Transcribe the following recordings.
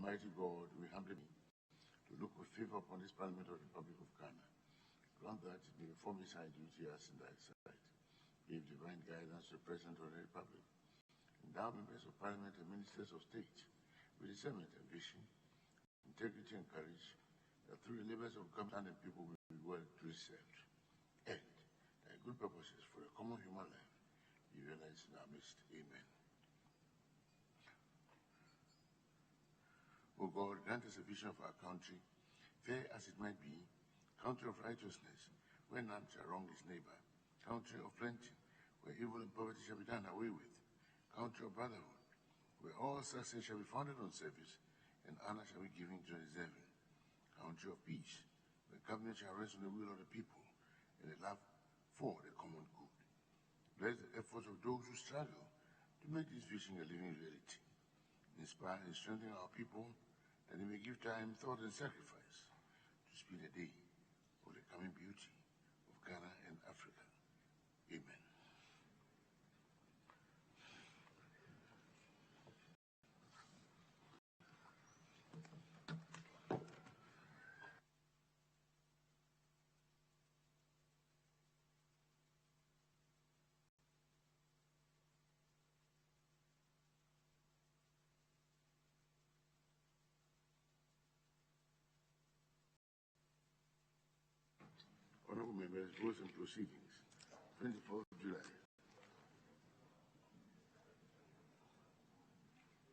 Almighty God, we humbly to look with favor upon this Parliament of the Republic of Ghana. Grant that it may perform its high duty as in thy sight. Give divine guidance to the President of the Republic. Endow members of Parliament and ministers of state with discernment and vision, integrity and courage, that through the labors of government and people will be well truly served. And thy good purposes for the common human life be realized in our midst. Amen. O God, grant us a vision of our country, fair as it might be, country of righteousness, where none shall wrong his neighbor, country of plenty, where evil and poverty shall be done away with, country of brotherhood, where all success shall be founded on service, and honor shall be given to the deserving, country of peace, where government shall rest on the will of the people, and the love for the common good. Bless the efforts of those who struggle to make this vision a living reality. Inspire and strengthen our people, that they may give time, thought, and sacrifice to speed the day of the coming beauty of Ghana and Africa. Amen. Honorable members, votes and proceedings. 24th of July.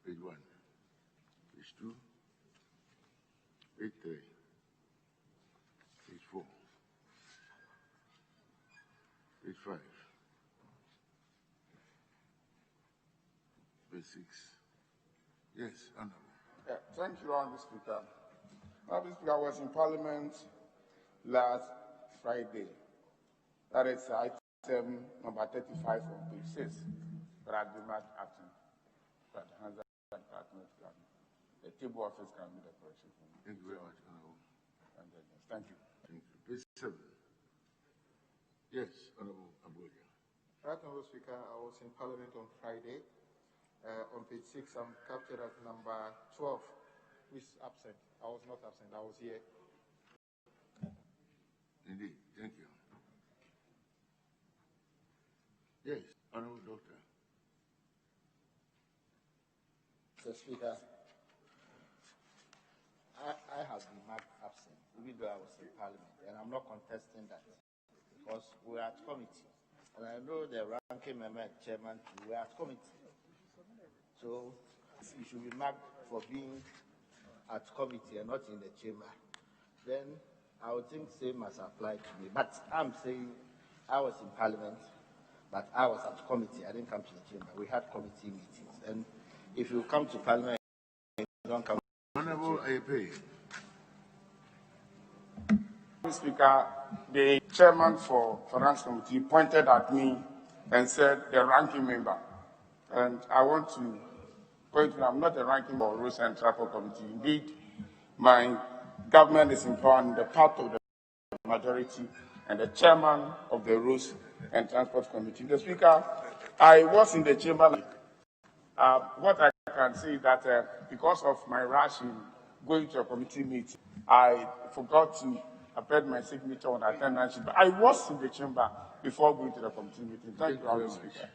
Page 1. Page 2. Page 3. Page 4. Page 5. Page 6. Yes, Honorable. Thank you, Honorable Speaker. Honorable Speaker, I was in Parliament last Friday. That is item number 35 on page 6. But I've been marked absent. But the hands department can, the table office can do the correction for me. Thank you very much, Honorable. Thank you. Thank you. Page 7. Yes, Honorable Abuja. Right, Honorable Speaker, I was in Parliament on Friday. On page 6, I'm captured at number 12, who is absent. I was not absent, I was here. Indeed, thank you. Yes, Honorable Doctor. Mr. Speaker, I have been marked absent, even though I was in Parliament, and I'm not contesting that because we're at committee. And I know the ranking member and chairman too, we're at committee. So you should be marked for being at committee and not in the chamber. Then I would think same must apply to me. But I'm saying I was in Parliament, but I was at committee. I didn't come to the chamber. We had committee meetings. And if you come to Parliament, you don't come. Honorable Ayepe. Mr. Speaker, the chairman for Finance Committee pointed at me and said the ranking member. And I want to point out I'm not the ranking member of Roads and Transport Committee. Indeed, my government is in power and the part of the majority and the chairman of the Roads and Transport Committee. The Speaker, I was in the chamber. What I can say is that because of my rush in going to a committee meeting, I forgot to append my signature on attendance. But I was in the chamber before going to the committee meeting. Thank you, Mr. Speaker.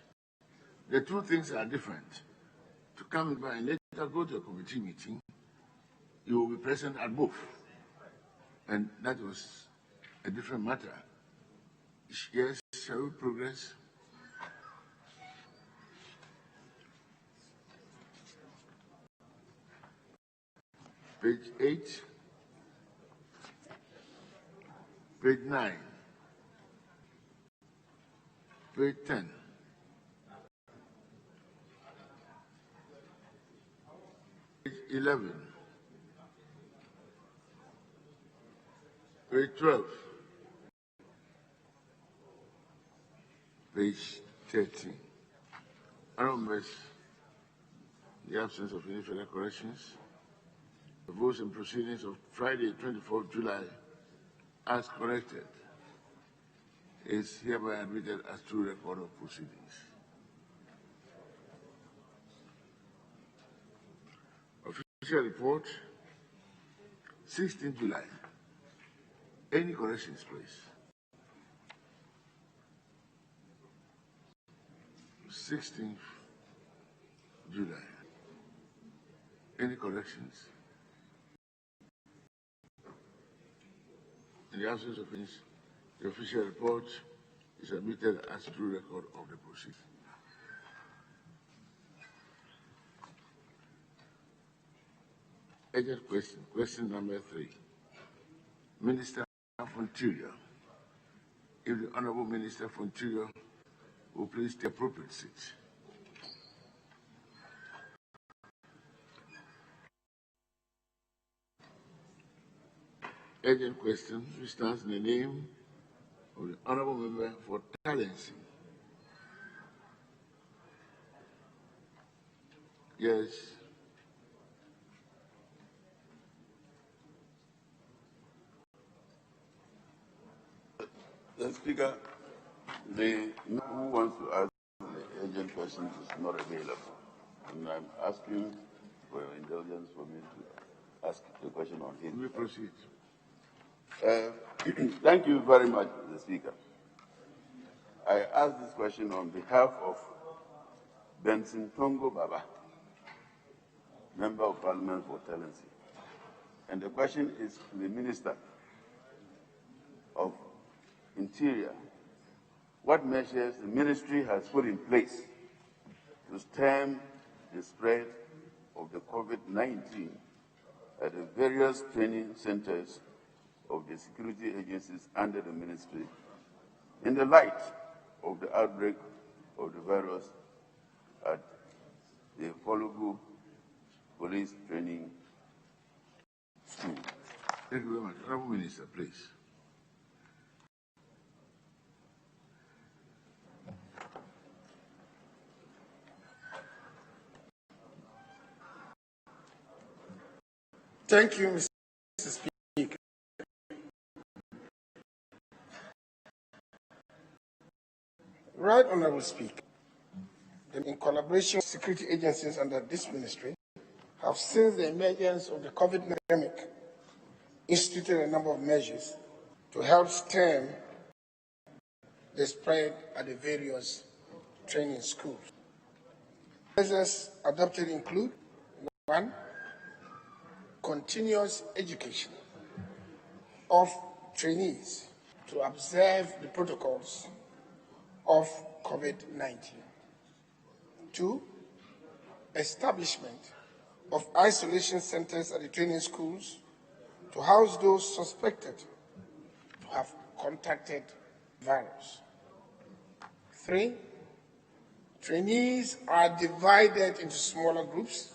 The two things are different. To come by and later go to a committee meeting, you will be present at both. And that was a different matter. Yes, shall we progress? Page 8, page 9, page 10. Page 11, page 12, page 13. Honorable members, in the absence of any further corrections, the votes and proceedings of Friday, 24th July, as corrected, is hereby admitted as true record of proceedings. official report, 16th July. Any corrections, please? 16th July. Any corrections? In the absence of any, the official report is submitted as true record of the proceedings. Urgent question number 3. Minister for Interior. If the Honorable Minister for Interior will please take the appropriate seat. Urgent question, which stands in the name of the Honorable Member for Talency. Yes. The Speaker, who wants to ask the urgent question is not available. And I'm asking for your indulgence for me to ask the question on him. We proceed. Thank you very much, the Speaker. I ask this question on behalf of Benson Tongo Baba, Member of Parliament for Talency. And the question is to the Minister of Interior. What measures the ministry has put in place to stem the spread of the COVID-19 at the various training centers of the security agencies under the ministry in the light of the outbreak of the virus at the Folugu Police Training School? Thank you very much. Honorable Minister, please. Thank you, Mr. Speaker. Right Honorable Speaker, in collaboration with security agencies under this ministry, have since the emergence of the COVID pandemic instituted a number of measures to help stem the spread at the various training schools. Measures adopted include 1. Continuous education of trainees to observe the protocols of COVID-19. 2. Establishment of isolation centers at the training schools to house those suspected to have contacted virus. 3. Trainees are divided into smaller groups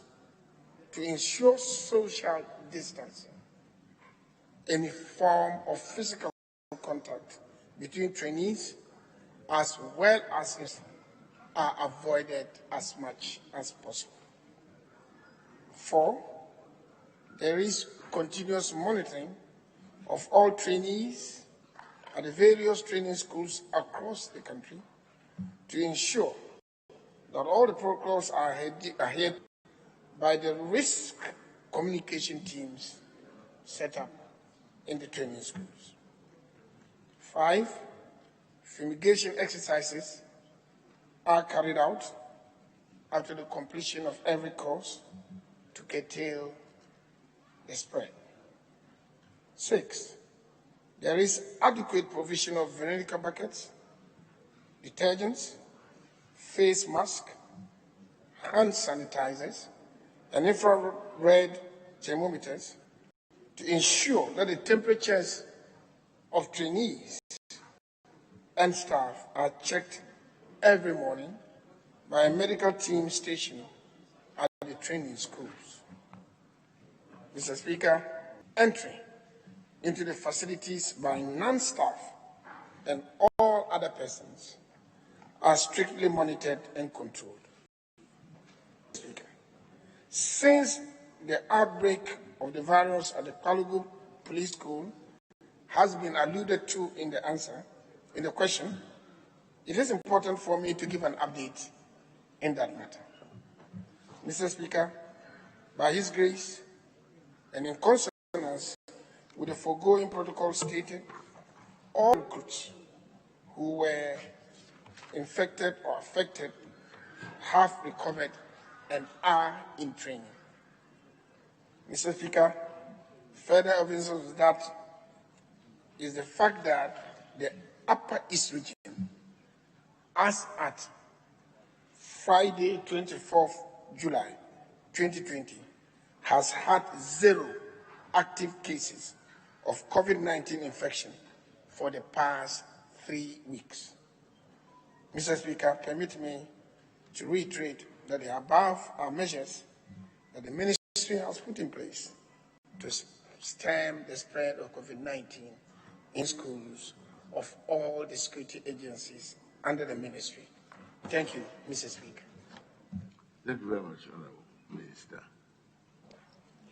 to ensure social distancing. Any form of physical contact between trainees as well as are avoided as much as possible. 4. There is continuous monitoring of all trainees at the various training schools across the country to ensure that all the protocols are adhered by the risk communication teams set up in the training schools. 5. Fumigation exercises are carried out after the completion of every course to curtail the spread. 6. There is adequate provision of vinegar buckets, detergents, face masks, hand sanitizers, and infrared thermometers to ensure that the temperatures of trainees and staff are checked every morning by a medical team stationed at the training schools. Mr. Speaker, entry into the facilities by non-staff and all other persons are strictly monitored and controlled. Speaker, since the outbreak of the virus at the Folugu Police School has been alluded to in the answer, in the question, it is important for me to give an update in that matter. Mr. Speaker, by His grace, And in consonance with the foregoing protocol stated, all recruits who were infected or affected have recovered and are in training. Mr. Speaker, further evidence of that is the fact that the Upper East region, as at Friday, 24th July 2020, has had 0 active cases of COVID-19 infection for the past 3 weeks. Mr. Speaker, permit me to reiterate that the above are measures that the ministry has put in place to stem the spread of COVID-19 in schools of all the security agencies under the ministry. Thank you, Mr. Speaker. Thank you very much, Honorable Minister.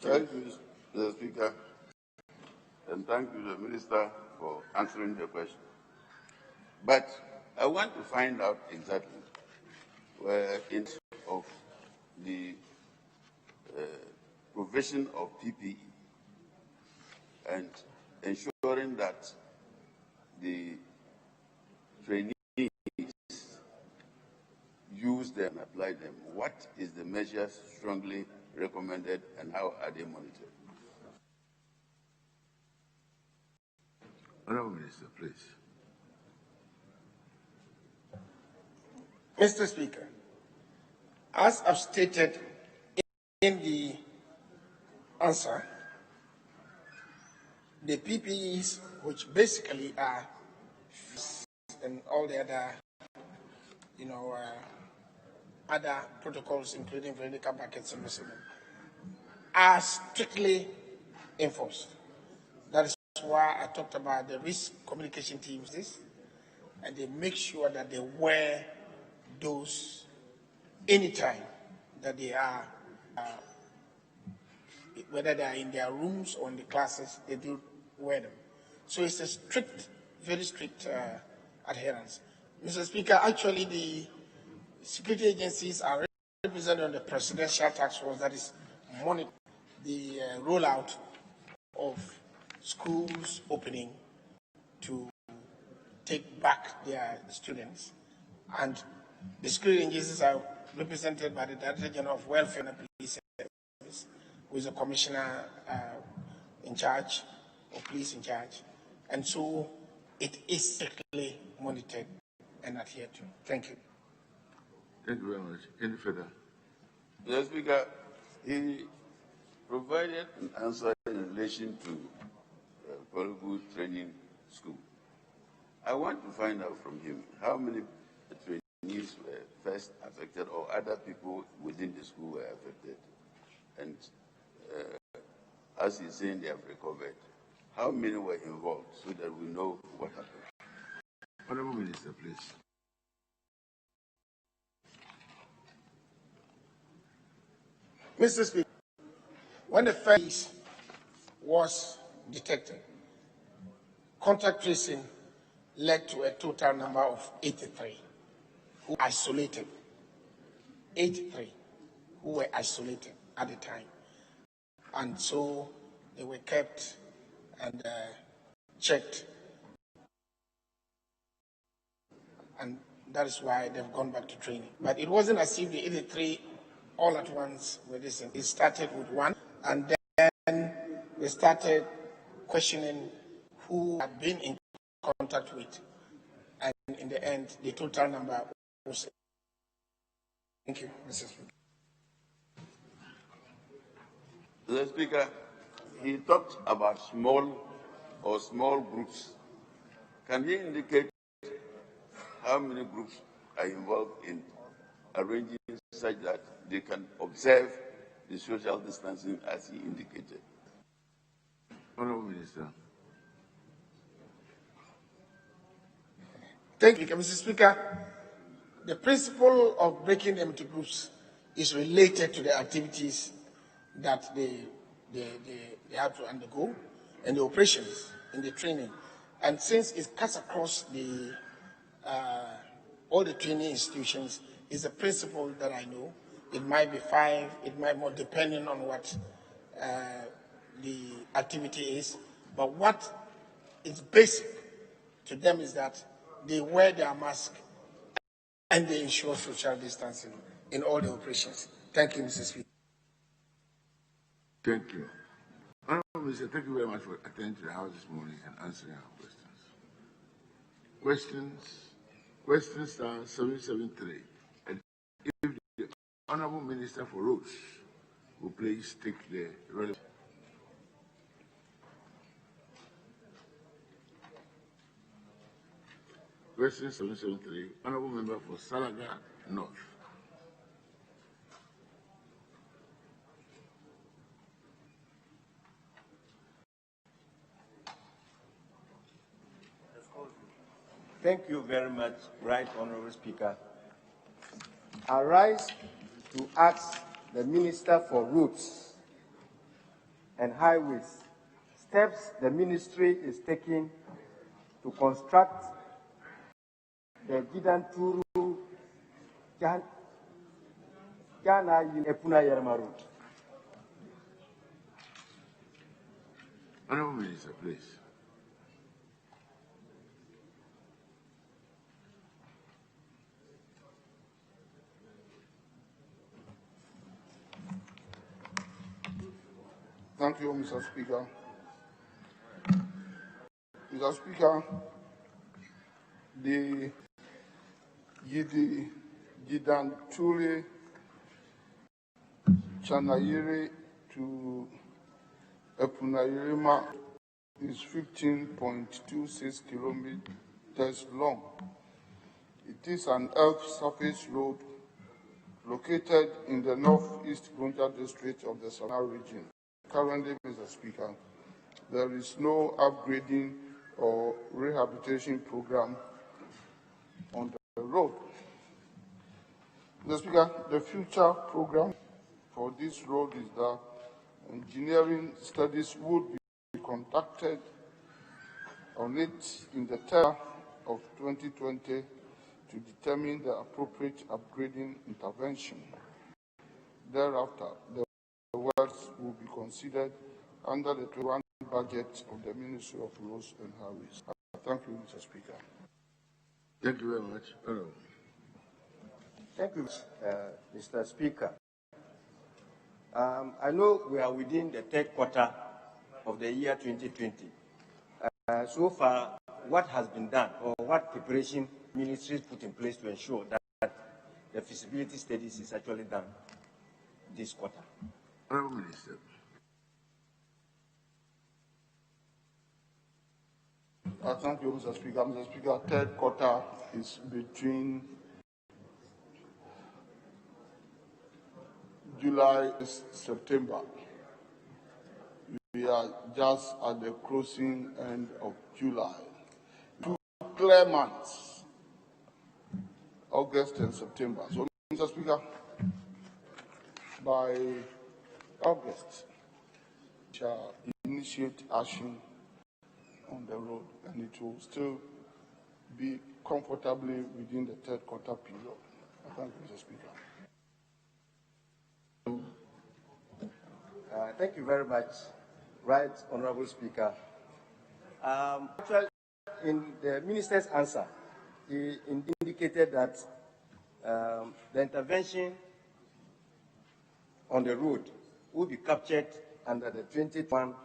Thank you, Mr. Speaker. And thank you, the Minister, for answering the question. But I want to find out exactly where in of the provision of PPE and ensuring that the trainees use them and apply them. What is the measures strongly recommended and how are they monitored? Honorable Minister, please. Mr. Speaker, as I've stated in the answer, the PPEs, which basically are and all the other, other protocols, including vertical buckets and so on, are strictly enforced. That is why I talked about the risk communication teams, and they make sure that they wear those anytime that they are, whether they are in their rooms or in the classes, they do wear them. So it's a strict, very strict adherence. Mr. Speaker, actually the security agencies are represented on the Presidential Task Force that is monitoring the rollout of schools opening to take back their students. And the security agencies are represented by the Director General of Welfare and Police Service, who is a commissioner in charge, or police in charge. And so it is strictly monitored and adhered to. Thank you. Thank you very much. Any further? Mr. Speaker, he provided an answer in relation to Political Training School. I want to find out from him how many trainees were first affected or other people within the school were affected. And as he's saying they have recovered, how many were involved so that we know what happened? Honorable Minister, please. Mr. Speaker, when the first case was detected, contact tracing led to a total number of 83 who were isolated. 83 who were isolated at the time. And so they were kept and checked. And that is why they've gone back to training. But it wasn't as if the 83 all at once were this. It started with one, and then they started questioning who had been in contact with. And in the end, the total number was. Thank you, Mr. Speaker. Mr. Speaker, he talked about small groups. Can he indicate how many groups are involved in arranging such that they can observe the social distancing as he indicated? Honorable Minister. Thank you, Mr. Speaker. The principle of breaking them into groups is related to the activities that they have to undergo and the operations and the training. And since it cuts across all the training institutions, it's a principle that I know. It might be 5, it might be more, depending on what the activity is, but what is basic to them is that they wear their mask and they ensure social distancing in all the operations. Thank you, Mr. Speaker. Thank you. Honorable Minister, thank you very much for attending to the House this morning and answering our questions. Question star 773. And if the Honorable Minister for Roads will please take the relevant. Question 773, Honorable Member for Salaga North. Thank you very much, Right Honorable Speaker. I rise to ask the Minister for Roads and Highways steps the ministry is taking to construct the Gidanturu Ghana Epuna Yerma Road. Honorable Minister, please. Thank you, Mr. Speaker. Mr. Speaker, the Gidanturi Chanayiri to Epunayirima is 15.26 kilometers long. It is an earth surface road located in the northeast Gonja district of the Savannah region. Currently, Mr. Speaker, there is no upgrading or rehabilitation program on the road. Mr. Speaker, the future program for this road is that engineering studies would be conducted on it in the term of 2020 to determine the appropriate upgrading intervention. Thereafter, the works will be considered under the 21 budget of the Ministry of Roads and Highways. Thank you, Mr. Speaker. Thank you very much. Honorable. Thank you, Mr. Speaker. I know we are within the third quarter of the year 2020. So far, what has been done or what preparation ministries put in place to ensure that the feasibility studies is actually done this quarter? Honorable Minister. Thank you, Mr. Speaker. Mr. Speaker, third quarter is between July and September. We are just at the closing end of July. 2 clear months, August and September. So, Mr. Speaker, by August, we shall initiate action on the road, and it will still be comfortably within the third quarter period. Thank you, Mr. Speaker. Thank you very much, Right Honorable Speaker. Actually, in the Minister's answer, he indicated that the intervention on the road will be captured under the 2021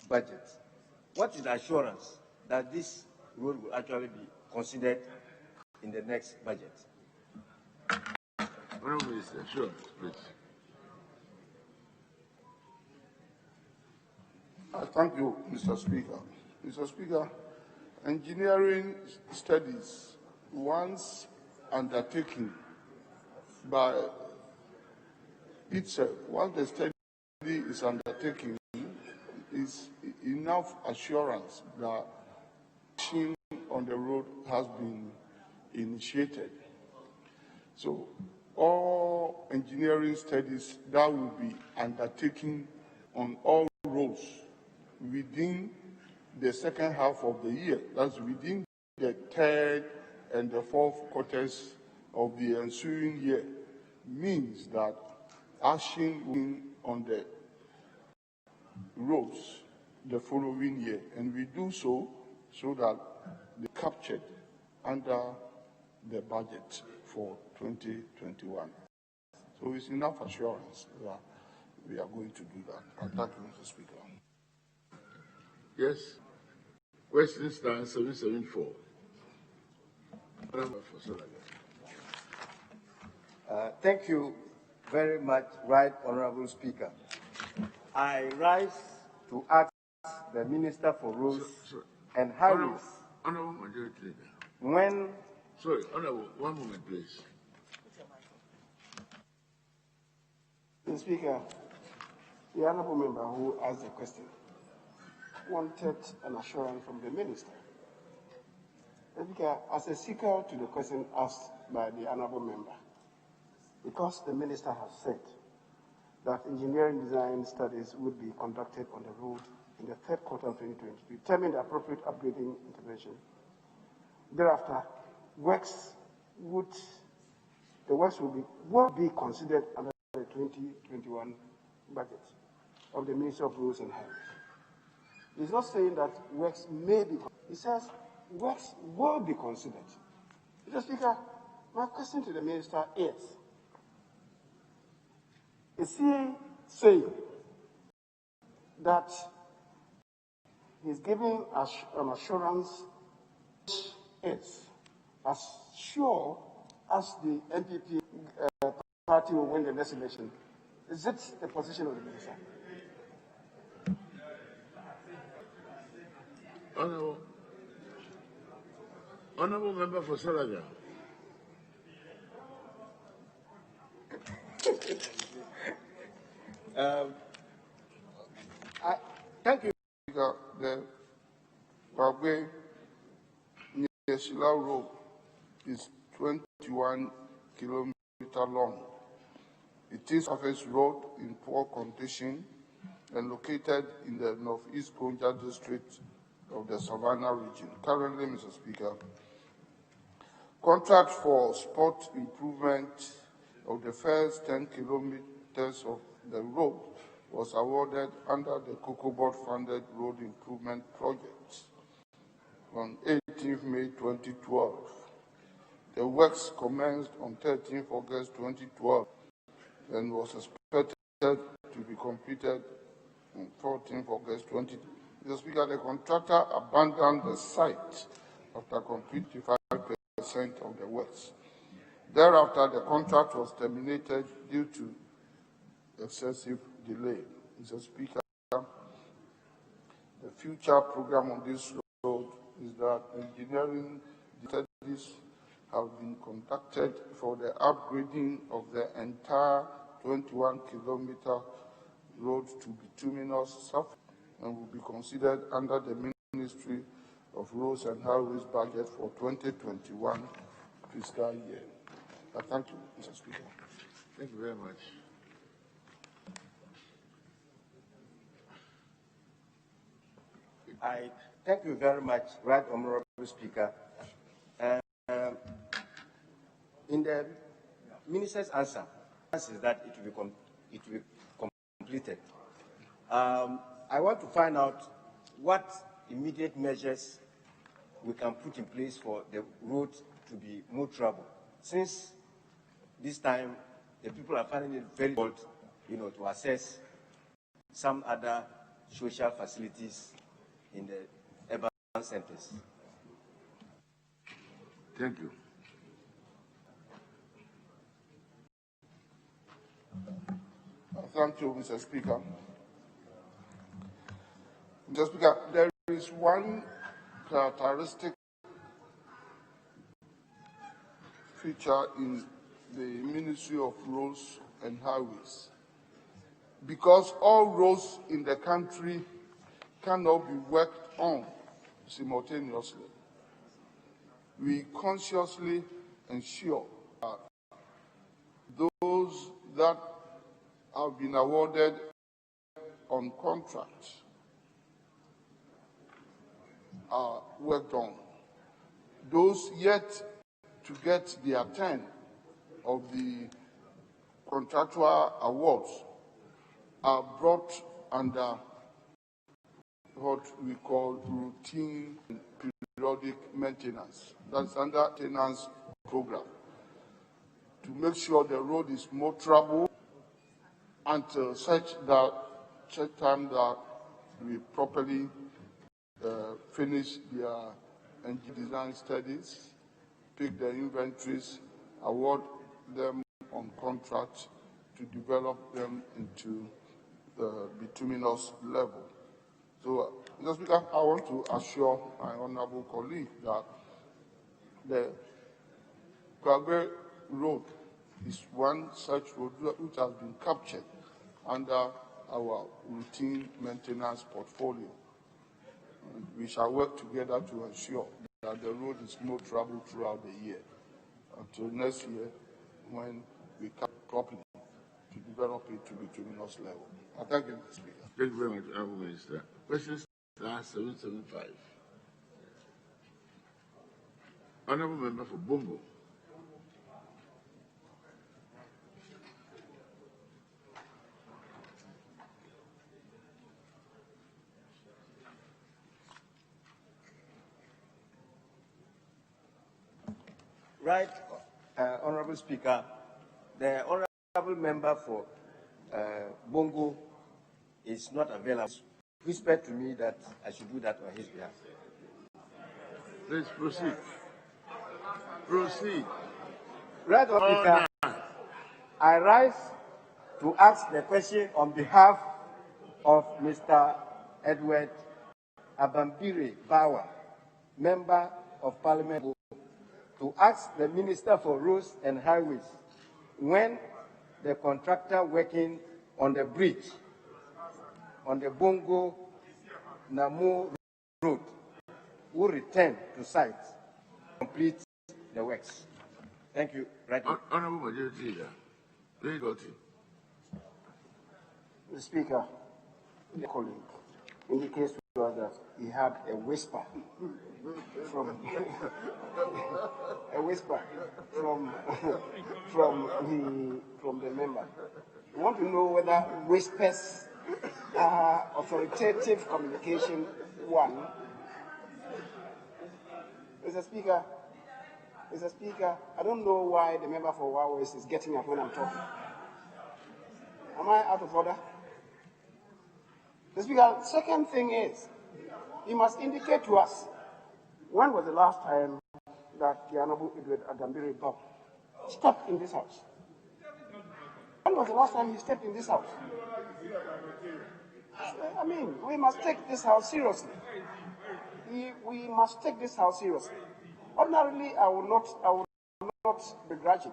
budget. What is the assurance that this road will actually be considered in the next budget? Honorable Minister, sure, please. Thank you, Mr. Speaker. Mr. Speaker, engineering studies, once undertaken by itself, once the study is undertaken, is enough assurance that action on the road has been initiated. So all engineering studies that will be undertaken on all roads within the second half of the year, that's within the third and the fourth quarters of the ensuing year, means that action on the roads the following year, and we do so that they captured under the budget for 2021. So it's enough assurance that we are going to do that. Thank you, Mr. Speaker. Yes. Question star 774. Thank you very much, Right Honorable Speaker. I rise to ask the Minister for Roads and Highways. Honorable Majority Leader. When... Sorry, Honorable, one moment, please. Mr. Speaker, the honourable member who asked the question wanted an assurance from the Minister. Mr. Speaker, as a seeker to the question asked by the honourable member, because the Minister has said that engineering design studies would be conducted on the road in the third quarter of 2020 to determine the appropriate upgrading intervention. Thereafter, works will be considered under the 2021 budget of the Ministry of Roads and Highways. He's not saying that works may be, he says works will be considered. Mr. Speaker, my question to the Minister is he saying that he's giving an assurance is as sure as the NPP party will win the next election? Is it the position of the Minister? Honorable Member for Salaga. Thank you. The Bagwe Nyeshila Road is 21 kilometers long. It is a surface road in poor condition and located in the northeast Gonja district of the Savannah region. Currently, Mr. Speaker, contract for spot improvement of the first 10 kilometers of the road was awarded under the COCOBOD-funded road improvement project on 18th May 2012. The works commenced on 13th August 2012 and was expected to be completed on 14th August 2012. Mr. Speaker, the contractor abandoned the site after completing 55% of the works. Thereafter, the contract was terminated due to excessive delay. Mr. Speaker, the future program on this road is that engineering studies have been conducted for the upgrading of the entire 21-kilometer road to bituminous surface and will be considered under the Ministry of Roads and Highways budget for 2021 fiscal year. Thank you, Mr. Speaker. Thank you very much. I thank you very much, Right Honorable Speaker. In the Minister's answer, is that it will be completed. I want to find out what immediate measures we can put in place for the road to be more trouble. Since this time, the people are finding it very difficult, to access some other social facilities in the urban centers. Thank you. Thank you, Mr. Speaker. Mr. Speaker, there is one characteristic feature in the Ministry of Roads and Highways. Because all roads in the country cannot be worked on simultaneously, we consciously ensure that those that have been awarded on contract are worked on. Those yet to get their turn of the contractual awards are brought under what we call routine periodic maintenance. That's under maintenance program, to make sure the road is motorable until such time that we properly finish their engine design studies, pick the inventories, award them on contract to develop them into the bituminous level. So, Mr. Speaker, I want to assure my honorable colleague that the Kwagwe Road is one such road which has been captured under our routine maintenance portfolio. And we shall work together to ensure that the road is motorable throughout the year until next year, when we can properly to develop it to bituminous level. I thank you, Mr. Speaker. Thank you very much, Honorable Minister. Question star 775. Honorable Member for Bongo. Right, Honorable Speaker, the Honorable Member for Bongo is not available. He whispered to me that I should do that on his behalf. Please proceed. Proceed. Right, Honorable Speaker, I rise to ask the question on behalf of Mr. Edward Abambire Bawa, Member of Parliament, to ask the Minister for Roads and Highways when the contractor working on the bridge on the Bongo Namo Road will return to site to complete the works. Thank you. Right. Honorable Majority Leader, please go to. Mr. Speaker, the colleague indicates to us that he had a whisper from from the member. We want to know whether whispers are authoritative communication. One, Mr. Speaker, I don't know why the member for Huawei is getting up when I'm talking. Am I out of order? Mr. Speaker, second thing is, he must indicate to us when was the last time that the Honorable Edward Agambiri Bob stepped in this house. When was the last time he stepped in this house? I mean, we must take this house seriously. We must take this house seriously. Ordinarily, I will not begrudge him.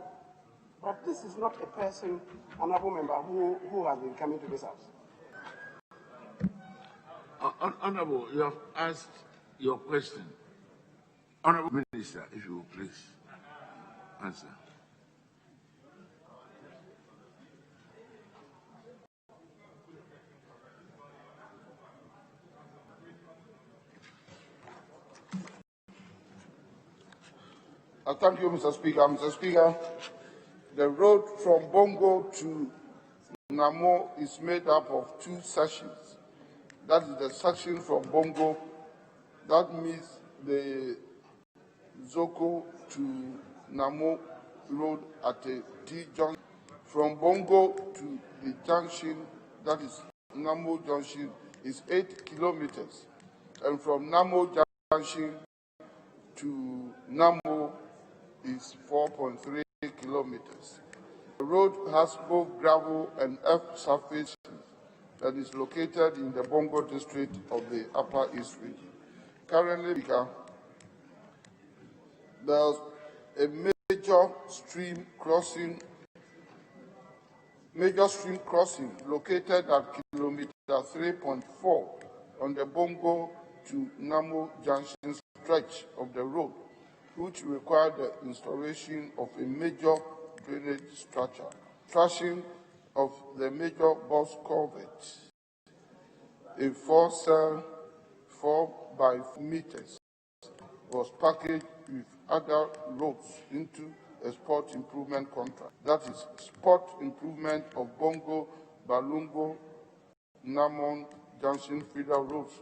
But this is not a person, honorable member, who has been coming to this house. Honorable, you have asked your question. Honorable Minister, if you will please answer. Thank you, Mr. Speaker. Mr. Speaker, the road from Bongo to Namo is made up of two sections. That is the section from Bongo that meets the Zoko to Namo Road at a T-junction. From Bongo to the junction, that is Namo Junction, is 8 kilometers. And from Namo Junction to Namo is 4.3 kilometers. The road has both gravel and earth surface that is located in the Bongo district of the Upper East region. Currently, there's a major stream crossing located at kilometer 3.4 on the Bongo to Namo Junction stretch of the road, which required the installation of a major drainage structure, trashing of the major box culvert, a 4-cell 4x meters, was packaged with other roads into a spot improvement contract. That is spot improvement of Bongo, Balungo, Namon Junction feeder roads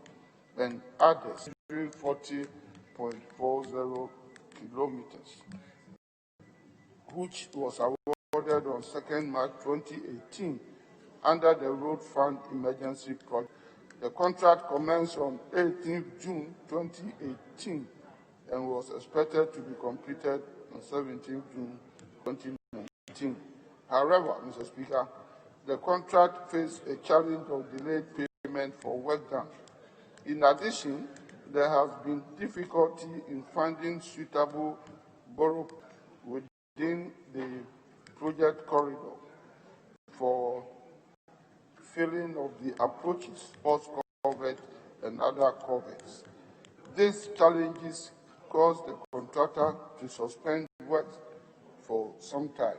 and others, 40.40 kilometers, which was awarded on 2nd March 2018 under the Road Fund Emergency Project. The contract commenced on 18th June 2018 and was expected to be completed on 17th June 2019. However, Mr. Speaker, the contract faced a challenge of delayed payment for work done. In addition, there has been difficulty in finding suitable borough within the project corridor for filling of the approaches, sports culvert, and other culverts. These challenges caused the contractor to suspend work for some time.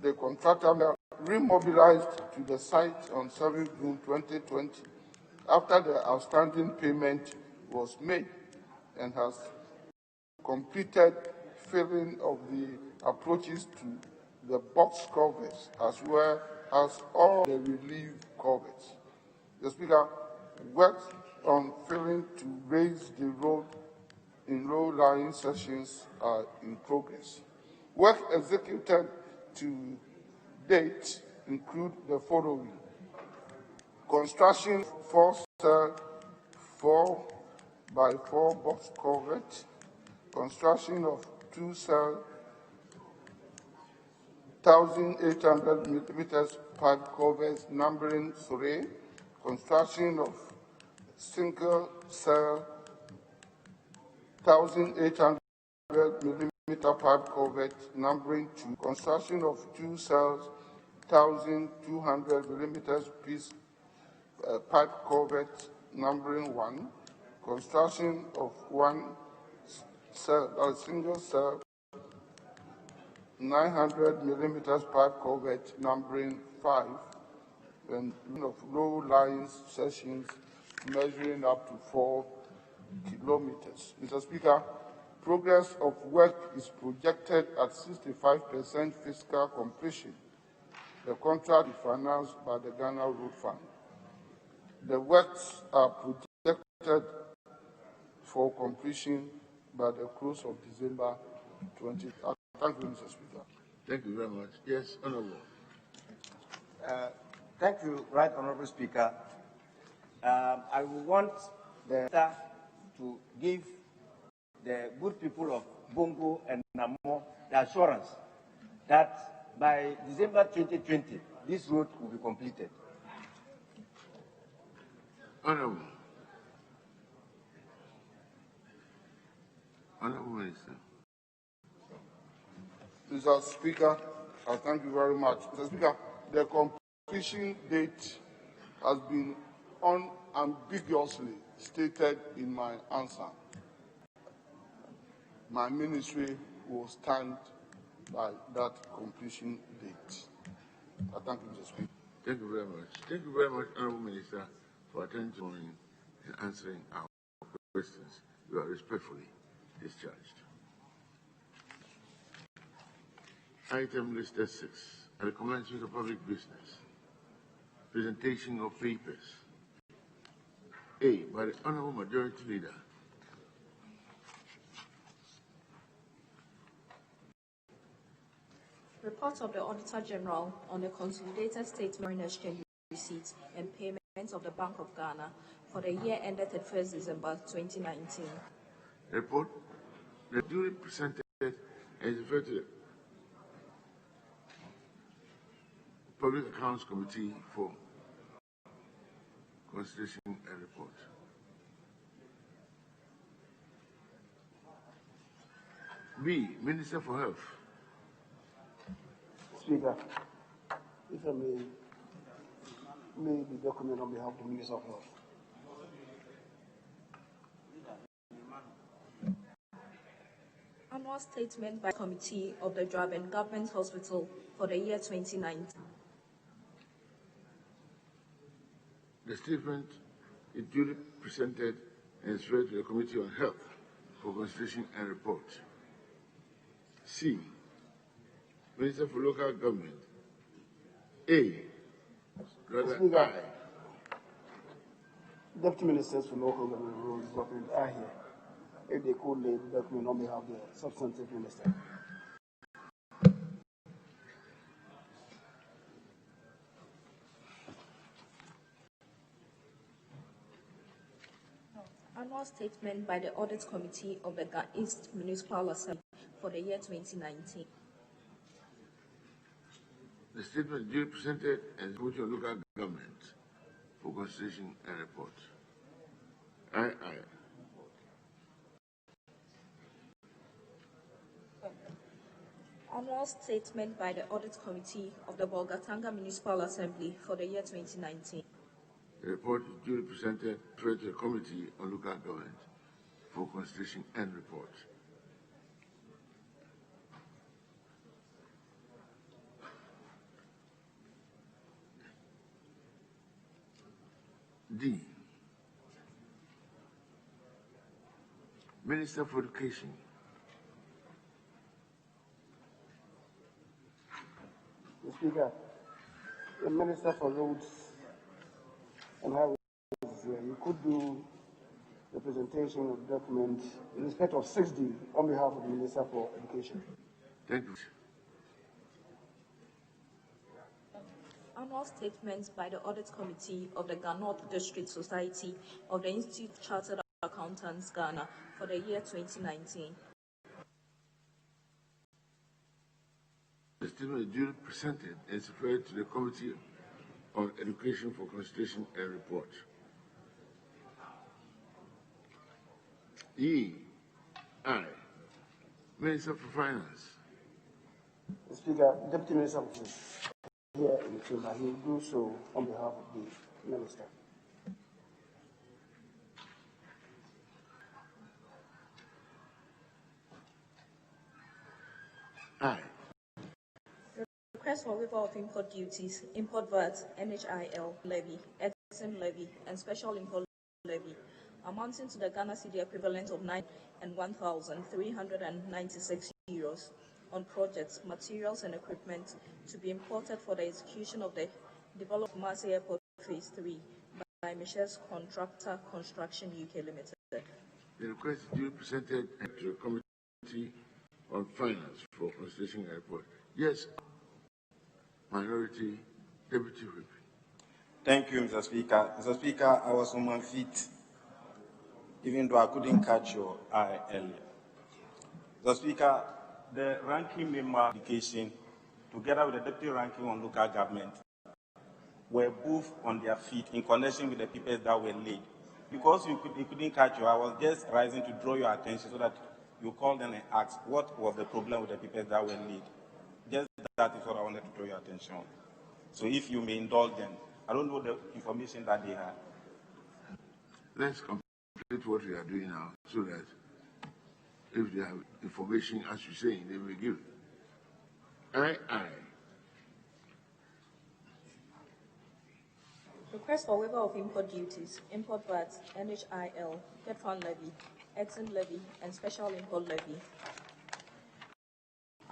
The contractor remobilized to the site on 7 June 2020 after the outstanding payment was made and has completed filling of the approaches to the box culverts as well as all the relief culverts. The Speaker, works on filling to raise the road in low-lying sections are in progress. Work executed to date include the following: construction 4-cell 4x4 box culvert, construction of 2-cell 1,800 millimeters pipe culverts numbering 3, construction of single-cell 1,800 millimeter pipe culvert numbering 2, construction of 2 cells 1,200 millimeters piece pipe culvert numbering 1, construction of 1 cell, single cell 900 millimeters pipe culvert numbering 5, and of low-lying sections measuring up to 4 kilometers. Mr. Speaker, progress of work is projected at 65% fiscal completion. The contract is financed by the Ghana Road Fund. The works are projected for completion by the close of December 20. Thank you, Mr. Speaker. Thank you very much. Yes, Honorable. Thank you, Right Honorable Speaker. I will want the minister to give the good people of Bongo and Namo the assurance that by December 2020, this road will be completed. Honorable. Honorable Minister. Mr. Speaker, I thank you very much. Mr. Speaker, the completion date has been unambiguously stated in my answer. My ministry will stand by that completion date. I thank you, Mr. Speaker. Thank you very much. Thank you very much, Honorable Minister, for attending to and answering our questions. You are respectfully discharged. Item listed 6, a recommendation of public business. Presentation of papers. A, by the Honorable Majority Leader. Report of the Auditor General on the consolidated statement of foreign exchange receipts and payments of the Bank of Ghana for the year ended 31st December 2019. Report, the duly presented and is referred to the Public Accounts Committee for consideration and report. B, Minister for Health. Speaker, if I may the document on behalf of the Minister of Health. Annual statement by Committee of the Draben Government Hospital for the year 2019. The statement is duly presented and is read to the Committee on Health for consideration and report. C, Minister for Local Government. A, rather I. Deputy Ministers for Local Government and Rural Development are here. If they could lay the document on behalf of the substantive minister. Annual statement by the Audit Committee of the East Municipal Assembly for the year 2019. The statement duly presented and put on local government for consideration and report. Aye. Annual statement by the Audit Committee of the Bolgatanga Municipal Assembly for the year 2019. The report is duly presented to the Committee on Local Government for consideration and report. D. Minister for Education. Mr. Speaker, the Minister for Roads and Highways is here. You could do the presentation of the document in respect of 6D on behalf of the Minister for Education. Thank you. Annual statements by the Audit Committee of the North District Society of the Institute of Chartered Accountants, Ghana, for the year 2019. The statement is duly presented and is referred to the Committee on Education for consideration and report. E. I. Minister for Finance. Mr. Speaker, Deputy Minister of Finance here in the chamber. He will do so on behalf of the Minister. Aye. Request for waiver of import duties, import VAT, NHIL levy, excise levy, and special import levy, amounting to the Ghana cedi equivalent of 9,196 euros on projects, materials, and equipment to be imported for the execution of the developed Marseille Airport Phase 3 by Michel's Contractor Construction UK Limited. The request is duly presented to the Committee on Finance for consideration and report. Yes. Minority Deputy Whip. Thank you, Mr. Speaker. Mr. Speaker, I was on my feet, even though I couldn't catch your eye earlier. Mr. Speaker, the ranking member education, together with the deputy ranking on local government, were both on their feet in connection with the papers that were laid. Because you couldn't catch you, I was just rising to draw your attention so that you call them and ask what was the problem with the papers that were laid. Just that is what I wanted to draw your attention on. So if you may indulge them, I don't know the information that they had. Let's complete what we are doing now so that if they have information, as you say, they will give it. Aye. Request for waiver of import duties, import VAT, NHIL, Get Fund levy, excise levy, and special import levy,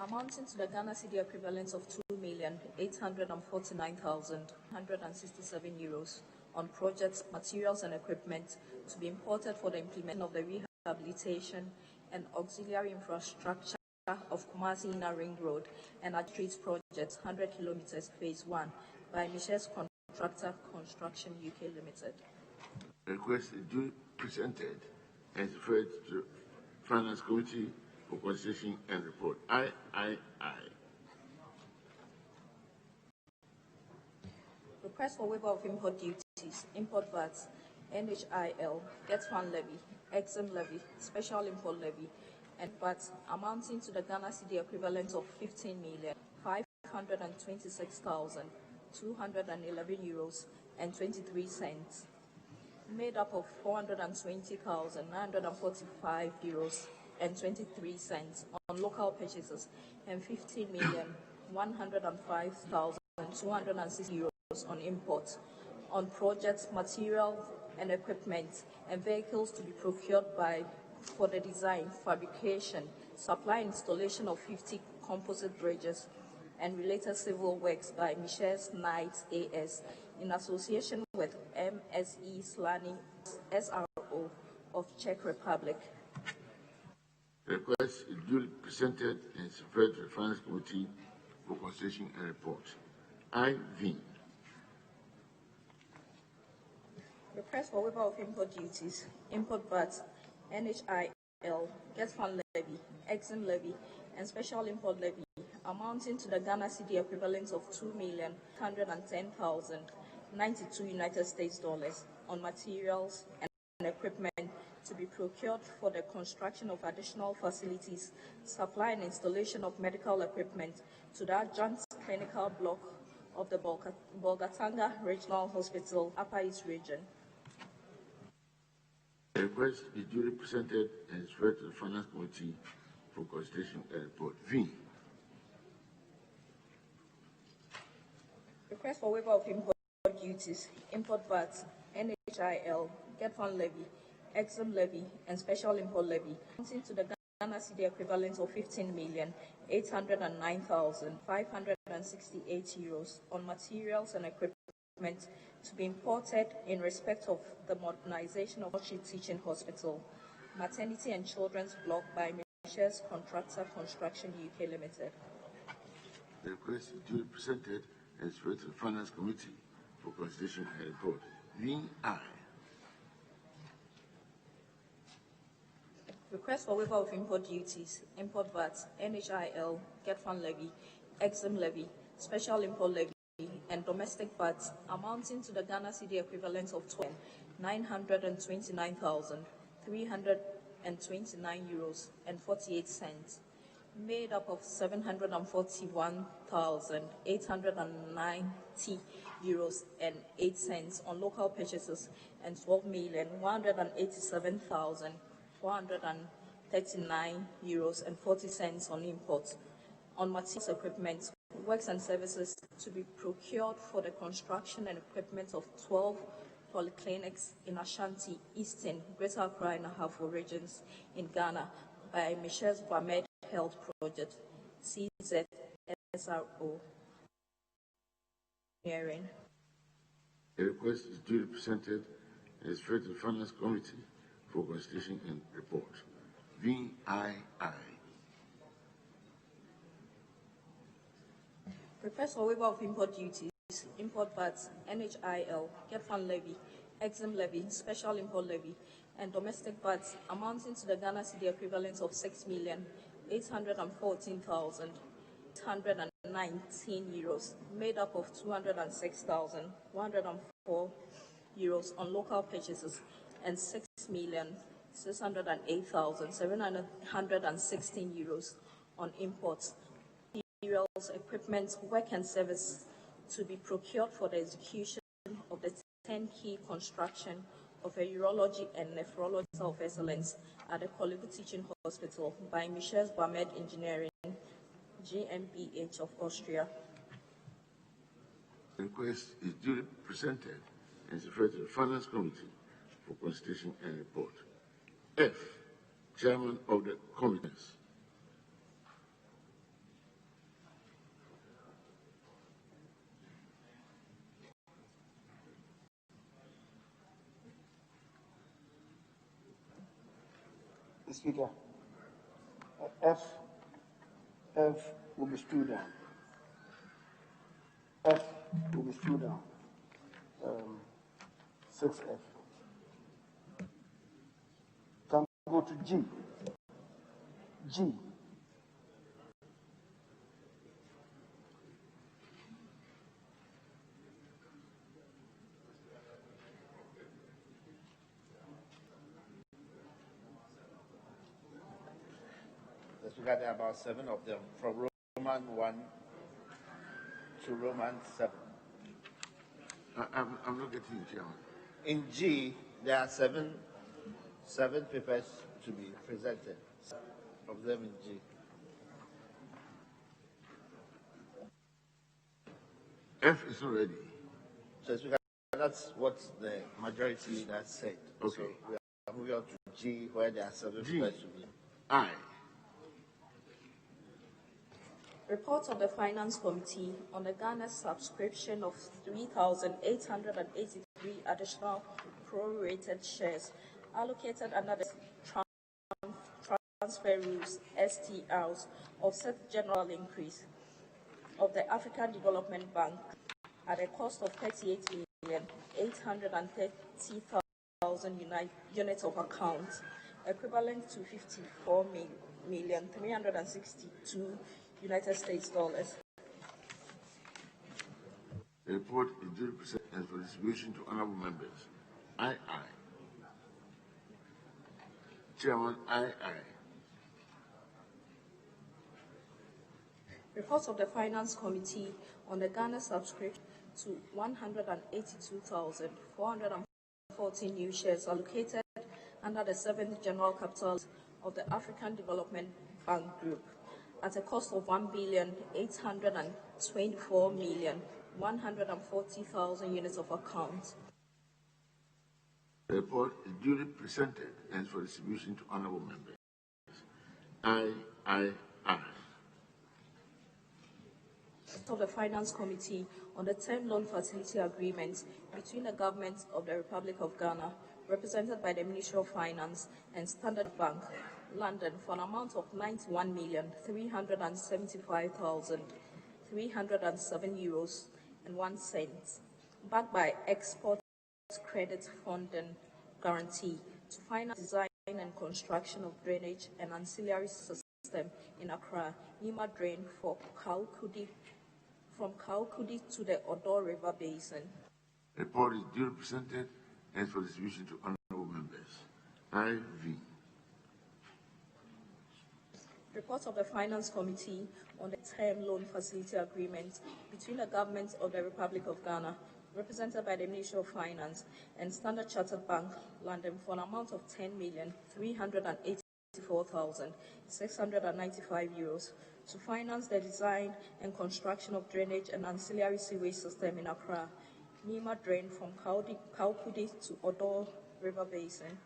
amounting to the Ghana cedi equivalent of 2,849,167 euros on projects, materials, and equipment to be imported for the implementation of the rehabilitation and auxiliary infrastructure of Kumasi Inner Ring Road and our streets project 100 kilometers Phase 1 by Michel's Contractor Construction UK Limited. The request is duly presented and is referred to the Finance Committee for consideration and report. Aye. Request for waiver of import duties, import VAT, NHIL, Get Fund levy, excise levy, special import levy, and VAT amounting to the Ghana cedi equivalent of 15,526,211 euros and 23 cents, made up of 420,945 euros and 23 cents on local purchases and 15,105,206 euros on imports, on projects, materials, and equipment, and vehicles to be procured for the design, fabrication, supply, and installation of 50 composite bridges and related civil works by Michel's Knight AS in association with MSE Slani SRO of Czech Republic. The request is duly presented and is referred to the Finance Committee for consideration and report. IV. Request for waiver of import duties, import VAT, NHIL, get fund levy, exim levy, and special import levy amounting to the Ghana cedi equivalent of $2,110,092 United States dollars on materials and equipment to be procured for the construction of additional facilities, supply and installation of medical equipment to the adjunct clinical block of the Bolgatanga Regional Hospital, Upper East Region. The request is duly presented and is referred to the Finance Committee for consideration and report. V. Request for waiver of import duties, import VAT, NHIL, get fund levy, exim levy, and special import levy amounting to the Ghana cedi equivalent of €15,809,568 on materials and equipment to be imported in respect of the modernization of Ochi Teaching Hospital, Maternity and Children's Block by Mishas Contractor Construction UK Limited. The request is duly presented and is referred to the Finance Committee for consideration and report. VI. Request for waiver of import duties, import VAT, NHIL, get fund levy, exim levy, special import levy, and domestic VAT amounting to the Ghana cedi equivalent of €929,329.48, made up of €741,890.08 on local purchases and €12,187,439.40 on imports. On materials equipment, works and services to be procured for the construction and equipment of 12 polyclinics in Ashanti, Eastern, Greater Accra and Ahafo regions in Ghana by Mishas Bamed Health Project, CZSRO. Hearing. The request is duly presented and is referred to the Finance Committee for consideration and report. VII. Request for waiver of import duties, import VAT, NHIL, get fund levy, exim levy, special import levy, and domestic VAT amounting to the Ghana cedi equivalent of €6,814,819, made up of €206,104 on local purchases and €6,608,716 on imports. Materials, equipment, work and service to be procured for the execution of the turnkey construction of a urology and nephrology center of excellence at the Kolebu Teaching Hospital by Mishas Bamed Engineering, GmbH of Austria. The request is duly presented and is referred to the Finance Committee for consideration and report. F. Chairman of the Committees. Speaker, F will be stood down. F will be stood down. 6F. Can we go to G? G. We got about 7 of them, from Roman 1 to Roman 7. I'm not getting it, Chairman. In G, there are seven papers to be presented. Of them in G. F is not ready. So that's what the majority leader said. Okay. So we are moving on to G, where there are 7 G. papers to be. I. Report of the Finance Committee on the Ghana's subscription of 3,883 additional prorated shares allocated under the transfer rules (STRs) of said general increase of the African Development Bank at a cost of 38,830,000 units of account, equivalent to 54,362 United States dollars. The report is duly presented and for distribution to honorable members. Aye. Chairman, aye. Report of the Finance Committee on the Ghana subscription to 182,414 new shares allocated under the 7th General Capital of the African Development Bank Group at a cost of 1,824,140,000 units of account. The report is duly presented and for distribution to honorable members. Aye. Of the Finance Committee on the Term Loan Facility Agreement between the Government of the Republic of Ghana, represented by the Ministry of Finance, and Standard Bank, London, for an amount of 91,375,307 euros and 1 cent, backed by Export Credit Funding Guarantee to finance design and construction of drainage and ancillary system in Accra, Nima Drain for from Kaukudi to the Odo River Basin. The report is duly presented and for distribution to honorable members. IV. Report of the Finance Committee on the Term Loan Facility Agreement between the Government of the Republic of Ghana, represented by the Ministry of Finance, and Standard Chartered Bank, London, for an amount of 10,384,695 euros to finance the design and construction of drainage and ancillary sewage system in Accra, Nima Drain from Kaukudi to Odo River Basin.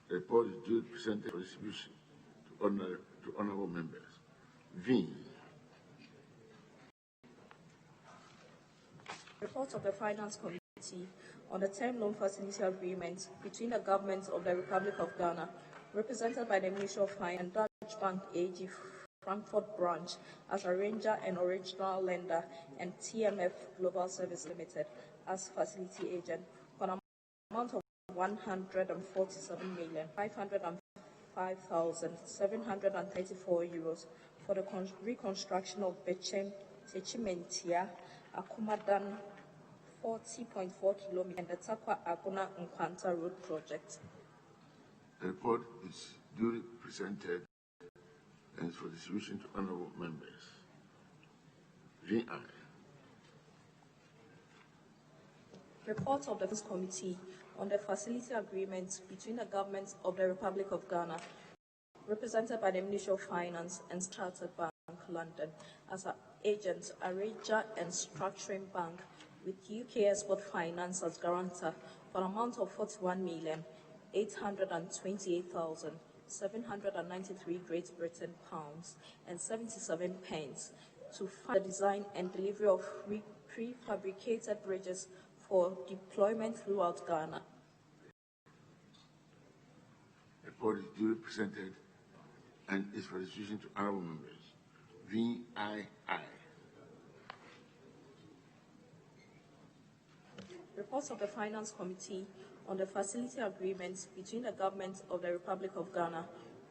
The report is duly presented for distribution to honorable members. V. Report of the Finance Committee on the Term Loan Facility Agreement between the Government of the Republic of Ghana, represented by the Ministry of Finance and Dutch Bank AG Frankfurt Branch as arranger and original lender, and TMF Global Service Limited as facility agent, for an amount of 147,505,734 euros for the reconstruction of Bechem Techimentia Akumadan 40.4 kilometers and the Takwa Aguna Nkwanta Road Project. The report is duly presented and for distribution to honorable members. VI. Report of the Finance Committee on the Facility Agreement between the Government of the Republic of Ghana, represented by the Ministry of Finance, and Chartered Bank, London, as an agent, arranger, and structuring bank, with UK Export Finance as guarantor, for an amount of 41,828,793 Great Britain pounds and 77 pence to fund the design and delivery of prefabricated bridges for deployment throughout Ghana. The report is duly presented and is for distribution to honorable members. VII. Reports of the Finance Committee on the Facility Agreement between the Government of the Republic of Ghana,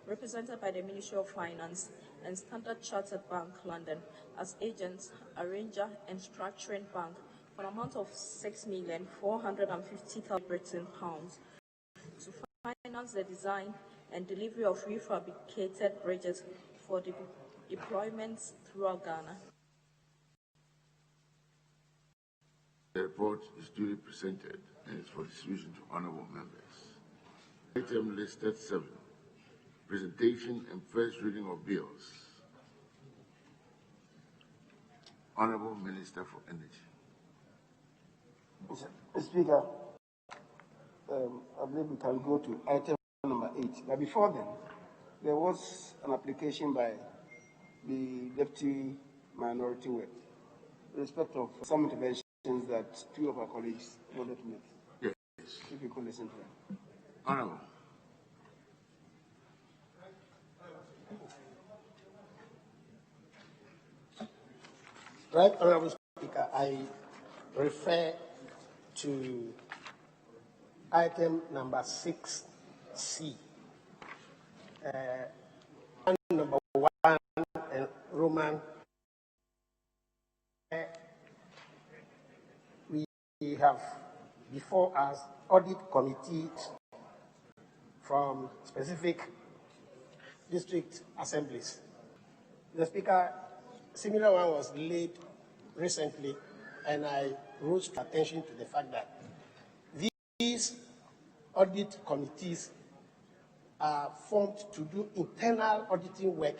represented by the Ministry of Finance, and Standard Chartered Bank, London, as agents, arranger, and structuring bank, for an amount of 6,450,000 Britain pounds to finance the design and delivery of prefabricated bridges for deployments throughout Ghana. The report is duly presented and is for distribution to honorable members. Item listed 7, presentation and first reading of bills. Honorable Minister for Energy. Mr. Speaker, I believe we can go to item number 8. But before then, there was an application by the Deputy Minority Whip in respect of some interventions that two of our colleagues wanted to make. Yes. If you could listen to them. Honorable. Right, Honorable Speaker, I refer to item number 6C. Number 1 and Roman. We have before us audit committees from specific district assemblies. The Speaker, similar one was laid recently, and I rose to attention to the fact that these audit committees are formed to do internal auditing work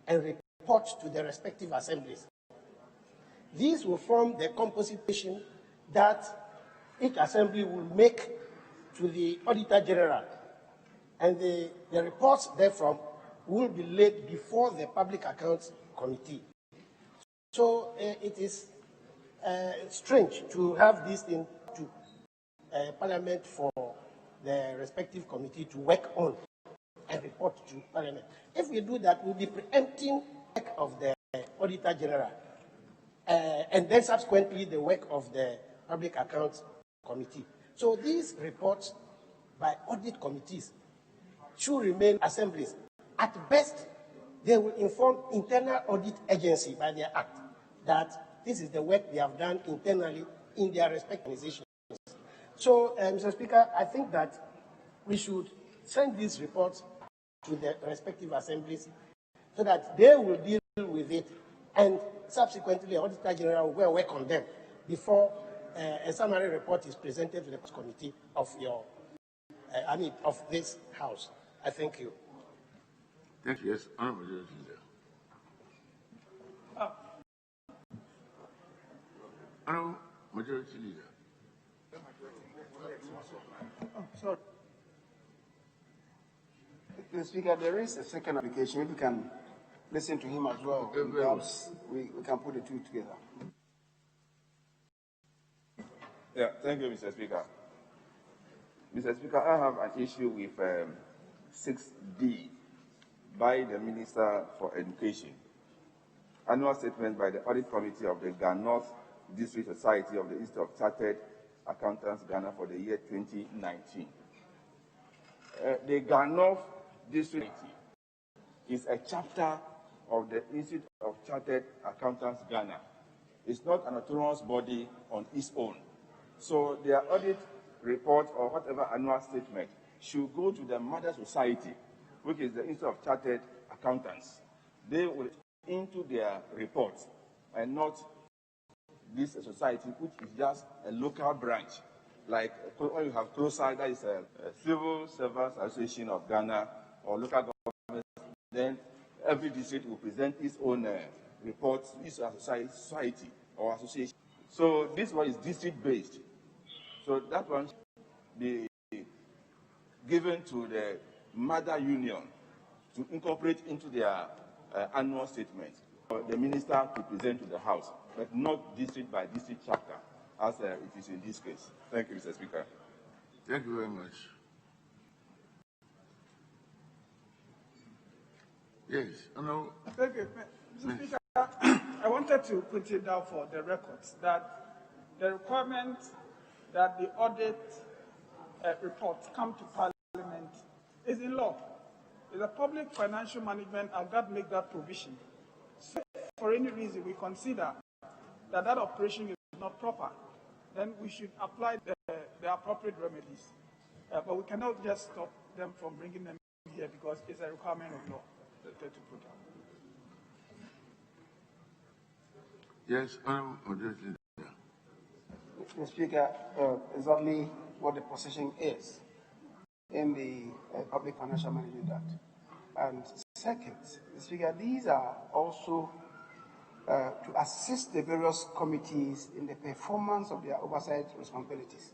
and report to the respective assemblies. These will form the composition that each assembly will make to the Auditor General, and the reports therefrom will be laid before the Public Accounts Committee. So it is strange to have this into Parliament for the respective committee to work on and report to Parliament. If we do that, we'll be preempting the work of the Auditor General and then subsequently the work of the Public Accounts Committee. So these reports by audit committees should remain assemblies. At best, they will inform internal audit agency by their act that this is the work they have done internally in their respective organizations. So, Mr. Speaker, I think that we should send these reports to the respective assemblies so that they will deal with it, and subsequently the Auditor General will work on them before a summary report is presented to the committee of of this House. I thank you. Thank you. Yes, Honorable Majority Leader. Honorable Majority Leader. Oh, sorry. Mr. Speaker, there is a second application. If you can listen to him as well, perhaps we can put the two together. Yeah, thank you, Mr. Speaker. Mr. Speaker, I have an issue with 6D by the Minister for Education. Annual statement by the Audit Committee of the North District Society of the Institute of Chartered Accountants, Ghana, for the year 2019. The Ghana District is a chapter of the Institute of Chartered Accountants, Ghana. It's not an autonomous body on its own. So their audit report or whatever annual statement should go to the mother society, which is the Institute of Chartered Accountants. They will into their reports and not this society, which is just a local branch. Like when you have CROSA, that is a Civil Servants Association of Ghana, or local government, then every district will present its own reports to its society or association. So this one is district-based. So that one should be given to the mother union to incorporate into their annual statement for the minister to present to the House, but not district by district chapter, as it is in this case. Thank you, Mr. Speaker. Thank you very much. Yes, no. Thank you, Mr. Speaker. I wanted to put it down for the records that the requirement that the audit reports come to Parliament is in law. It's a Public Financial Management Act that makes that provision. So if for any reason we consider that that operation is not proper, then we should apply the appropriate remedies. But we cannot just stop them from bringing them here because it's a requirement of law to put out. Yes, Honorable Majority Leader. Mr. Speaker, exactly what the position is in the Public Financial Management Act. And second, Mr. Speaker, these are also to assist the various committees in the performance of their oversight responsibilities.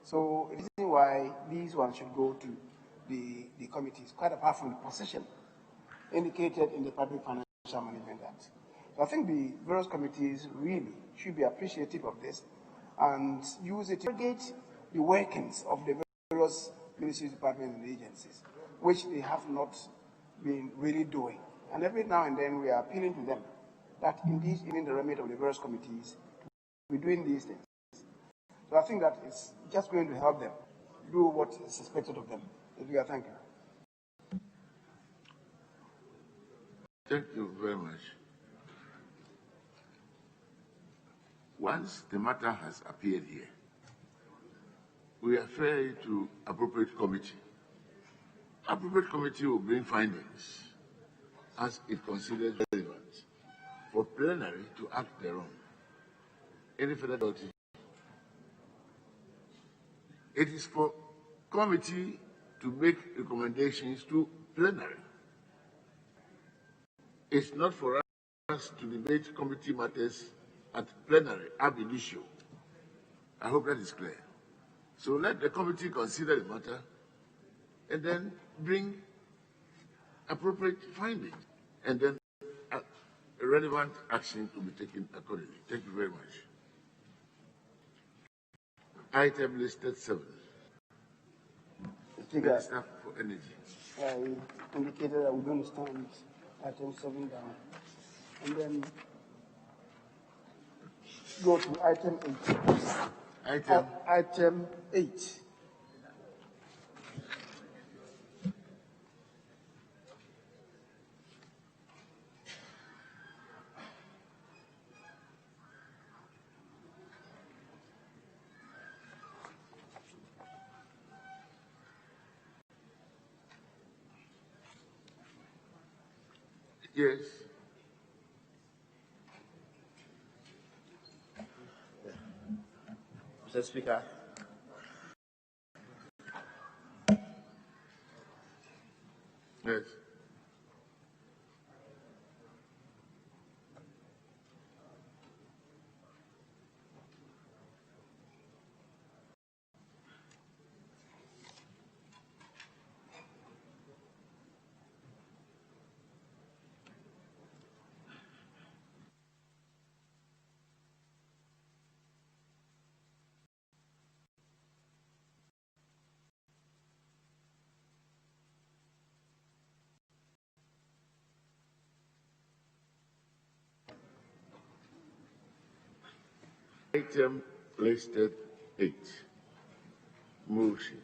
So the reason why these ones should go to the committees, quite apart from the position indicated in the Public Financial Management Act. So I think the various committees really should be appreciative of this and use it to interrogate the workings of the various ministries, departments, and agencies, which they have not been really doing. And every now and then we are appealing to them that indeed, in the remit of the various committees, we're doing these things. So I think that it's just going to help them do what is expected of them. Thank you. Thank you very much. Once the matter has appeared here, we refer it to appropriate committee. Appropriate committee will bring findings as it considers relevant for plenary to act thereon. Any further doubt? It is for committee to make recommendations to plenary. It's not for us to debate committee matters at plenary ab initio. I hope that is clear. So let the committee consider the matter and then bring appropriate findings, and then relevant action to be taken accordingly. Thank you very much. Item listed 7. Minister for Energy. I indicated that we're going to stand item 7 down and then go to item 8. Item 8. Yes. Mr. Speaker. Yes. Item listed 8. Motion.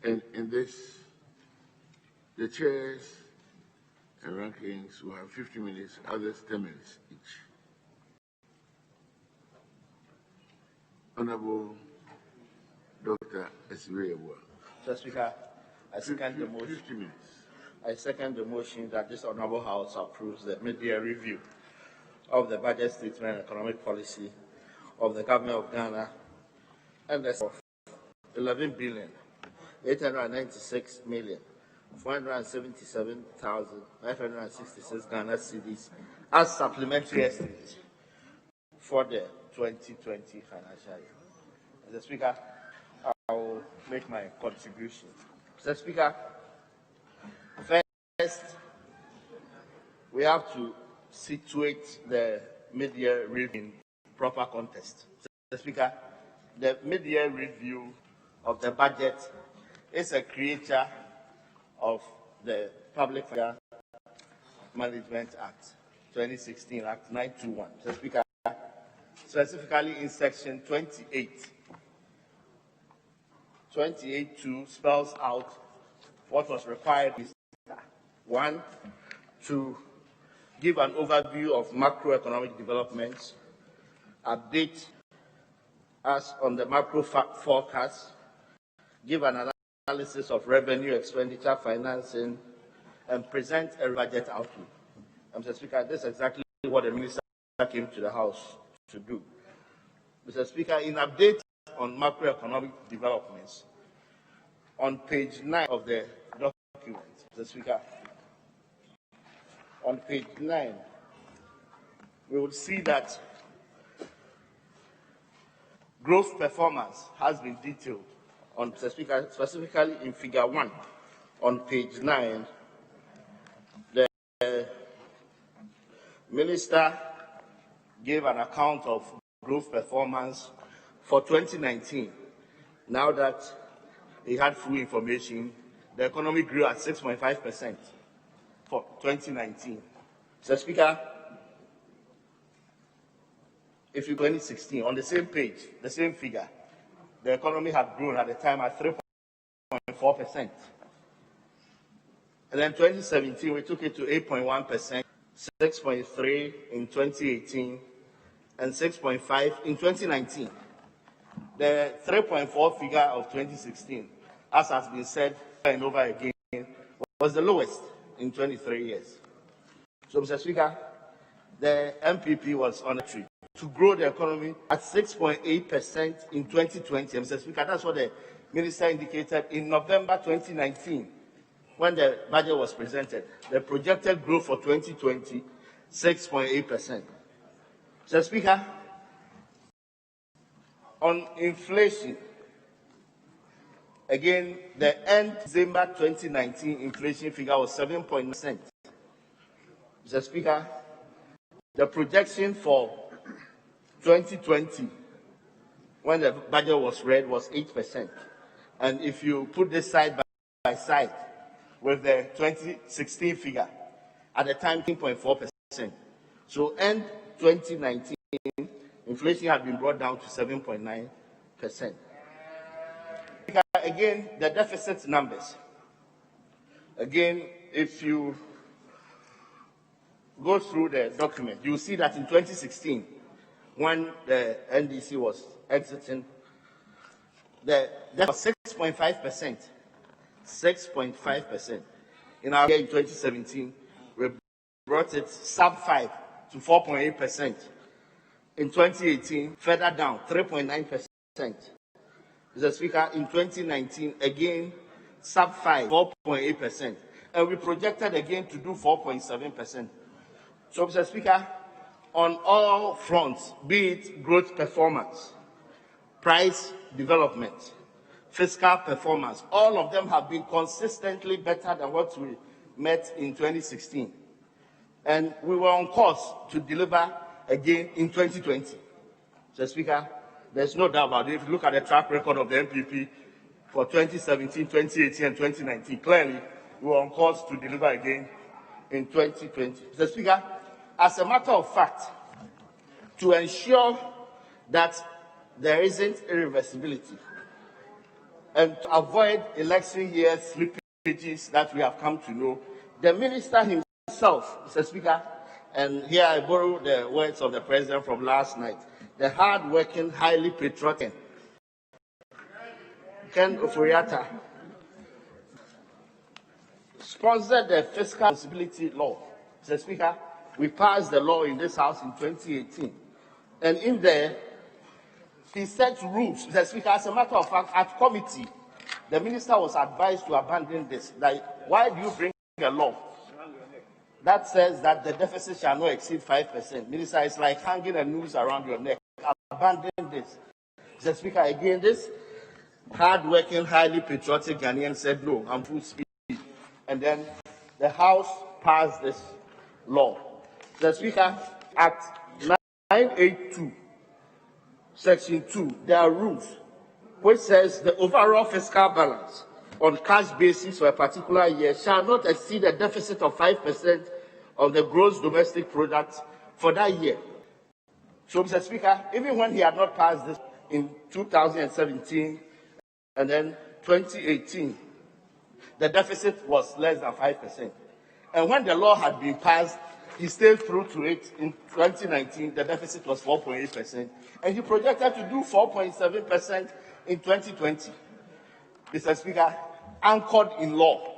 And in this, the chairs and rankings will have 50 minutes, others 10 minutes each. Honorable Dr. Esiwewa. Mr. Speaker, I second the motion. 50 minutes. I second the motion that this Honorable House approves the mid-year review of the budget statement and economic policy of the Government of Ghana and the of 11,896,477,566 Ghana cedis as supplementary estimates for the 2020 financial year. Mr. Speaker, I will make my contribution. Mr. Speaker, first, we have to situate the mid-year review in proper context. Mr. Speaker, the mid-year review of the budget is a creature of the Public Finance Management Act 2016, Act 921. Mr. Speaker, specifically in section 28.2 spells out what was required. 1, to give an overview of macroeconomic developments, update us on the macro forecast, give an analysis of revenue, expenditure, financing, and present a budget outlook. Mr. Speaker, this is exactly what the Minister came to the House to do. Mr. Speaker, in update on macroeconomic developments, on page 9 of the document, Mr. Speaker, on page 9, we will see that growth performance has been detailed on specifically in figure 1 on page 9. The Minister gave an account of growth performance for 2019. Now that he had full information, the economy grew at 6.5% for 2019. Mr. Speaker, if you 2016, on the same page, the same figure, the economy had grown at the time at 3.4%. And then 2017, we took it to 8.1%, 6.3% in 2018, and 6.5% in 2019. The 3.4 figure of 2016, as has been said over and over again, was the lowest in 23 years. So, Mr. Speaker, the MPP was on a trip to grow the economy at 6.8% in 2020. Mr. Speaker, that's what the minister indicated in November 2019 when the budget was presented. The projected growth for 2020, 6.8%. Mr. Speaker, on inflation, again, the end December 2019 inflation figure was 7.9%. Mr. Speaker, the projection for 2020, when the budget was read, was 8%. And if you put this side by side with the 2016 figure, at the time, 10.4%. So end 2019, inflation had been brought down to 7.9%. Again, the deficit numbers. Again, if you go through the document, you will see that in 2016, when the NDC was exiting, the deficit was 6.5%. 6.5%. In our year in 2017, we brought it sub-5 to 4.8%. In 2018, further down, 3.9%. Mr. Speaker, in 2019, again, sub-5, 4.8%. And we projected again to do 4.7%. So, Mr. Speaker, on all fronts, be it growth performance, price development, fiscal performance, all of them have been consistently better than what we met in 2016. And we were on course to deliver again in 2020. Mr. Speaker, there's no doubt about it. If you look at the track record of the MPP for 2017, 2018, and 2019, clearly we were on course to deliver again in 2020. Mr. Speaker, as a matter of fact, to ensure that there isn't irreversibility and to avoid election year slippages that we have come to know, the minister himself, Mr. Speaker, and here I borrow the words of the president from last night, the hard-working, highly patriotic Ken Oforiatta sponsored the fiscal responsibility law. Mr. Speaker, we passed the law in this House in 2018. And in there, he set rules. Mr. Speaker, as a matter of fact, at committee, the minister was advised to abandon this. Like, why do you bring a law that says that the deficit shall not exceed 5%? Minister, it's like hanging a noose around your neck. Abandon this. Mr. Speaker, again, this hard-working, highly patriotic Ghanaian said, no, I'm full speed. And then the House passed this law. Mr. Speaker, Act 982, Section 2, there are rules which says the overall fiscal balance on cash basis for a particular year shall not exceed a deficit of 5% of the gross domestic product for that year. So, Mr. Speaker, even when he had not passed this in 2017 and then 2018, the deficit was less than 5%. And when the law had been passed, he stayed through to it. In 2019, the deficit was 4.8%, and he projected to do 4.7% in 2020. Mr. Speaker, anchored in law,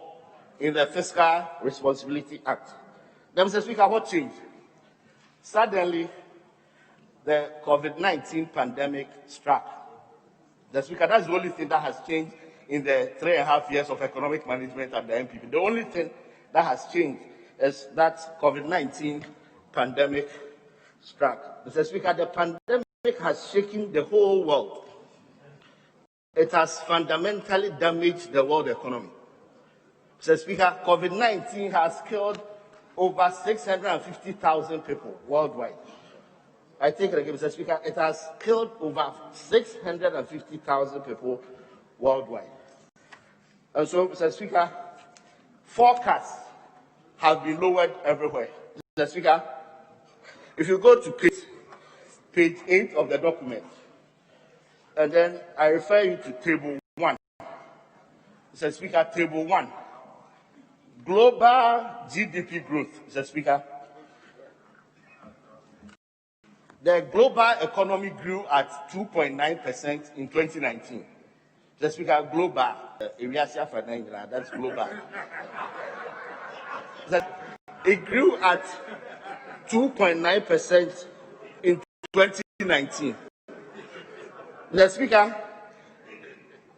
in the Fiscal Responsibility Act. Then, Mr. Speaker, what changed? Suddenly, the COVID-19 pandemic struck. Mr. Speaker, that's the only thing that has changed in the 3.5 years of economic management at the MPP. The only thing that has changed is that COVID-19 pandemic struck. Mr. Speaker, the pandemic has shaken the whole world. It has fundamentally damaged the world economy. Mr. Speaker, COVID-19 has killed over 650,000 people worldwide. I take it again, Mr. Speaker, it has killed over 650,000 people worldwide. And so, Mr. Speaker, forecasts have been lowered everywhere. Mr. Speaker, if you go to page 8 of the document, and then I refer you to table 1. Mr. Speaker, table 1. Global GDP growth, Mr. Speaker. The global economy grew at 2.9% in 2019. Mr. Speaker, global, that's global. It grew at 2.9% in 2019. Mr. Speaker,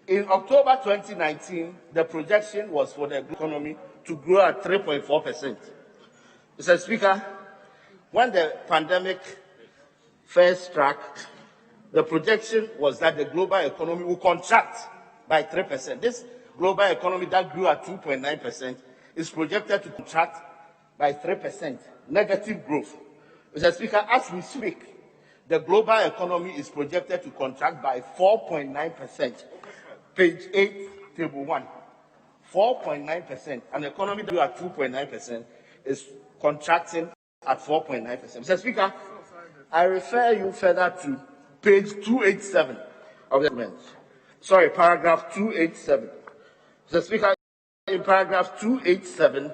in October 2019, the projection was for the economy to grow at 3.4%. Mr. Speaker, when the pandemic first struck, the projection was that the global economy will contract by 3%. This global economy that grew at 2.9% is projected to contract by 3%, negative growth. Mr. Speaker, as we speak, the global economy is projected to contract by 4.9%. Page 8, table 1. 4.9%. An economy that grew at 2.9% is contracting at 4.9%. Mr. Speaker, I refer you further to page 287 of the document. Sorry, paragraph 287. Mr. Speaker, in paragraph 287,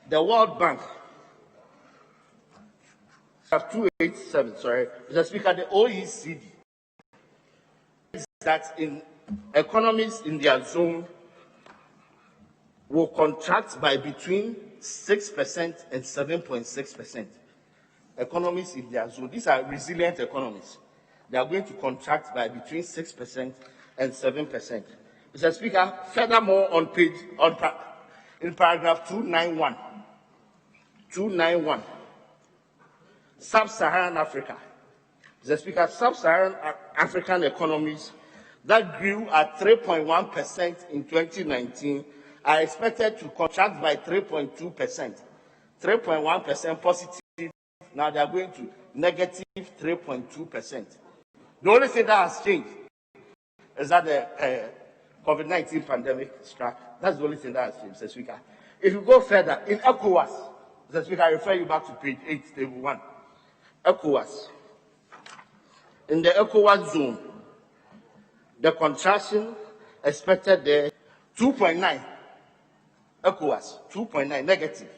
the World Bank, 287, sorry, Mr. Speaker, the OECD, that in economies in their zone will contract by between 6% and 7.6%. Economies in their zone, these are resilient economies. They are going to contract by between 6% and 7%. Mr. Speaker, furthermore, in paragraph 291, Sub-Saharan Africa. Mr. Speaker, Sub-Saharan African economies that grew at 3.1% in 2019 are expected to contract by 3.2%. 3.1% positive, now they are going to negative 3.2%. The only thing that has changed is that the COVID-19 pandemic struck. That's the only thing that has changed, Mr. Speaker. If you go further, in ECOWAS, Mr. Speaker, I refer you back to page 8, table 1. ECOWAS. In the ECOWAS zone, the contraction expected there 2.9. ECOWAS, 2.9 negative.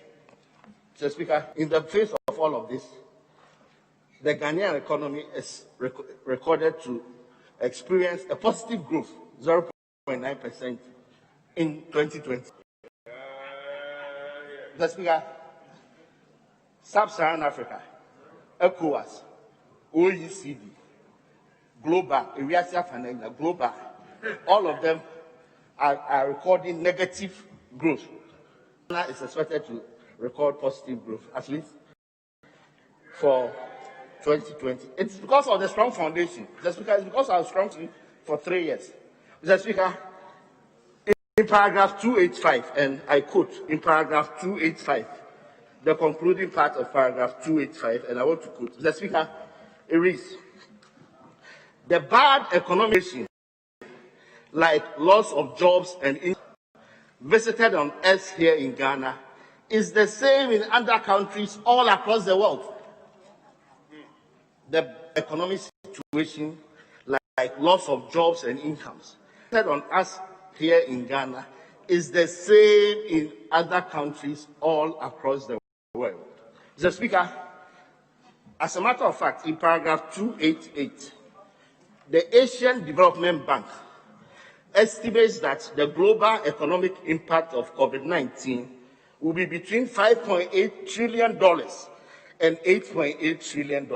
Mr. Speaker, in the face of all of this, the Ghanaian economy is recorded to experience a positive growth, 0.9% in 2020. Mr. Speaker, Sub-Saharan Africa, ECOWAS, OECD, Global, Global, all of them are recording negative growth. Ghana is expected to record positive growth, at least for 2020. It's because of the strong foundation. Mr. Speaker, it's because of strong for 3 years. Mr. Speaker, in paragraph 285, and I quote, in paragraph 285, the concluding part of paragraph 285, and I want to quote, Mr. Speaker, it reads, the bad economic situation, like loss of jobs and income, visited on us here in Ghana, is the same in other countries all across the world. The economic situation, like loss of jobs and incomes, visited on us here in Ghana, is the same in other countries all across the world. Mr. Speaker, as a matter of fact, in paragraph 288, the Asian Development Bank estimates that the global economic impact of COVID-19 will be between $5.8 trillion and $8.8 trillion.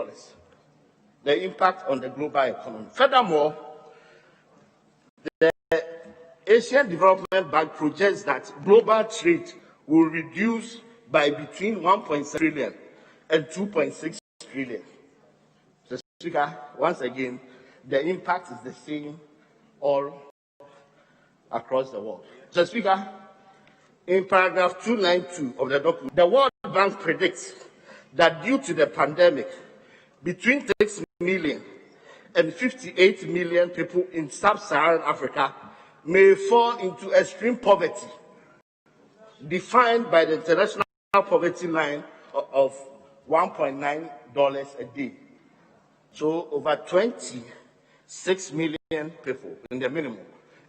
The impact on the global economy. Furthermore, the Asian Development Bank projects that global trade will reduce by between 1.7 trillion and 2.6 trillion. Mr. Speaker, once again, the impact is the same all across the world. Mr. Speaker, In paragraph 292 of the document, the World Bank predicts that due to the pandemic, between 6 million and 58 million people in sub-Saharan Africa may fall into extreme poverty, defined by the International Poverty Line of $1.9 a day. So over 26 million people in the minimum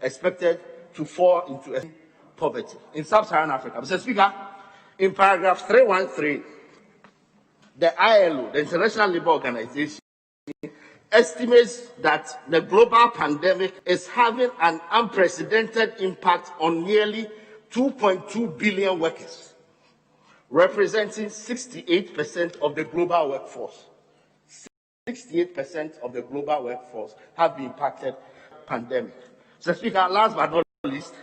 expected to fall into extreme poverty in sub-Saharan Africa. Mr. Speaker, in paragraph 313, the ILO, the International Labour Organization, estimates that the global pandemic is having an unprecedented impact on nearly 2.2 billion workers, representing 68% of the global workforce. 68% of the global workforce have been impacted by the pandemic. Mr. Speaker, last but not least,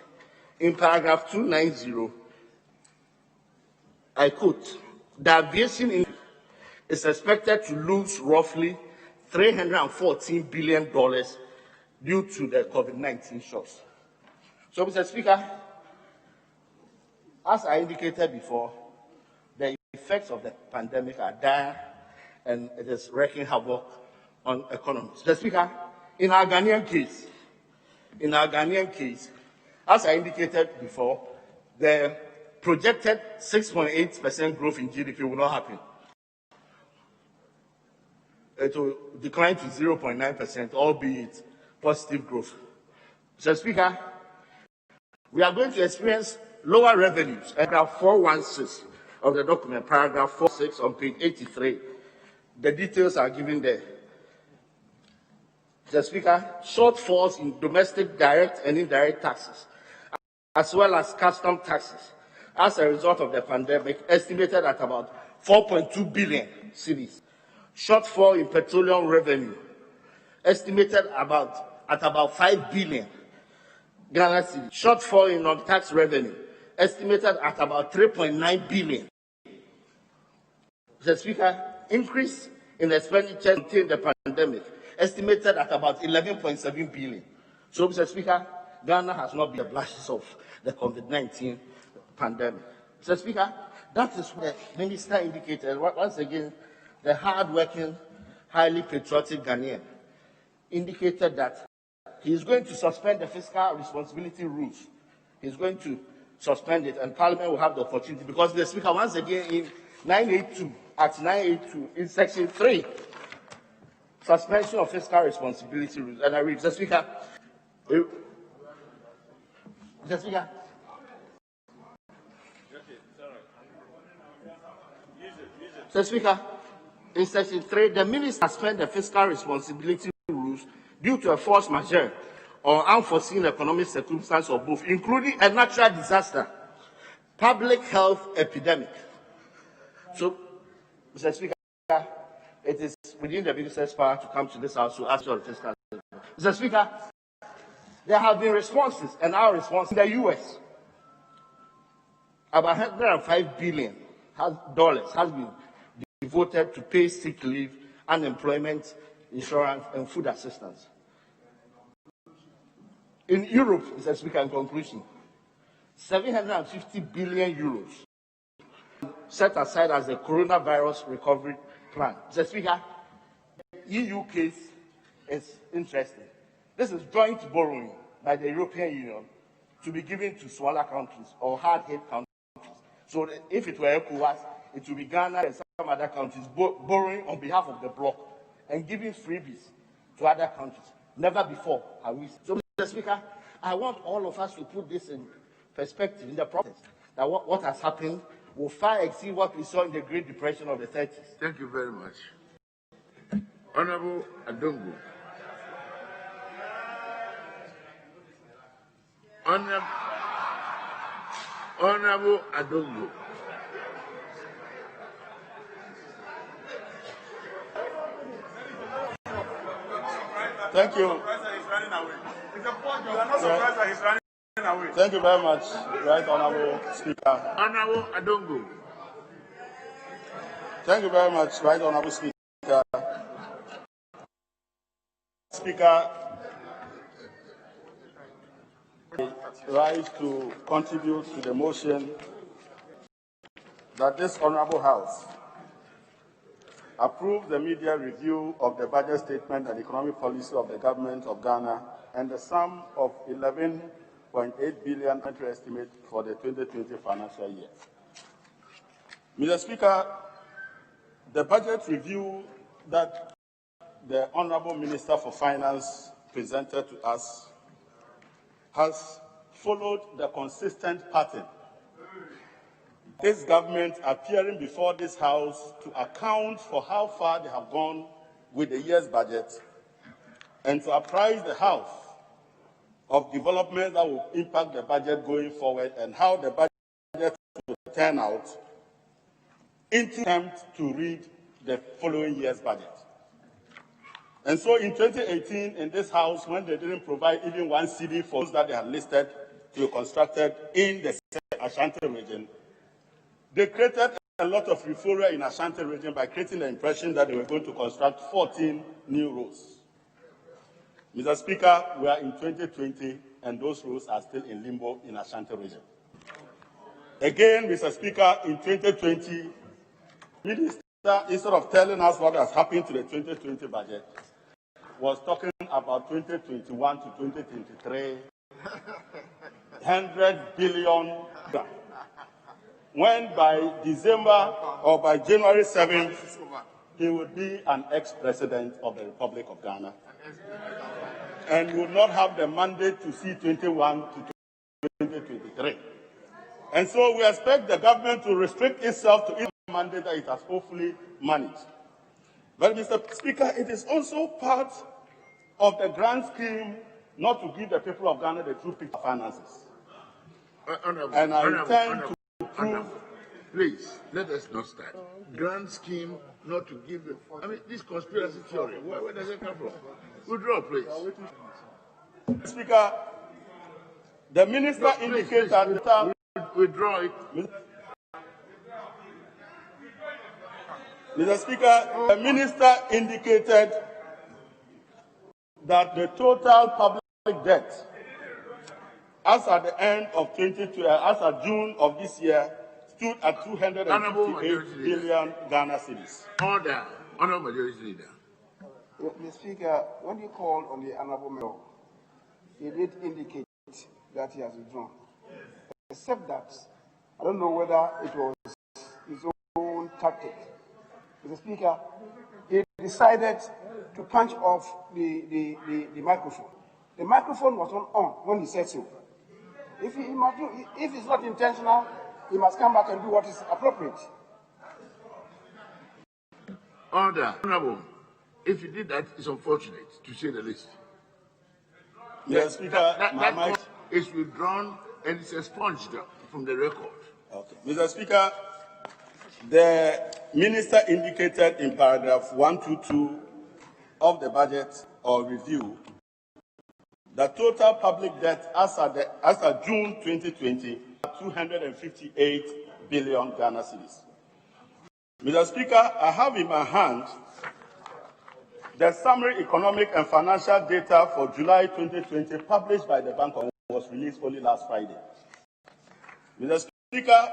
in paragraph 290, I quote, the aviation industry is expected to lose roughly $314 billion due to the COVID-19 shocks. So, Mr. Speaker, as I indicated before, the effects of the pandemic are dire and it is wreaking havoc on economies. Mr. Speaker, in our Ghanaian case, as I indicated before, the projected 6.8% growth in GDP will not happen. It will decline to 0.9%, albeit positive growth. Mr. Speaker, we are going to experience lower revenues. Paragraph 416 of the document, paragraph 46 on page 83. The details are given there. Mr. Speaker, shortfalls in domestic direct and indirect taxes, as well as custom taxes, as a result of the pandemic, estimated at about 4.2 billion cedis. Shortfall in petroleum revenue, estimated at about 5 billion Ghana cedis. Shortfall in non-tax revenue, estimated at about 3.9 billion. Mr. Speaker, increase in expenditure contained the pandemic, estimated at about 11.7 billion. So, Mr. Speaker, Ghana has not been the blushes of the COVID-19 pandemic. Mr. Speaker, that is what the minister indicated. Once again, the hard-working, highly patriotic Ghanaian indicated that he is going to suspend the fiscal responsibility rules. He's going to suspend it, and Parliament will have the opportunity, because the Speaker, once again, in 982, Act 982, in Section 3, suspension of fiscal responsibility rules, and I read, Mr. Speaker, Mr. Speaker, Mr. Speaker, in Section 3, the minister suspend the fiscal responsibility rules due to a force majeure or unforeseen economic circumstance or both, including a natural disaster, public health epidemic. So, Mr. Speaker, it is within the minister's power to come to this House to ask for the fiscal. Mr. Speaker, there have been responses, and our response in the U.S. about $105 billion has been devoted to pay sick leave, unemployment insurance, and food assistance. In Europe, Mr. Speaker, in conclusion, 750 billion euros set aside as the coronavirus recovery plan. Mr. Speaker, the EU case is interesting. This is joint borrowing by the European Union to be given to smaller countries or hard-hit countries. So if it were ECOWAS, it would be Ghana and some other countries borrowing on behalf of the bloc and giving freebies to other countries. Never before have we. So, Mr. Speaker, I want all of us to put this in perspective in the process, that what has happened will far exceed what we saw in the Great Depression of the 30s. Thank you very much. Honorable Adongo. Honorable Adongo. Thank you. Thank you very much, Right Honorable Speaker. Honorable Adongo. Thank you very much, Right Honorable Speaker. rise to contribute to the motion that this Honorable House approve the media review of the budget statement and economic policy of the Government of Ghana and the sum of 11.8 billion entry estimate for the 2020 financial year. Mr. Speaker, the budget review that the Honorable Minister for Finance presented to us has followed the consistent pattern. This government appearing before this House to account for how far they have gone with the year's budget and to apprise the House of developments that will impact the budget going forward and how the budget will turn out in attempt to read the following year's budget. And so in 2018, in this House, when they didn't provide even one CD for those that they had listed to be constructed in the Ashanti region, they created a lot of euphoria in Ashanti region by creating the impression that they were going to construct 14 new roads. Mr. Speaker, we are in 2020 and those roads are still in limbo in Ashanti region. Again, Mr. Speaker, in 2020, Minister, instead of telling us what has happened to the 2020 budget, was talking about 2021 to 2023, 100 billion. When by December or by January 7th, he would be an ex-president of the Republic of Ghana and would not have the mandate to see 21 to 2023. And so we expect the government to restrict itself to its mandate that it has hopefully managed. But, Mr. Speaker, it is also part of the grand scheme not to give the people of Ghana the true picture of finances. And I intend to prove. Please, let us not start. Grand scheme not to give the. I mean, this conspiracy theory, where does it come from? Withdraw, please. Speaker, the minister indicated that. Withdraw it. Mr. Speaker, the minister indicated that the total public debt as at the end of 2012, as at June of this year, stood at 258 billion Ghana cedis. Order. Honorable Majority Leader. Mr. Speaker, when you called on the Honorable Member, he did indicate that he has withdrawn. Except that, I don't know whether it was his own tactic. Mr. Speaker, he decided to punch off the microphone. The microphone was not on when he said so. If it's not intentional, he must come back and do what is appropriate. Order. Honorable, if he did that, it's unfortunate, to say the least. Yes, Speaker, that mic is withdrawn and it's expunged from the record. Okay. Mr. Speaker, the minister indicated in paragraph 122 of the budget or review that total public debt as at June 2020, 258 billion Ghana cedis. Mr. Speaker, I have in my hand the summary economic and financial data for July 2020 published by the Bank of Ghana was released only last Friday. Mr. Speaker,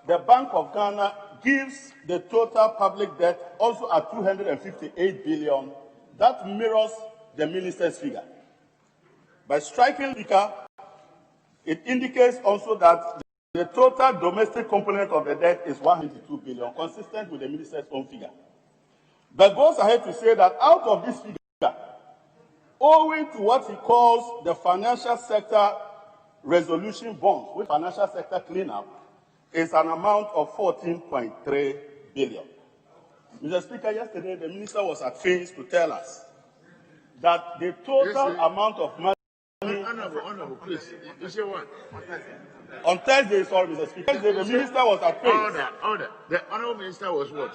the Bank of Ghana gives the total public debt also at 258 billion. That mirrors the minister's figure. By striking Speaker, it indicates also that the total domestic component of the debt is 122 billion, consistent with the minister's own figure. But goes ahead to say that out of this figure, owing to what he calls the financial sector resolution bonds, with financial sector cleanup, is an amount of 14.3 billion. Mr. Speaker, yesterday the minister was at pains to tell us that the total amount of money. Honorable, please. You say what? On Thursday, sorry, Mr. Speaker, the minister was at pains. Order. The honorable minister was what?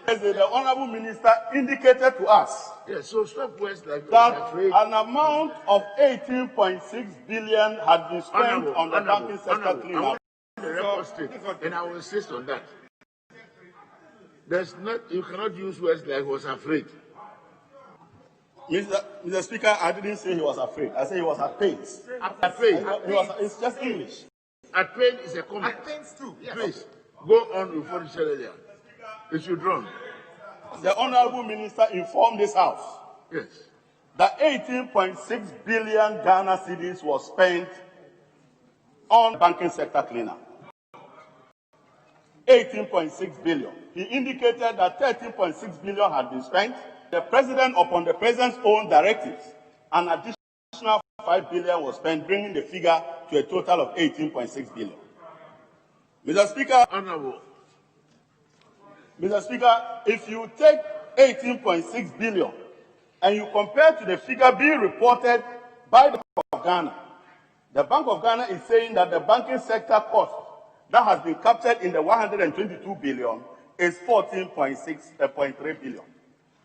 The honorable minister indicated to us so stop words like that an amount of 18.6 billion had been spent on the banking sector cleanup. The record straight, and I will insist on that. You cannot use words like was afraid. Mr. Speaker, I didn't say he was afraid. I said he was at pains. At pains. It's just English. At pains is a comment. At pains too. Yes. Please, go on with what you said earlier. It should run. The Honorable Minister informed this House Yes. that 18.6 billion Ghana cedis was spent on banking sector cleanup. 18.6 billion. He indicated that 13.6 billion had been spent. The President, upon the President's own directives, an additional 5 billion was spent, bringing the figure to a total of 18.6 billion. Mr. Speaker, Honorable. Mr. Speaker, if you take 18.6 billion and you compare to the figure being reported by the Bank of Ghana, the Bank of Ghana is saying that the banking sector cost that has been captured in the 122 billion is 14.3 billion.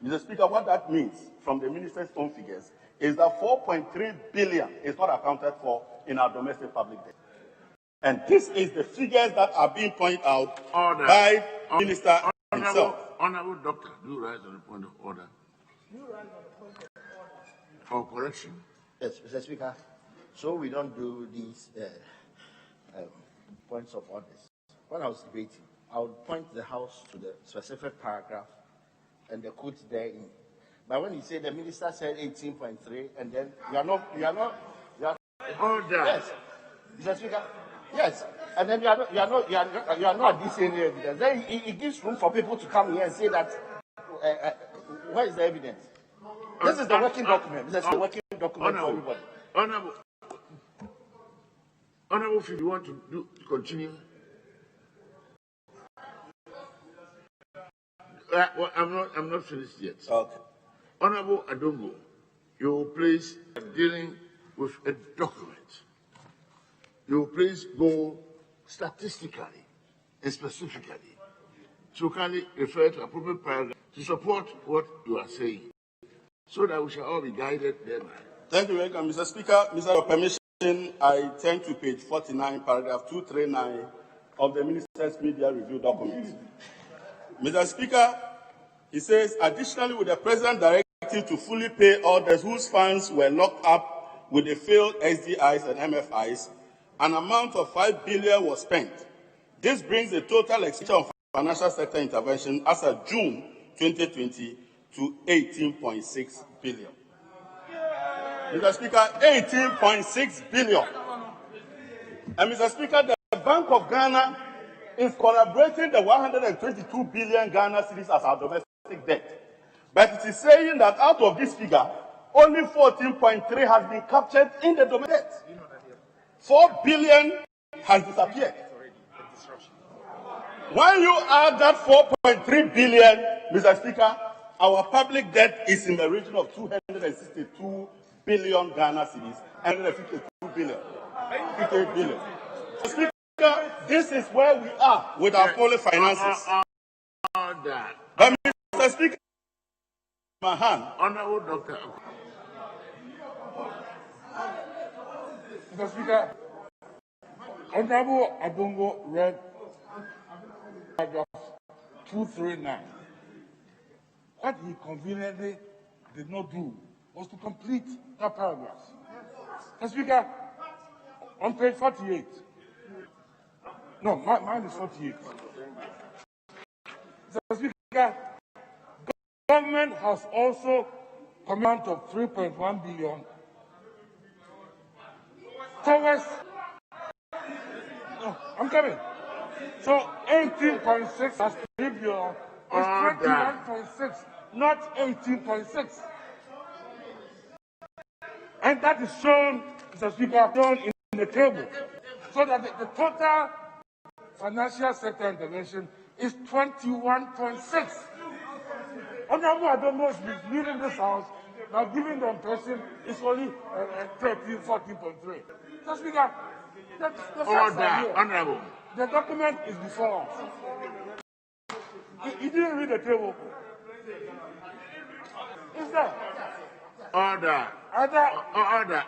Mr. Speaker, what that means from the minister's own figures is that 4.3 billion is not accounted for in our domestic public debt. And this is the figures that are being pointed out by the minister himself. Honorable Doctor, do rise on the point of order. For correction. Yes, Mr. Speaker. So we don't do these points of orders. When I was debating, I would point the House to the specific paragraph and the quote therein. But when you say the minister said 18.3, and then you are not. Order. Yes, Mr. Speaker. Yes, and then you are not this any evidence. Then it gives room for people to come here and say that. Where is the evidence? This is the working document. This is the working document for everybody. Honorable, if you want to continue. Well, I'm not finished yet. Okay. Honorable Adongo, you will please, dealing with a document, you will please go statistically and specifically to kindly refer to appropriate paragraph to support what you are saying, so that we shall all be guided thereby. Thank you very much, Mr. Speaker. Mr. Your permission, I turn to page 49, paragraph 239 of the Minister's Media Review document. Mr. Speaker, he says, additionally, with the President directive to fully pay orders whose funds were locked up with the failed SDIs and MFIs, an amount of 5 billion was spent. This brings the total expenditure on financial sector intervention as of June 2020 to 18.6 billion. Mr. Speaker, 18.6 billion. And Mr. Speaker, the Bank of Ghana is collaborating the 122 billion Ghana cedis as our domestic debt. But it is saying that out of this figure, only 14.3 has been captured in the domestic debt. 4 billion has disappeared. When you add that 4.3 billion, Mr. Speaker, our public debt is in the region of 262 billion Ghana cedis, and 152 billion, 58 billion. Mr. Speaker, this is where we are with our public finances. But Mr. Speaker, my hand. Honorable Doctor. Mr. Speaker, Honorable Adongo read paragraph 239. What he conveniently did not do was to complete that paragraph. Mr. Speaker, on page 48. No, mine is 48. Mr. Speaker, government has also command of 3.1 billion towards. No, I'm coming. So 18.6 plus 3 billion is 21.6, not 18.6. And that is shown, Mr. Speaker, shown in the table. So that the total financial sector intervention is 21.6. Honorable, I don't know if he's leaving this house, now giving the impression it's only 14.3. Mr. Speaker, the facts are here. Honorable. The document is before us. He didn't read the table. Is there? Order. Order.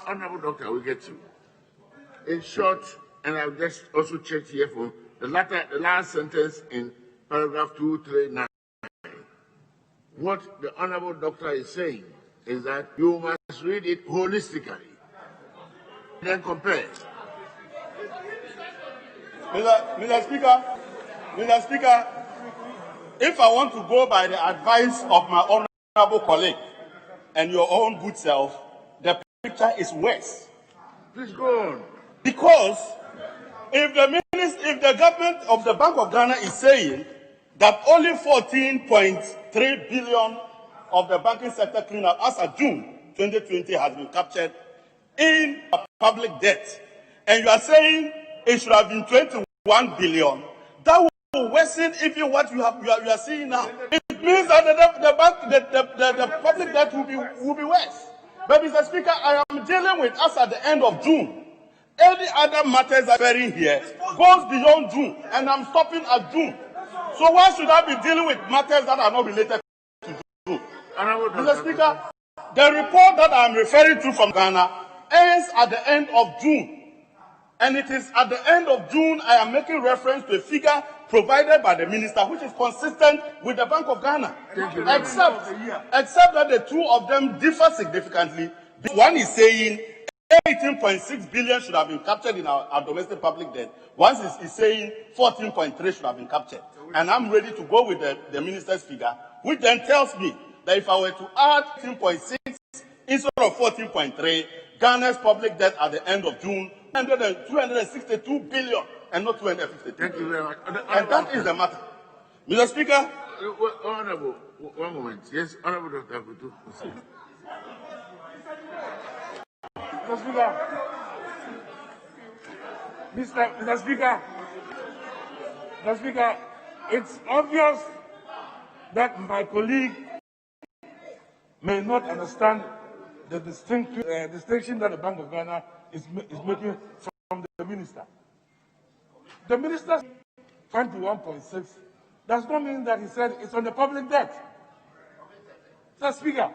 Honorable Doctor, we get you. In short, and I've just also checked here for the last sentence in paragraph 239. What the Honorable Doctor is saying is that you must read it holistically, then compare. Mr. Speaker, if I want to go by the advice of my honorable colleague and your own good self, the picture is worse. Please go on. Because if the government of the Bank of Ghana is saying that only 14.3 billion of the banking sector cleanup as of June 2020 has been captured in public debt, and you are saying it should have been 21 billion, that will worsen even what you are seeing now. It means that the public debt will be worse. But Mr. Speaker, I am dealing with us at the end of June. Any other matters that are in here goes beyond June, and I'm stopping at June. So why should I be dealing with matters that are not related to June? Mr. Speaker, the report that I'm referring to from Ghana ends at the end of June. And it is at the end of June I am making reference to a figure provided by the minister, which is consistent with the Bank of Ghana. Except that the two of them differ significantly. One is saying 18.6 billion should have been captured in our domestic public debt. One is saying 14.3 should have been captured. And I'm ready to go with the minister's figure, which then tells me that if I were to add 18.6 instead of 14.3, Ghana's public debt at the end of June, 262 billion and not 250. Thank you very much. And that is the matter. Mr. Speaker. Honorable, one moment. Yes, Honorable Dr. Kutu. Mr. Speaker, it's obvious that my colleague may not understand the distinction that the Bank of Ghana is making from the minister. The minister's 21.6 does not mean that he said it's on the public debt. Mr. Speaker,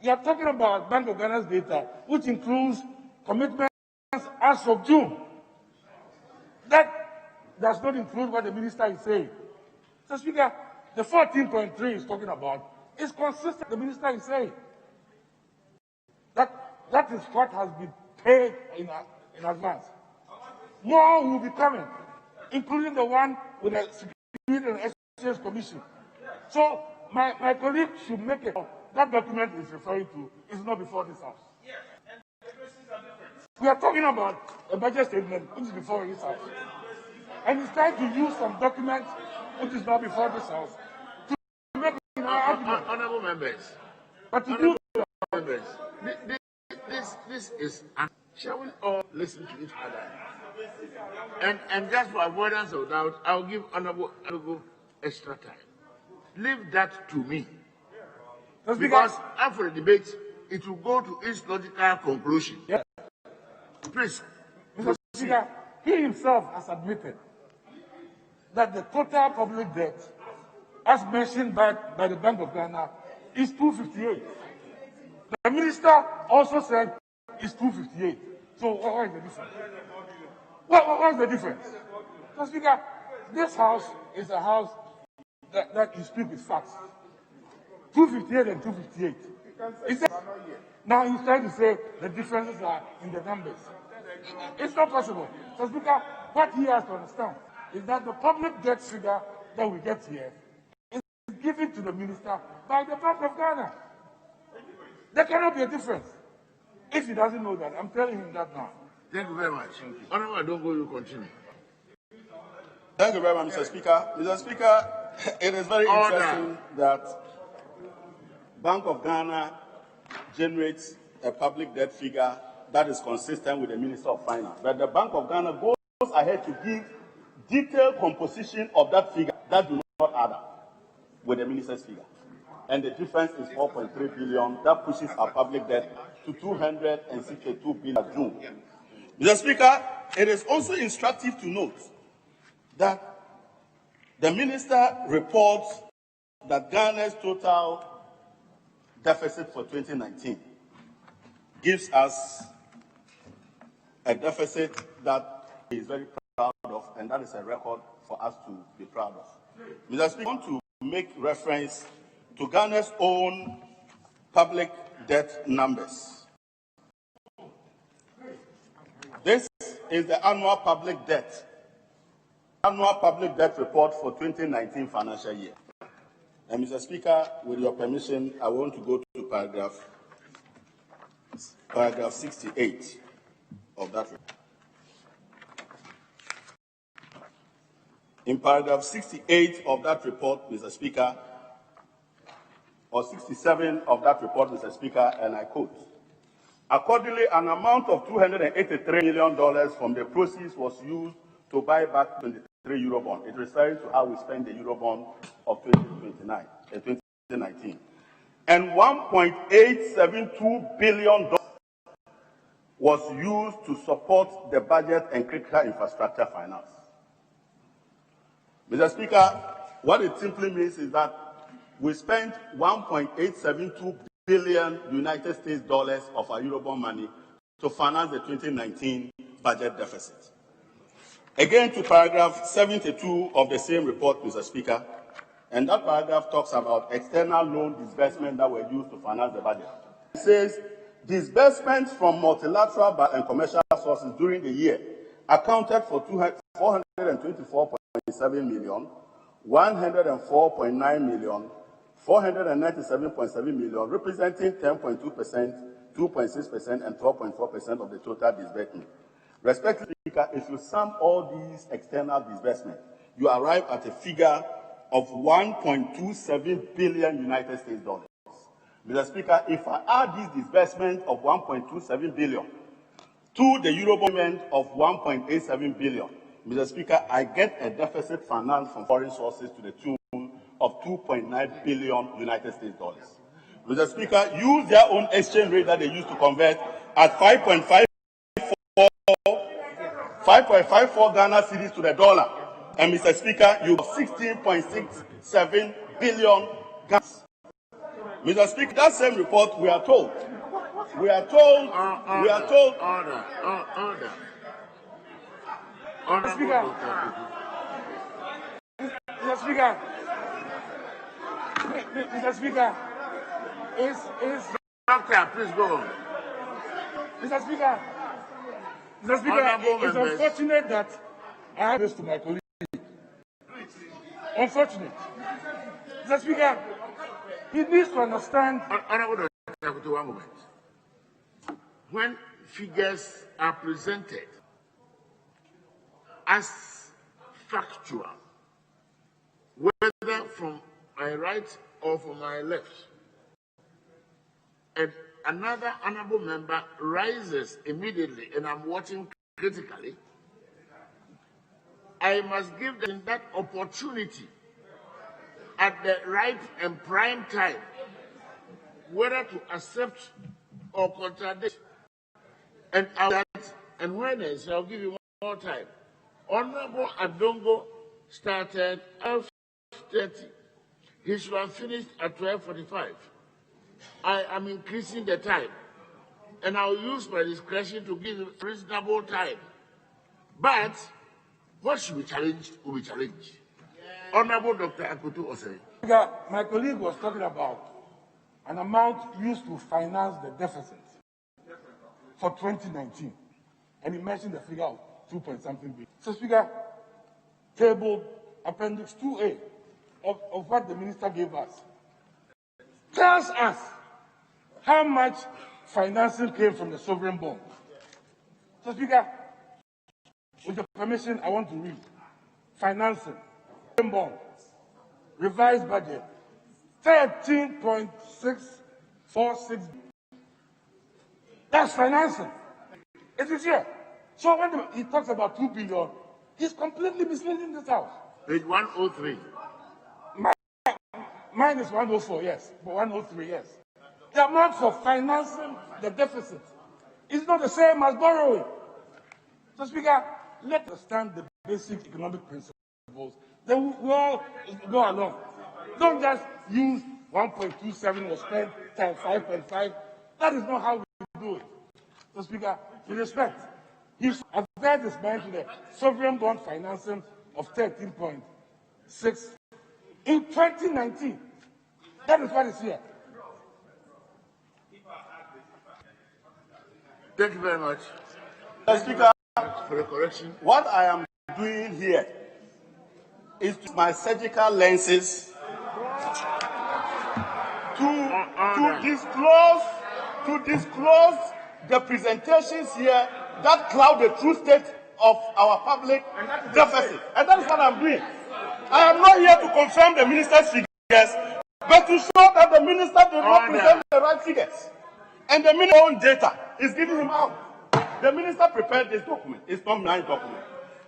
you are talking about Bank of Ghana's data, which includes commitments as of June. That does not include what the minister is saying. Mr. Speaker, the 14.3 he's talking about is consistent. The minister is saying that is what has been paid in advance. More will be coming, including the one with the Security and Exchange Commission. So my colleague should make it. That document is referring to is not before this House. We are talking about a budget statement which is before this House. And he's trying to use some document which is not before this House to make an argument. Honorable members. But to do members, this is. Shall we all listen to each other? And just for avoidance of doubt, I'll give Honorable extra time. Leave that to me. Because after the debate, it will go to its logical conclusion. Yes. Please. Mr. Speaker, he himself has admitted that the total public debt, as mentioned by the Bank of Ghana, is 258. The minister also said it's 258. So what is the difference? What is the difference? Mr. Speaker, this House is a House that you speak with facts. 258 and 258. Now he's trying to say the differences are in the numbers. It's not possible. So Speaker, what he has to understand is that the public debt figure that we get here is given to the minister by the Bank of Ghana. There cannot be a difference. If he doesn't know that, I'm telling him that now. Thank you very much. Honorable, I don't go, you continue. Thank you very much, Mr. Speaker. Mr. Speaker, it is very interesting that Bank of Ghana generates a public debt figure that is consistent with the Minister of Finance. But the Bank of Ghana goes ahead to give detailed composition of that figure that do not add up with the Minister's figure. And the difference is 4.3 billion. That pushes our public debt to 262 billion in June. Mr. Speaker, it is also instructive to note that the Minister reports that Ghana's total deficit for 2019 gives us a deficit that he is very proud of, and that is a record for us to be proud of. Mr. Speaker, I want to make reference to Ghana's own public debt numbers. This is the annual public debt report for 2019 financial year. And Mr. Speaker, with your permission, I want to go to paragraph 68 of that report. In paragraph 68 of that report, Mr. Speaker, or 67 of that report, Mr. Speaker, and I quote, accordingly, an amount of $283 million from the proceeds was used to buy back 23 Eurobond. It refers to how we spent the Eurobond of 2019. And $1.872 billion was used to support the budget and critical infrastructure finance. Mr. Speaker, what it simply means is that we spent 1.872 billion United States dollars of our Eurobond money to finance the 2019 budget deficit. Again, to paragraph 72 of the same report, Mr. Speaker, and that paragraph talks about external loan disbursements that were used to finance the budget. It says, disbursements from multilateral and commercial sources during the year accounted for 424.7 million, 104.9 million, 497.7 million, representing 10.2%, 2.6%, and 12.4% of the total disbursement. Respectively, if you sum all these external disbursements, you arrive at a figure of 1.27 billion United States dollars. Mr. Speaker, if I add this disbursement of 1.27 billion to the Eurobond of 1.87 billion, Mr. Speaker, I get a deficit finance from foreign sources to the tune of 2.9 billion United States dollars. Mr. Speaker, use their own exchange rate that they used to convert at 5.54 Ghana cedis to the dollar. And Mr. Speaker, you have 16.67 billion Ghana. Mr. Speaker, that same report, we are told. Order. Mr. Speaker, Mr. Speaker, is Doctor, please go on. Mr. Speaker, it's unfortunate that I have this to my colleague. Unfortunate. Mr. Speaker, he needs to understand. Honorable Doctor, one moment. When figures are presented as factual, whether from my right or from my left, and another honorable member rises immediately and I'm watching critically, I must give them that opportunity at the right and prime time, whether to accept or contradict. And when I'll give you more time. Honorable Adongo started at 12:30. He should have finished at 12:45. I am increasing the time, and I'll use my discretion to give him reasonable time. But what should be challenged will be challenged. Honorable Dr. Akutu Osei. My colleague was talking about an amount used to finance the deficit for 2019, and he mentioned the figure of 2-point-something billion. So, Speaker, table Appendix 2A of what the minister gave us tells us how much financing came from the sovereign bond. So, Speaker, with your permission, I want to read. Financing, sovereign bond, revised budget, 13.646. That's financing. It is here. So when he talks about 2 billion, he's completely misleading this house. Page 103. Mine is 104, yes. But 103, yes. The amount for financing the deficit is not the same as borrowing. So, Speaker, let us understand the basic economic principles. Then we all go along. Don't just use 1.27 was spent times 5.5. That is not how we do it. So, Speaker, with respect, he's averted his mind to the sovereign bond financing of 13.6 in 2019. That is what is here. Thank you very much. Mr. Speaker, for the correction. What I am doing here is my surgical lenses to disclose the presentations here that cloud the true state of our public deficit. And that is what I'm doing. I am not here to confirm the minister's figures, but to show that the minister did not present the right figures. And the minister's own data is giving him out. The minister prepared this document. It's not my document.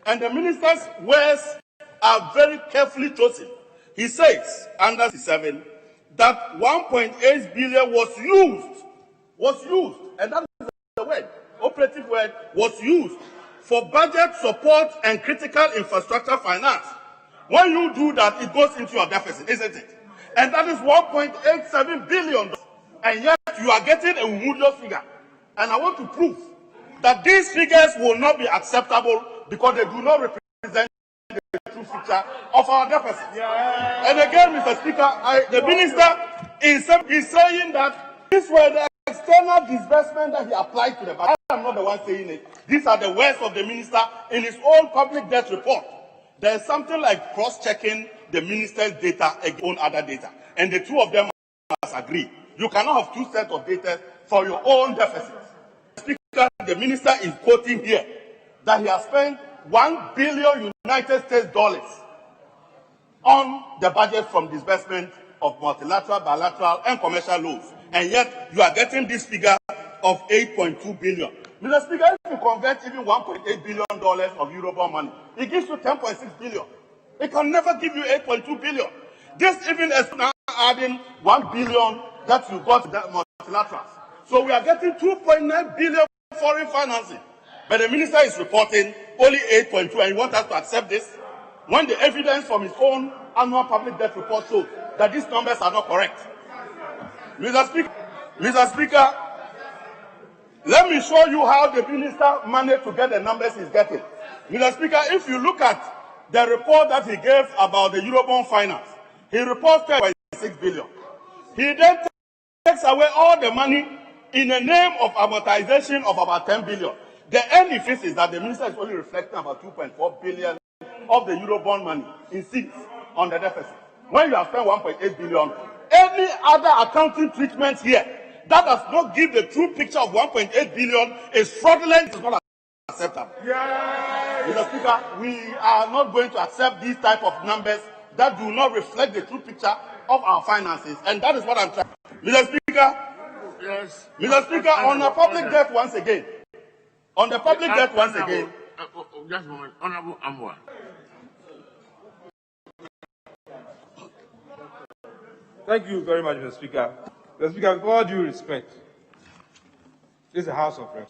And the minister's words are very carefully chosen. He says, under 7, that 1.8 billion was used, and that is the word, operative word, was used for budget support and critical infrastructure finance. When you do that, it goes into your deficit, isn't it? And that is 1.87 billion. And yet you are getting a woodless figure. And I want to prove that these figures will not be acceptable because they do not represent the true picture of our deficit. Yeah. And again, Mr. Speaker, the minister is saying that these were the external disbursement that he applied to the budget. I am not the one saying it. These are the words of the minister in his own public debt report. There is something like cross-checking the minister's data against other data. And the two of them must agree. You cannot have two sets of data for your own deficit. Speaker, the minister is quoting here that he has spent $1 billion United States dollars on the budget from disbursement of multilateral, bilateral, and commercial loans. And yet, you are getting this figure of 8.2 billion. Mr. Speaker, if you convert even $1.8 billion of Eurobond money, it gives you 10.6 billion. It can never give you 8.2 billion. This even is now adding 1 billion that you got that multilaterals. So we are getting 2.9 billion foreign financing. But the minister is reporting only 8.2, and you want us to accept this? When the evidence from his own annual public debt report shows that these numbers are not correct. Mr. Speaker, let me show you how the minister managed to get the numbers he's getting. Mr. Speaker, if you look at the report that he gave about the Eurobond finance, he reports 10.6 billion. He then takes away all the money in the name of amortization of about 10 billion. The end effect is that the minister is only reflecting about 2.4 billion of the Eurobond money in seats on the deficit. When you have spent 1.8 billion, any other accounting treatment here that does not give the true picture of 1.8 billion is fraudulent, is not acceptable. Yeah. Mr. Speaker, we are not going to accept these type of numbers that do not reflect the true picture of our finances, and that is what I'm trying. Mr. Speaker, yes. Mr. Speaker, on the public debt once again. On the public debt once again. Just a moment, Honorable Amwa. Thank you very much, Mr. Speaker. Mr. Speaker, with all due respect, this is a house of refuge.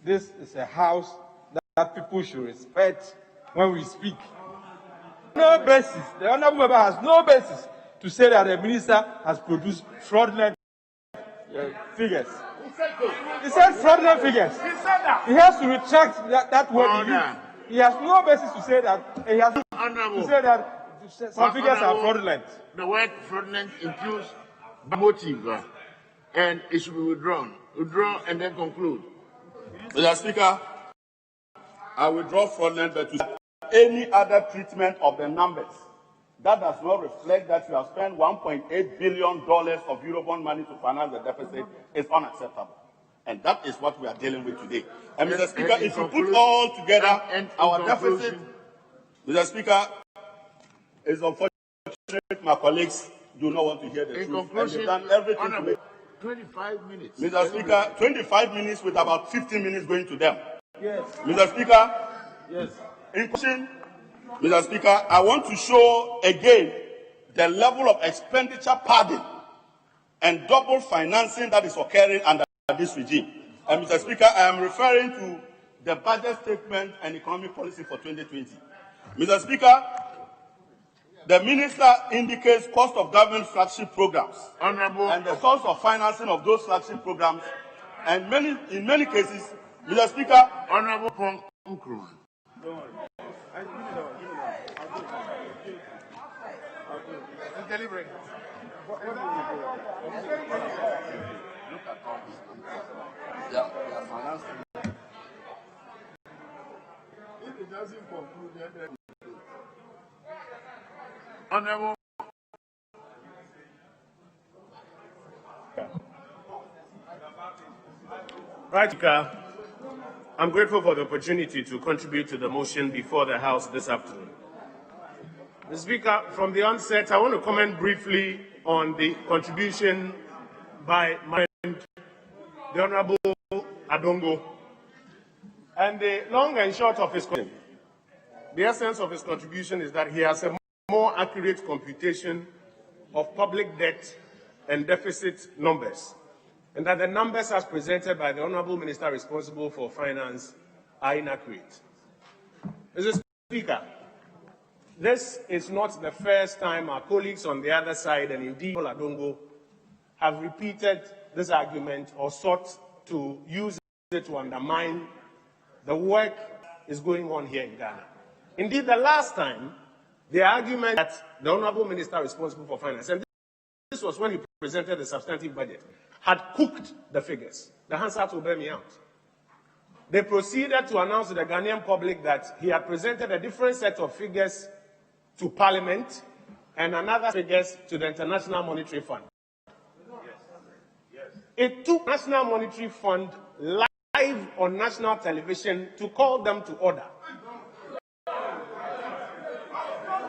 This is a house that people should respect when we speak. No basis. The honorable member has no basis to say that the minister has produced fraudulent figures. He said fraudulent figures. He has to retract that word he used. He has no basis to say that. He has to say that some figures are fraudulent. The word fraudulent includes motive, and it should be withdrawn. Withdraw and then conclude. Mr. Speaker, I withdraw fraudulent, but to any other treatment of the numbers that does not reflect that you have spent $1.8 billion of Eurobond money to finance the deficit is unacceptable. And that is what we are dealing with today. And Mr. Speaker, if you put all together our deficit, Mr. Speaker, it's unfortunate my colleagues do not want to hear the truth. And they've done everything to make 25 minutes. Mr. Speaker, 25 minutes with about 15 minutes going to them. Yes. Mr. Speaker, yes. In conclusion, Mr. Speaker, I want to show again the level of expenditure padding and double financing that is occurring under this regime. And Mr. Speaker, I am referring to the budget statement and economic policy for 2020. Mr. Speaker, the minister indicates cost of government flagship programs and the source of financing of those flagship programs, and in many cases, Mr. Speaker, Honorable Pong. Yeah. last time. If it doesn't conclude, then Honorable. Right, Speaker. I'm grateful for the opportunity to contribute to the motion before the House this afternoon. Mr. Speaker, from the onset, I want to comment briefly on the contribution by my friend, the Honorable Adongo. And the long and short of his contribution, the essence of his contribution is that he has a more accurate computation of public debt and deficit numbers, and that the numbers as presented by the Honorable Minister responsible for finance are inaccurate. Mr. Speaker, this is not the first time our colleagues on the other side, and indeed Adongo, have repeated this argument or sought to use it to undermine the work is going on here in Ghana. Indeed, the last time, the argument that the Honorable Minister responsible for finance, and this was when he presented the substantive budget, had cooked the figures. The Hansard will bear me out. They proceeded to announce to the Ghanaian public that he had presented a different set of figures to Parliament and another figures to the International Monetary Fund. It took National Monetary Fund live on national television to call them to order.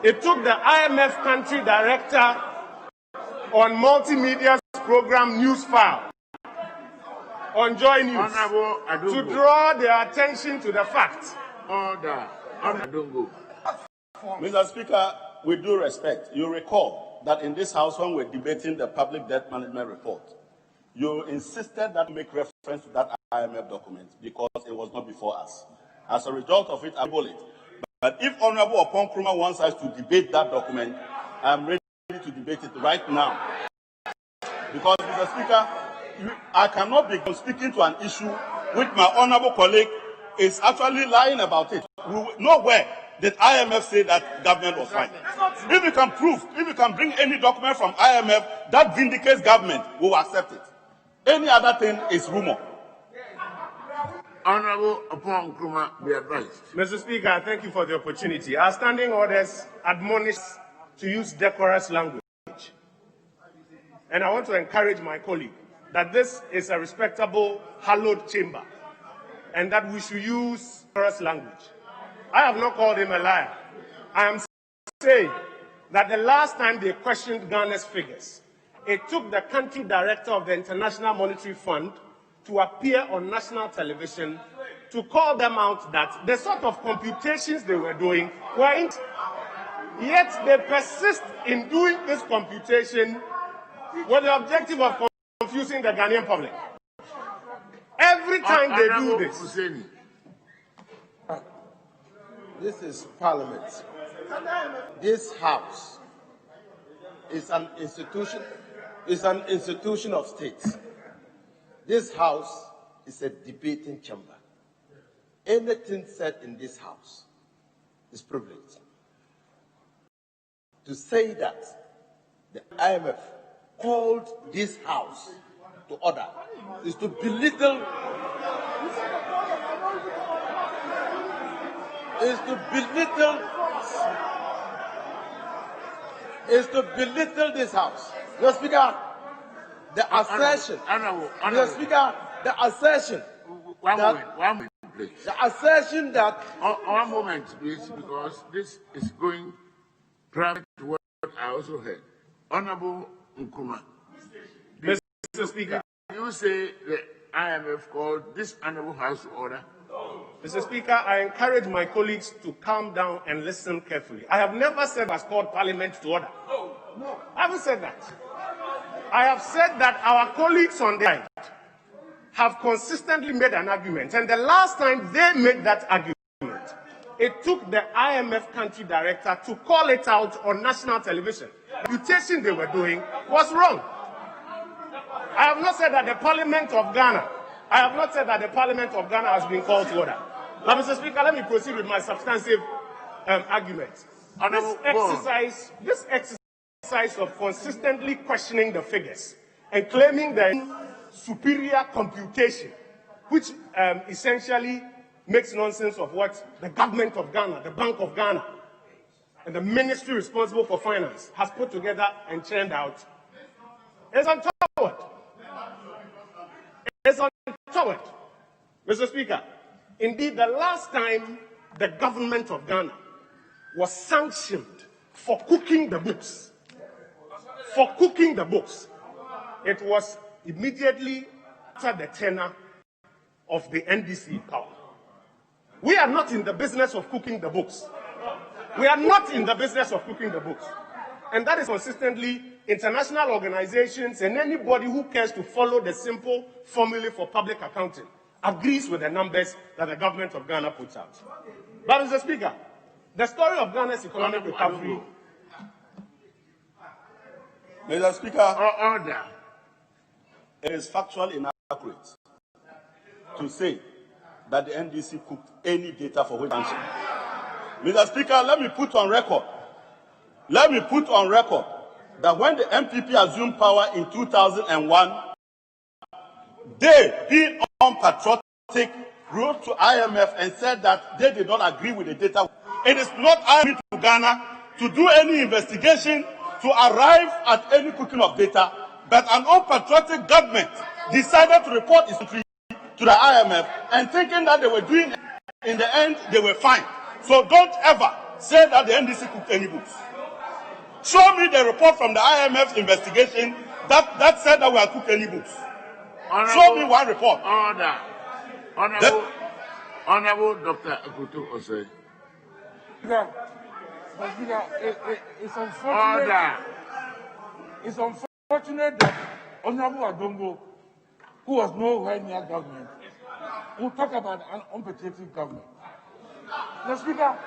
It took the IMF country director on multimedia program Newsfile on Joy News to draw their attention to the fact. Order. Mr. Speaker, with due respect, you recall that in this House, when we're debating the public debt management report, you insisted that we make reference to that IMF document because it was not before us. As a result of it, I will it. But if Honorable Opon Nkrumah wants us to debate that document, I'm ready to debate it right now. Because, Mr. Speaker, I cannot be speaking to an issue which my honorable colleague is actually lying about it. Nowhere did IMF say that government was fine. If you can prove, if you can bring any document from IMF that vindicates government, we will accept it. Any other thing is rumor. Honorable Opon Nkrumah, be advised. Mr. Speaker, thank you for the opportunity. Our standing orders admonish to use decorous language. And I want to encourage my colleague that this is a respectable, hallowed chamber, and that we should use decorous language. I have not called him a liar. I am saying that the last time they questioned Ghana's figures, it took the country director of the International Monetary Fund to appear on national television to call them out that the sort of computations they were doing weren't. Yet they persist in doing this computation with the objective of confusing the Ghanaian public. Every time they do this. This is Parliament. This House is an institution of state. This House is a debating chamber. Anything said in this House is privileged. To say that the IMF called this House to order is to belittle this House. Mr. Speaker, the assertion. Mr. Speaker, the assertion. One moment, please. The assertion that. One moment, please, because this is going private to what I also heard. Honorable Nkrumah. Mr. Speaker. You say the IMF called this honorable House to order? Mr. Speaker, I encourage my colleagues to calm down and listen carefully. I have never said I called Parliament to order. No, I haven't said that. I have said that our colleagues on the side have consistently made an argument, and the last time they made that argument, it took the IMF country director to call it out on national television. The computation they were doing was wrong. I have not said that the Parliament of Ghana has been called to order. Now, Mr. Speaker, let me proceed with my substantive argument. This exercise of consistently questioning the figures and claiming the superior computation which essentially makes nonsense of what the government of Ghana, the Bank of Ghana, and the ministry responsible for finance has put together and churned out, is untoward. It's untoward, Mr. Speaker. Indeed, the last time the government of Ghana was sanctioned for cooking the books, it was immediately after the tenure of the NDC power. We are not in the business of cooking the books. We are not in the business of cooking the books. And that is consistently international organizations and anybody who cares to follow the simple formula for public accounting agrees with the numbers that the government of Ghana puts out. But, Mr. Speaker, the story of Ghana's economic recovery... Mr. Speaker, order. It is factually inaccurate to say that the NDC cooked any data for which sanction. Mr. Speaker, let me put on record that when the MPP assumed power in 2001, they, being unpatriotic, wrote to IMF and said that they did not agree with the data. It is not IMF to Ghana to do any investigation to arrive at any cooking of data, but an unpatriotic government decided to report its country to the IMF and thinking that they were doing it, in the end, they were fine. So don't ever say that the NDC cooked any books. Show me the report from the IMF's investigation that said that we had cooked any books. Show me one report. Order. Honorable Dr. Akutu Osei. It's unfortunate. It's unfortunate that Honorable Adongo, who was nowhere near government, will talk about an unpatriotic government. Mr. Speaker,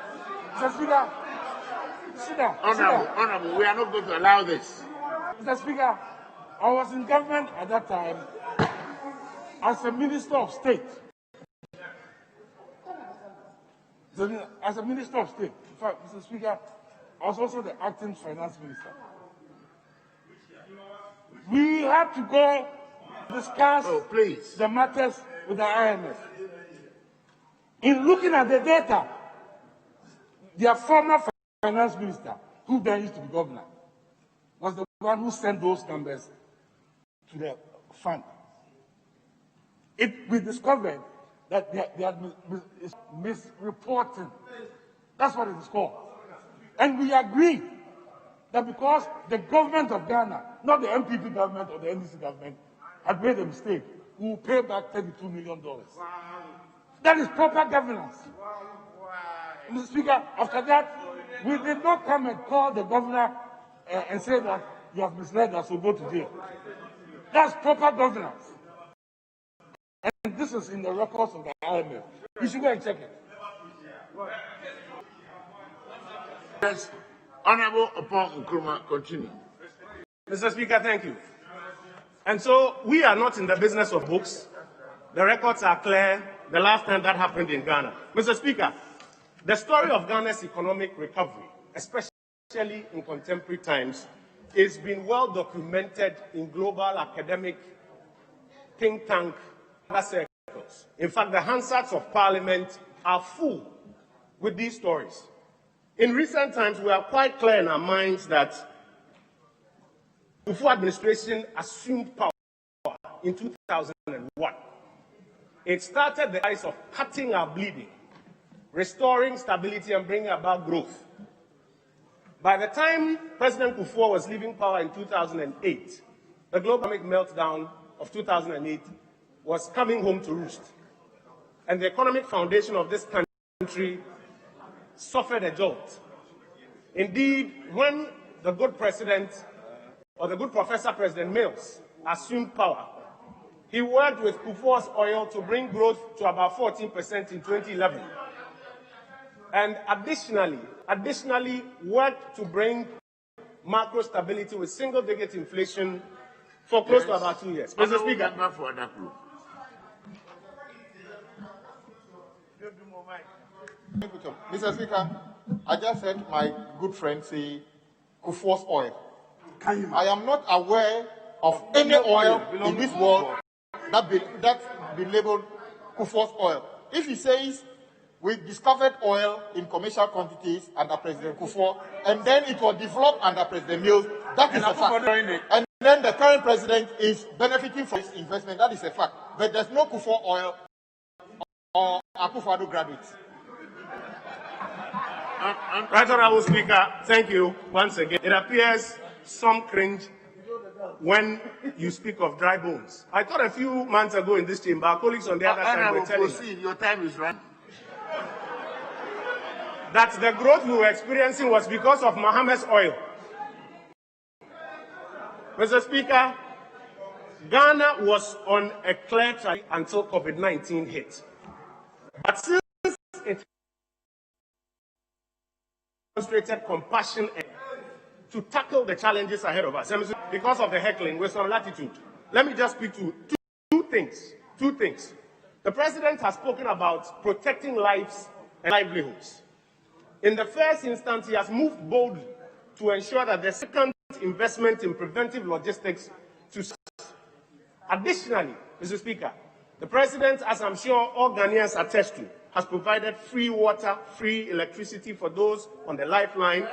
sit down. Honorable, we are not going to allow this. Mr. Speaker, I was in government at that time as a Minister of State. As a Minister of State. In fact, Mr. Speaker, I was also the acting finance minister. We had to go discuss the matters with the IMF. In looking at the data, their former finance minister, who then used to be governor, was the one who sent those numbers to the fund. We discovered that they had misreporting. That's what it is called. And we agreed that because the government of Ghana, not the MPP government or the NDC government, had made a mistake, we will pay back $32 million. That is proper governance. Mr. Speaker, after that, we did not come and call the governor and say that you have misled us, so go to jail. That's proper governance. And this is in the records of the IMF. You should go and check it. Yes. Honorable Upon Nkrumah, continue. Mr. Speaker, thank you. And so we are not in the business of books. The records are clear. The last time that happened in Ghana. Mr. Speaker, the story of Ghana's economic recovery, especially in contemporary times, is being well documented in global academic think tank circles. In fact, the Hansards of Parliament are full with these stories. In recent times, we are quite clear in our minds that before administration assumed power in 2001, it started the rise of cutting our bleeding, restoring stability and bringing about growth. By the time President Kufuor was leaving power in 2008, the global economic meltdown of 2008 was coming home to roost. And the economic foundation of this country suffered a jolt. Indeed, when the good president, or the good Professor President Mills, assumed power, he worked with Kufuor's oil to bring growth to about 14% in 2011. And additionally worked to bring macro stability with single-digit inflation for close to about 2 years. Mr. Speaker. Mr. Speaker, I just heard my good friend say Kufuor's oil. I am not aware of any oil in this world that be labeled Kufuor's oil. If he says we discovered oil in commercial quantities under President Kufuor, and then it was developed under President Mills, that is a fact. And then the current president is benefiting from this investment, that is a fact. But there's no Kufuor oil or Akufo-Addo graduates. Right Honourable Speaker, thank you once again. It appears some cringe when you speak of dry bones. I thought a few months ago in this chamber, our colleagues on the other side were telling us your time is running. That the growth we were experiencing was because of Mohammed's oil. Mr. Speaker, Ghana was on a clear track until COVID-19 hit. But since it demonstrated compassion to tackle the challenges ahead of us, because of the heckling with some latitude, let me just speak to two things. The President has spoken about protecting lives and livelihoods. In the first instance, he has moved boldly to ensure that the second investment in preventive logistics to success. Additionally, Mr. Speaker, the President, as I'm sure all Ghanaians attest to, has provided free water, free electricity for those on the lifeline.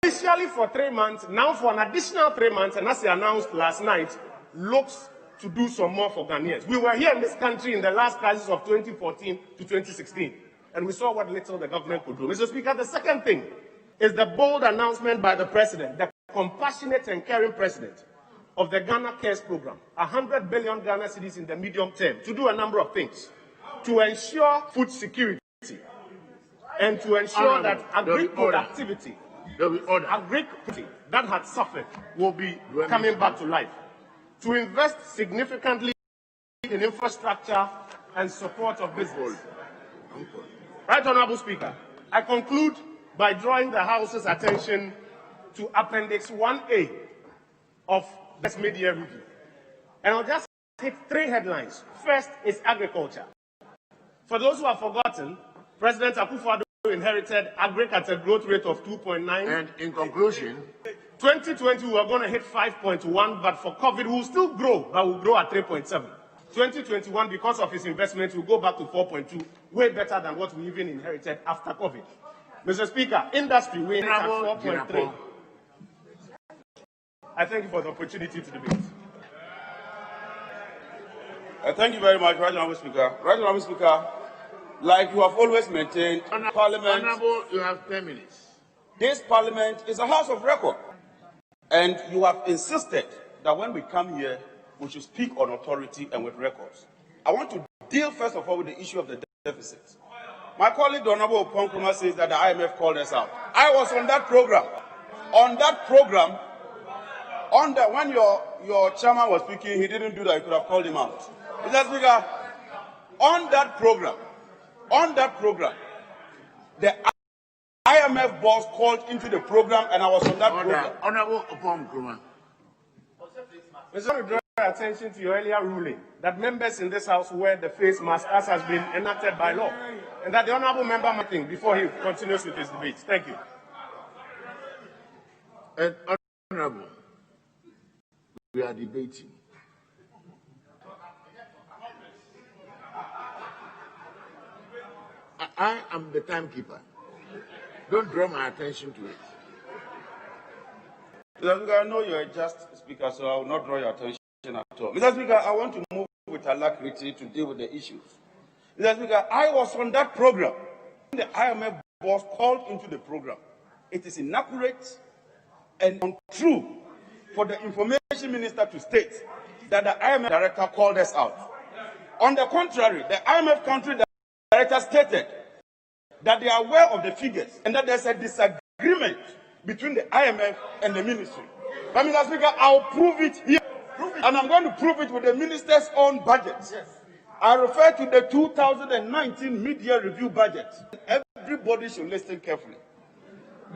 Initially for 3 months, now for an additional 3 months, and as he announced last night, looks to do some more for Ghanaians. We were here in this country in the last crisis of 2014 to 2016. And we saw what little the government could do. Mr. Speaker, the second thing is the bold announcement by the President, the compassionate and caring President of the Ghana Cares Program, 100 billion Ghana cedis in the medium term, to do a number of things, to ensure food security, and to ensure that agri-productivity, agri-productivity that had suffered will be coming back to life, to invest significantly in infrastructure and support of business. Right Honourable Speaker, I conclude by drawing the House's attention to Appendix 1A of this mid-year review. And I'll just hit 3 headlines. First is agriculture. For those who have forgotten, President Akufo-Addo inherited agri at a growth rate of 2.9. And in conclusion, 2020 we are going to hit 5.1, but for COVID we will still grow, but we'll grow at 3.7. 2021, because of his investment, will go back to 4.2, way better than what we even inherited after COVID. Mr. Speaker, industry, we inherited at 4.3. I thank you for the opportunity to debate. Thank you very much, Right Honourable Speaker. Right Honourable Speaker, like you have always maintained, Parliament... Honourable, you have 10 minutes. This Parliament is a house of record. And you have insisted that when we come here, we should speak on authority and with records. I want to deal first of all with the issue of the deficit. My colleague, the Honourable Oponkroma, says that the IMF called us out. I was on that program. On that program, when your chairman was speaking, he didn't do that. He could have called him out. Mr. Speaker, on that program, the IMF boss called into the program, and I was on that program. Honourable Oponkroma. Mr. Draw attention to your earlier ruling that members in this House wear the face mask as has been enacted by law, and that the Honourable Member might think before he continues with his debate. Thank you. And Honourable, we are debating. I am the timekeeper. Don't draw my attention to it. Mr. Speaker, I know you're a just speaker, so I will not draw your attention at all. Mr. Speaker, I want to move with alacrity to deal with the issues. Mr. Speaker, I was on that program. The IMF boss called into the program. It is inaccurate and untrue for the information minister to state that the IMF director called us out. On the contrary, the IMF country director stated that they are aware of the figures and that there's a disagreement between the IMF and the ministry. But Mr. Speaker, I'll prove it here. And I'm going to prove it with the minister's own budget. Yes. I refer to the 2019 mid-year review budget. Everybody should listen carefully.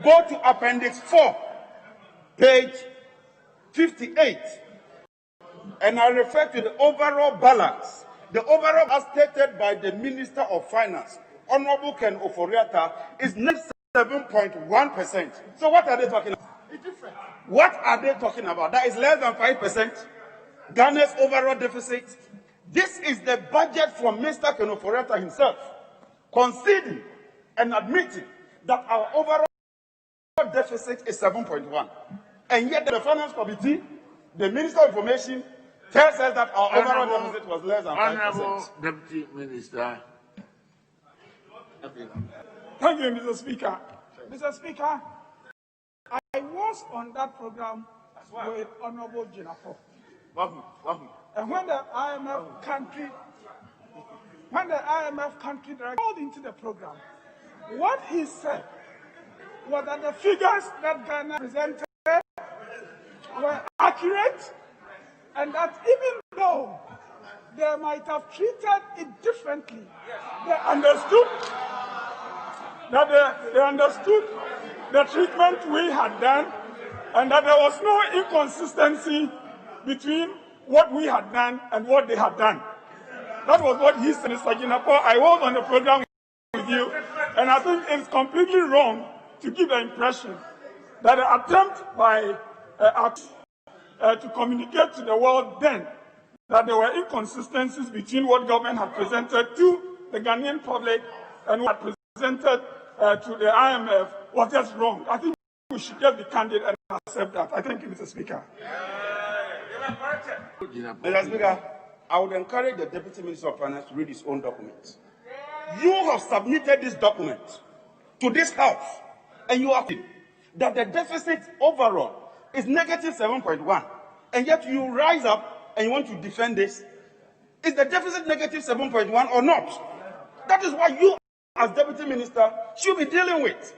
Go to Appendix 4, page 58. And I refer to the overall balance. The overall, as stated by the Minister of Finance, Honorable Ken Oforiatta, is 7.1%. So what are they talking about? What are they talking about? That is less than 5%. Ghana's overall deficit This is the budget from Mr. Kenoforeta himself, conceding and admitting that our overall deficit is 7.1. And yet the Finance Committee, the Minister of Information, tells us that our overall deficit was less than 5%. Honorable Deputy Minister. Thank you, Mr. Speaker. Mr. Speaker, I was on that program with Honorable Jinafo. And when the IMF country director called into the program, what he said was that the figures that Ghana presented were accurate, and that even though they might have treated it differently, they understood the treatment we had done, and that there was no inconsistency between what we had done and what they had done. That was what he said, Mr. Jinapo. I was on the program with you, and I think it's completely wrong to give the impression that the attempt by to communicate to the world then that there were inconsistencies between what government had presented to the Ghanaian public and what had presented to the IMF was just wrong. I think we should just be candid and accept that. I thank you, Mr. Speaker. Mr. Speaker, I would encourage the Deputy Minister of Finance to read his own document. You have submitted this document to this House, and you are saying that the deficit overall is negative 7.1, and yet you rise up and you want to defend this. Is the deficit negative 7.1 or not? That is what you, as Deputy Minister, should be dealing with.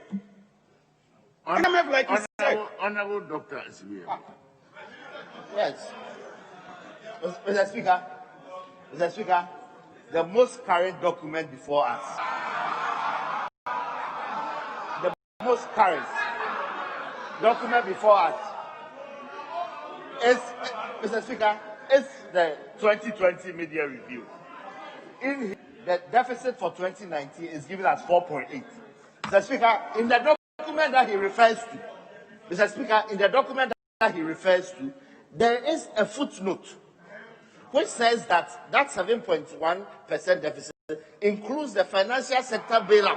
Honorable Dr. Isibia. Yes. Mr. Speaker, the most current document before us. The most current document before us is, Mr. Speaker, is the 2020 media review. In the deficit for 2019 is given as 4.8. Mr. Speaker, in the document that he refers to, Mr. Speaker, in the document that he refers to, there is a footnote which says that 7.1% deficit includes the financial sector bailout.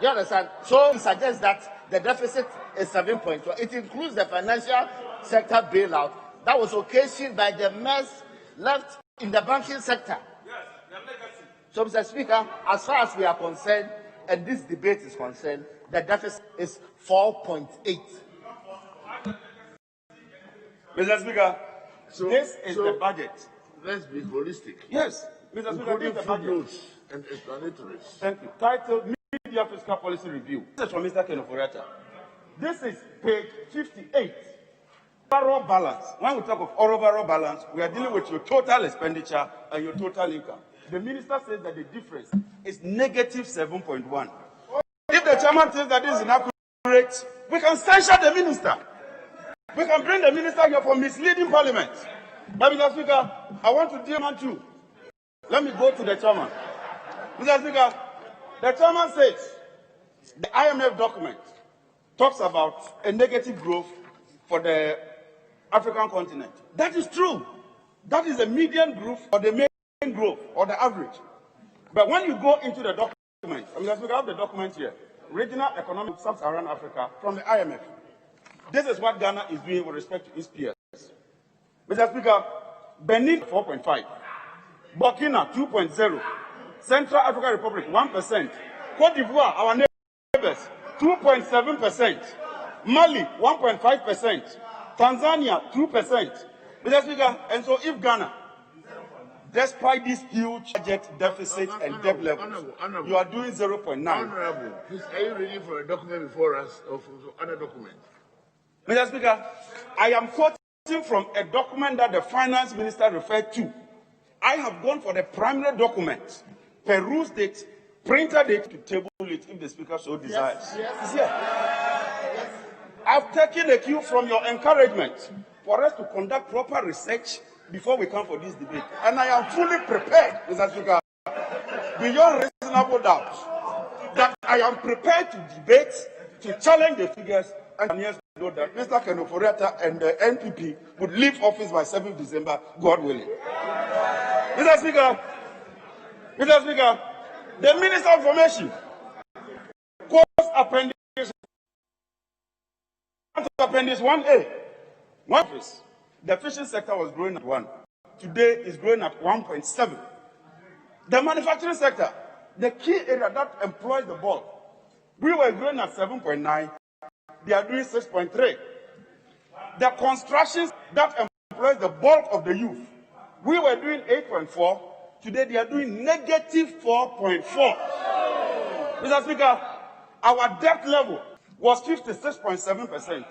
You understand? So he suggests that the deficit is 7.1. It includes the financial sector bailout that was occasioned by the mess left in the banking sector. So, Mr. Speaker, as far as we are concerned, and this debate is concerned, the deficit is 4.8. Mr. Speaker, so, this is the budget. Let's be holistic. Yes, Mr. Speaker, this is the budget. And explanatories. Thank you. Titled Media Fiscal Policy Review. This is from Mr. Kenoforeta. This is page 58. Overall balance. When we talk of overall balance, we are dealing with your total expenditure and your total income. The minister says that the difference is negative 7.1. If the chairman says that this is inaccurate, we can censure the minister. We can bring the minister here for misleading parliament. But Mr. Speaker, I want to deal with you. Let me go to the chairman. Mr. Speaker, the chairman says the IMF document talks about a negative growth for the African continent. That is true. That is the median growth or the main growth or the average. But when you go into the document, Mr. Speaker, I have the document here, Regional Economic Sub-Saharan Africa from the IMF. This is what Ghana is doing with respect to its peers. Mr. Speaker, Benin 4.5, Burkina 2.0, Central African Republic 1%, Cote d'Ivoire, our neighbors, 2.7%, Mali 1.5%, Tanzania 2%. Mr. Speaker, and so if Ghana, despite this huge budget deficit and debt levels, you are doing 0.9. Honorable, please, are you reading for a document before us or for other document? Mr. Speaker, I am quoting from a document that the finance minister referred to. I have gone for the primary document, perused it, printed it to table it if the speaker so desires. Yes. Yes. I've taken a cue from your encouragement for us to conduct proper research before we come for this debate. And I am fully prepared, Mr. Speaker, beyond reasonable doubt, that I am prepared to debate, to challenge the figures, and yes, know that Mr. Kenoforeta and the NPP would leave office by 7th December, God willing. Mr. Speaker, the Minister of Information quotes Appendix 1A. The fishing sector was growing at 1. Today is growing at 1.7. The manufacturing sector, the key area that employs the bulk, we were growing at 7.9. They are doing 6.3. The construction that employs the bulk of the youth, we were doing 8.4. Today they are doing negative 4.4. Mr. Speaker, our debt level was 56.7%.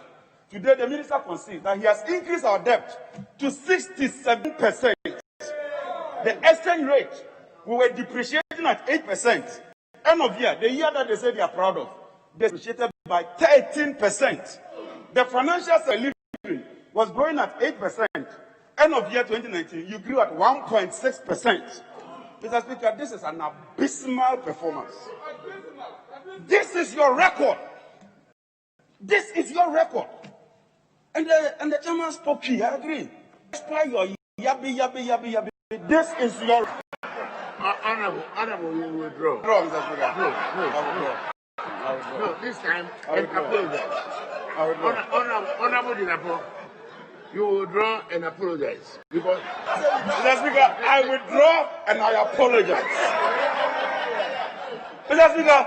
Today the minister concedes that he has increased our debt to 67%. The exchange rate, we were depreciating at 8%. End of year, the year that they say they are proud of, they depreciated by 13%. The financial sector was growing at 8%. End of year 2019, you grew at 1.6%. Mr. Speaker, this is an abysmal performance. This is your record. This is your record. And the chairman spoke here, I agree. Despite your yabby. This is your Honorable, you will withdraw. No, Mr. Speaker. No, this time, and apologize. Honorable Dinapo, you will withdraw and apologize. Because Mr. Speaker, I withdraw and I apologize. Mr. Speaker,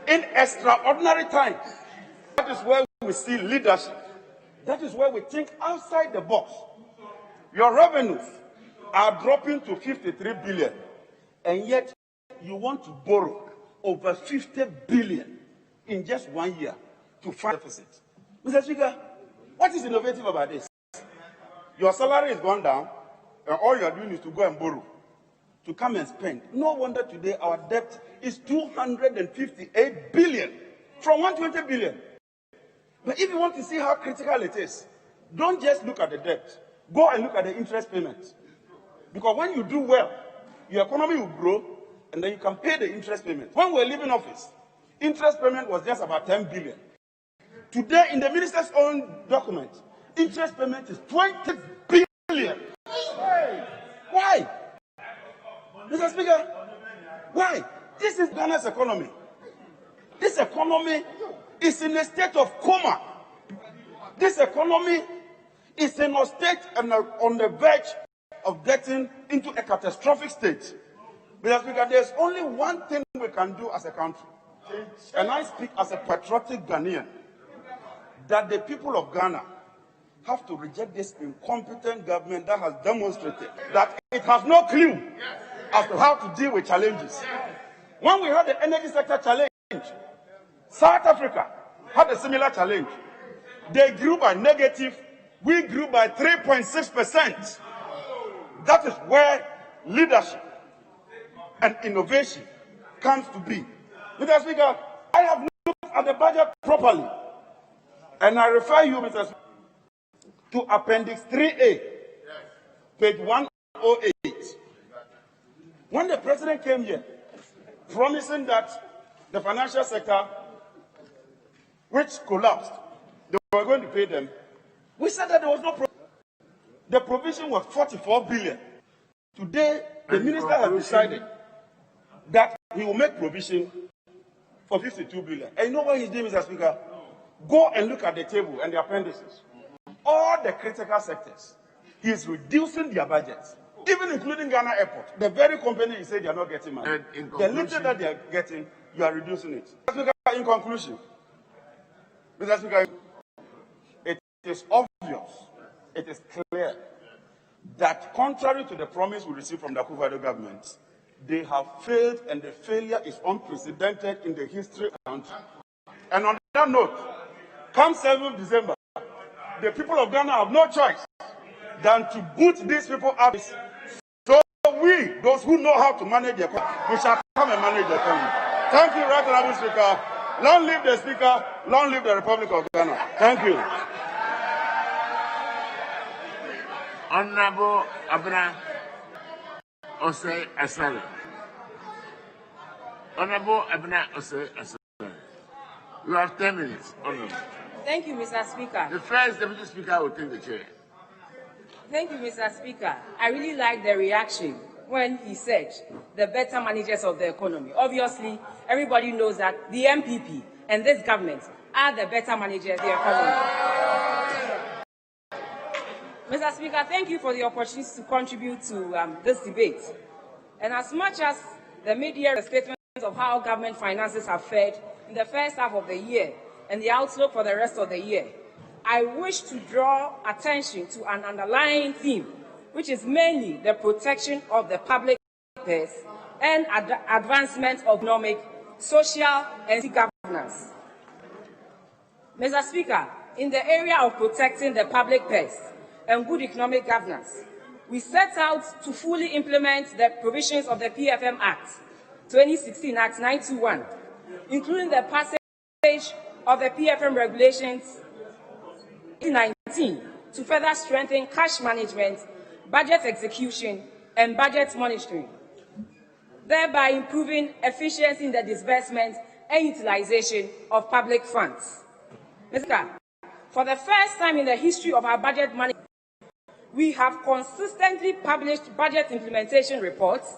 in extraordinary times, that is where we see leadership. That is where we think outside the box. Your revenues are dropping to 53 billion, and yet you want to borrow over 50 billion in just 1 year to fund deficit. Mr. Speaker, what is innovative about this? Your salary is gone down, and all you are doing is to go and borrow, to come and spend. No wonder today our debt is 258 billion from 120 billion. But if you want to see how critical it is, don't just look at the debt. Go and look at the interest payments. Because when you do well, your economy will grow, and then you can pay the interest payment. When we were leaving office, interest payment was just about 10 billion. Today, in the minister's own document, interest payment is 20 billion. Why? Mr. Speaker, why? This is Ghana's economy. This economy is in a state of coma. This economy is in a state and on the verge of getting into a catastrophic state. Mr. Speaker, there's only one thing we can do as a country, and I speak as a patriotic Ghanaian, that the people of Ghana have to reject this incompetent government that has demonstrated that it has no clue as to how to deal with challenges. When we had the energy sector challenge, South Africa had a similar challenge. They grew by negative, we grew by 3.6%. That is where leadership and innovation comes to be. Mr. Speaker, I have looked at the budget properly, and I refer you, Mr. Speaker, to Appendix 3A, page 108. When the president came here, promising that the financial sector, which collapsed, they were going to pay them, we said that there was no problem. The provision was 44 billion. Today, the minister has decided that he will make provision for 52 billion. And you know what he's doing, Mr. Speaker? Go and look at the table and the appendices. All the critical sectors, he is reducing their budgets, even including Ghana Airport. The very company you say they are not getting money. The little that they are getting, you are reducing it. Mr. Speaker, in conclusion, Mr. Speaker, it is obvious, it is clear that contrary to the promise we received from the Akufo-Addo government, they have failed, and the failure is unprecedented in the history of the country. And on that note, come 7th December, the people of Ghana have no choice than to boot these people out. So we, those who know how to manage the economy, we shall come and manage the economy. Thank you, Right Honorable Speaker. Long live the Speaker. Long live the Republic of Ghana. Thank you. Honorable Abna Osei Asare. Honorable Abna Osei Asare. You have 10 minutes, Honorable. Thank you, Mr. Speaker. The first Deputy Speaker will take the chair. Thank you, Mr. Speaker. I really like the reaction when he said the better managers of the economy. Obviously, everybody knows that the MPP and this government are the better managers of the economy. Mr. Speaker, thank you for the opportunity to contribute to this debate. And as much as the media statements of how government finances have fared in the first half of the year and the outlook for the rest of the year, I wish to draw attention to an underlying theme, which is mainly the protection of the public purse and advancement of economic, social, and governance. Mr. Speaker, in the area of protecting the public purse and good economic governance, we set out to fully implement the provisions of the PFM Act, 2016 Act 921, including the passage of the PFM regulations in 2019 to further strengthen cash management, budget execution, and budget monitoring, thereby improving efficiency in the disbursement and utilization of public funds. Mr. Speaker, for the first time in the history of our budget management, we have consistently published budget implementation reports,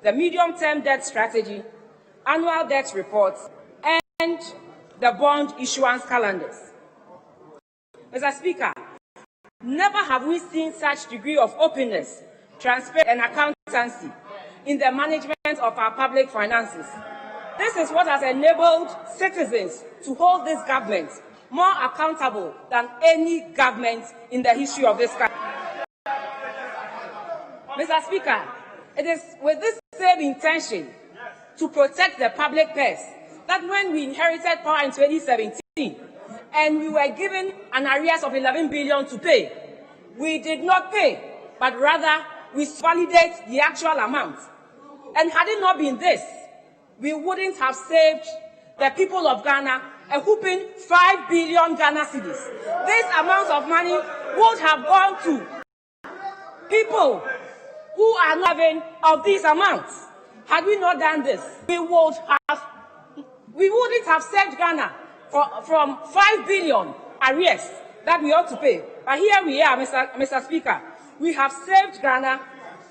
the medium-term debt strategy, annual debt reports, and the bond issuance calendars. Mr. Speaker, never have we seen such degree of openness, transparency, and accountancy in the management of our public finances. This is what has enabled citizens to hold this government more accountable than any government in the history of this country. Mr. Speaker, it is with this same intention to protect the public purse that when we inherited power in 2017 and we were given an arrears of 11 billion to pay, we did not pay, but rather we validate the actual amount. And had it not been this, we wouldn't have saved the people of Ghana a whooping 5 billion Ghana cedis. This amount of money would have gone to people who are not having of these amounts. Had we not done this, we wouldn't have saved Ghana from 5 billion arrears that we ought to pay. But here we are, Mr. Speaker. We have saved Ghana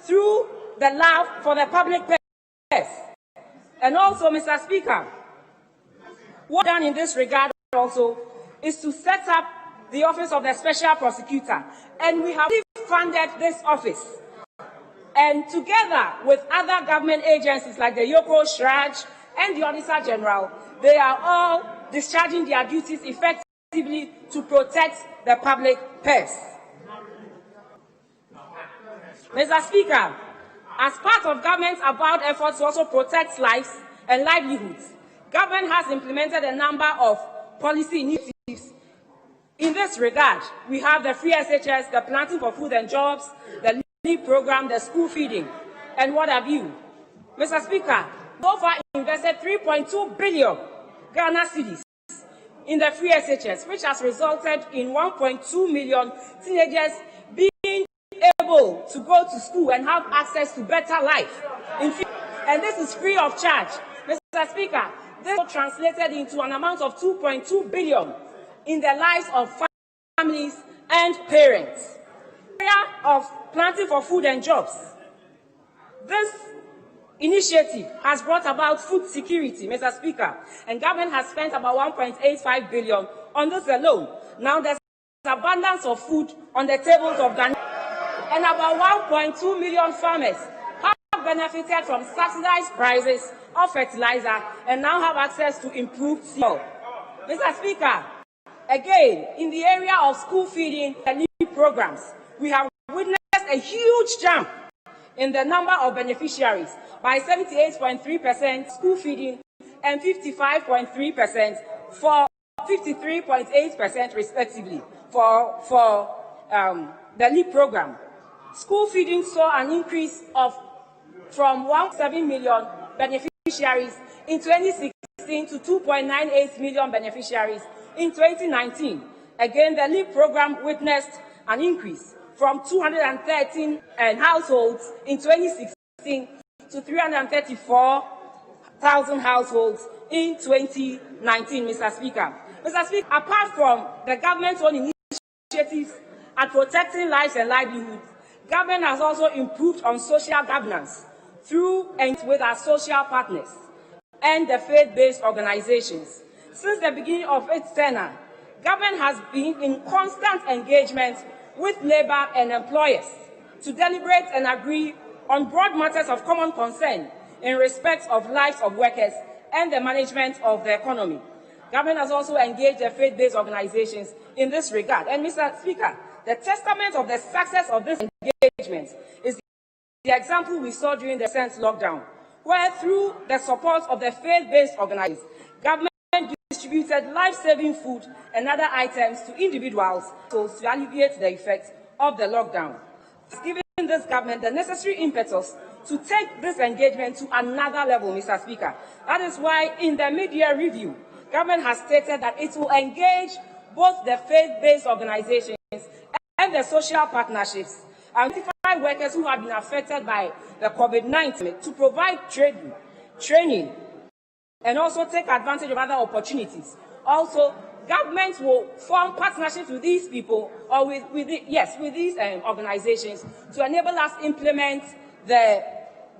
through the love for the public purse. And also, Mr. Speaker, what done in this regard also is to set up the Office of the Special Prosecutor. And we have funded this office. And together with other government agencies like the Yoko, Shraj, and the Auditor General, they are all discharging their duties effectively to protect the public purse. Mr. Speaker, as part of government's avowed efforts to also protect lives and livelihoods, government has implemented a number of policy initiatives. In this regard, we have the free SHS, the planting for food and jobs, the LEAP program, the school feeding, and what have you. Mr. Speaker, so far invested 3.2 billion Ghana cedis in the free SHS, which has resulted in 1.2 million teenagers being able to go to school and have access to better life. And this is free of charge. Mr. Speaker, this is translated into an amount of 2.2 billion in the lives of families and parents. The area of planting for food and jobs. This initiative has brought about food security, Mr. Speaker, and government has spent about 1.85 billion on this alone. Now there's abundance of food on the tables of Ghana, and about 1.2 million farmers have benefited from subsidized prices of fertilizer and now have access to improved soil. Mr. Speaker, again, in the area of school feeding and LEAP programs, we have witnessed a huge jump in the number of beneficiaries by 78.3% school feeding and 55.3% for 53.8% respectively for the LEAP program. School feeding saw an increase of from 1.7 million beneficiaries in 2016 to 2.98 million beneficiaries in 2019. Again, the LEAP program witnessed an increase from 213 households in 2016 to 334,000 households in 2019, Mr. Speaker. Mr. Speaker, apart from the government's own initiatives at protecting lives and livelihoods, government has also improved on social governance through and with our social partners and the faith-based organizations. Since the beginning of its tenure, government has been in constant engagement with labor and employers to deliberate and agree on broad matters of common concern in respect of lives of workers and the management of the economy. Government has also engaged the faith-based organizations in this regard. And Mr. Speaker, the testament of the success of this engagement is the example we saw during the recent lockdown, where through the support of the faith-based organizations, government distributed life-saving food and other items to individuals to alleviate the effects of the lockdown. It's giving this government the necessary impetus to take this engagement to another level, Mr. Speaker. That is why in the mid-year review, government has stated that it will engage both the faith-based organizations and the social partnerships and identify workers who have been affected by the COVID-19 to provide training, and also take advantage of other opportunities. Also, government will form partnerships with these people or with these organizations to enable us implement the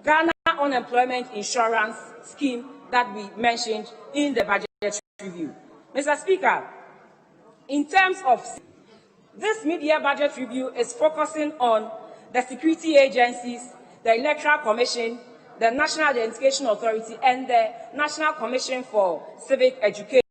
Ghana Unemployment Insurance Scheme that we mentioned in the budget review. Mr. Speaker, in terms of this mid-year budget review is focusing on the security agencies, the Electoral Commission, the National Identification Authority, and the National Commission for Civic Education.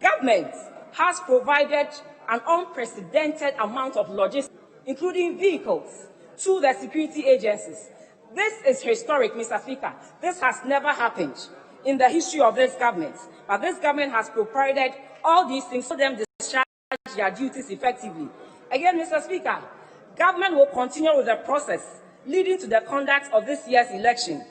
Government has provided an unprecedented amount of logistics, including vehicles, to the security agencies. This is historic, Mr. Speaker. This has never happened in the history of this government. But this government has provided all these things so them discharge their duties effectively. Again, Mr. Speaker, government will continue with the process leading to the conduct of this year's election,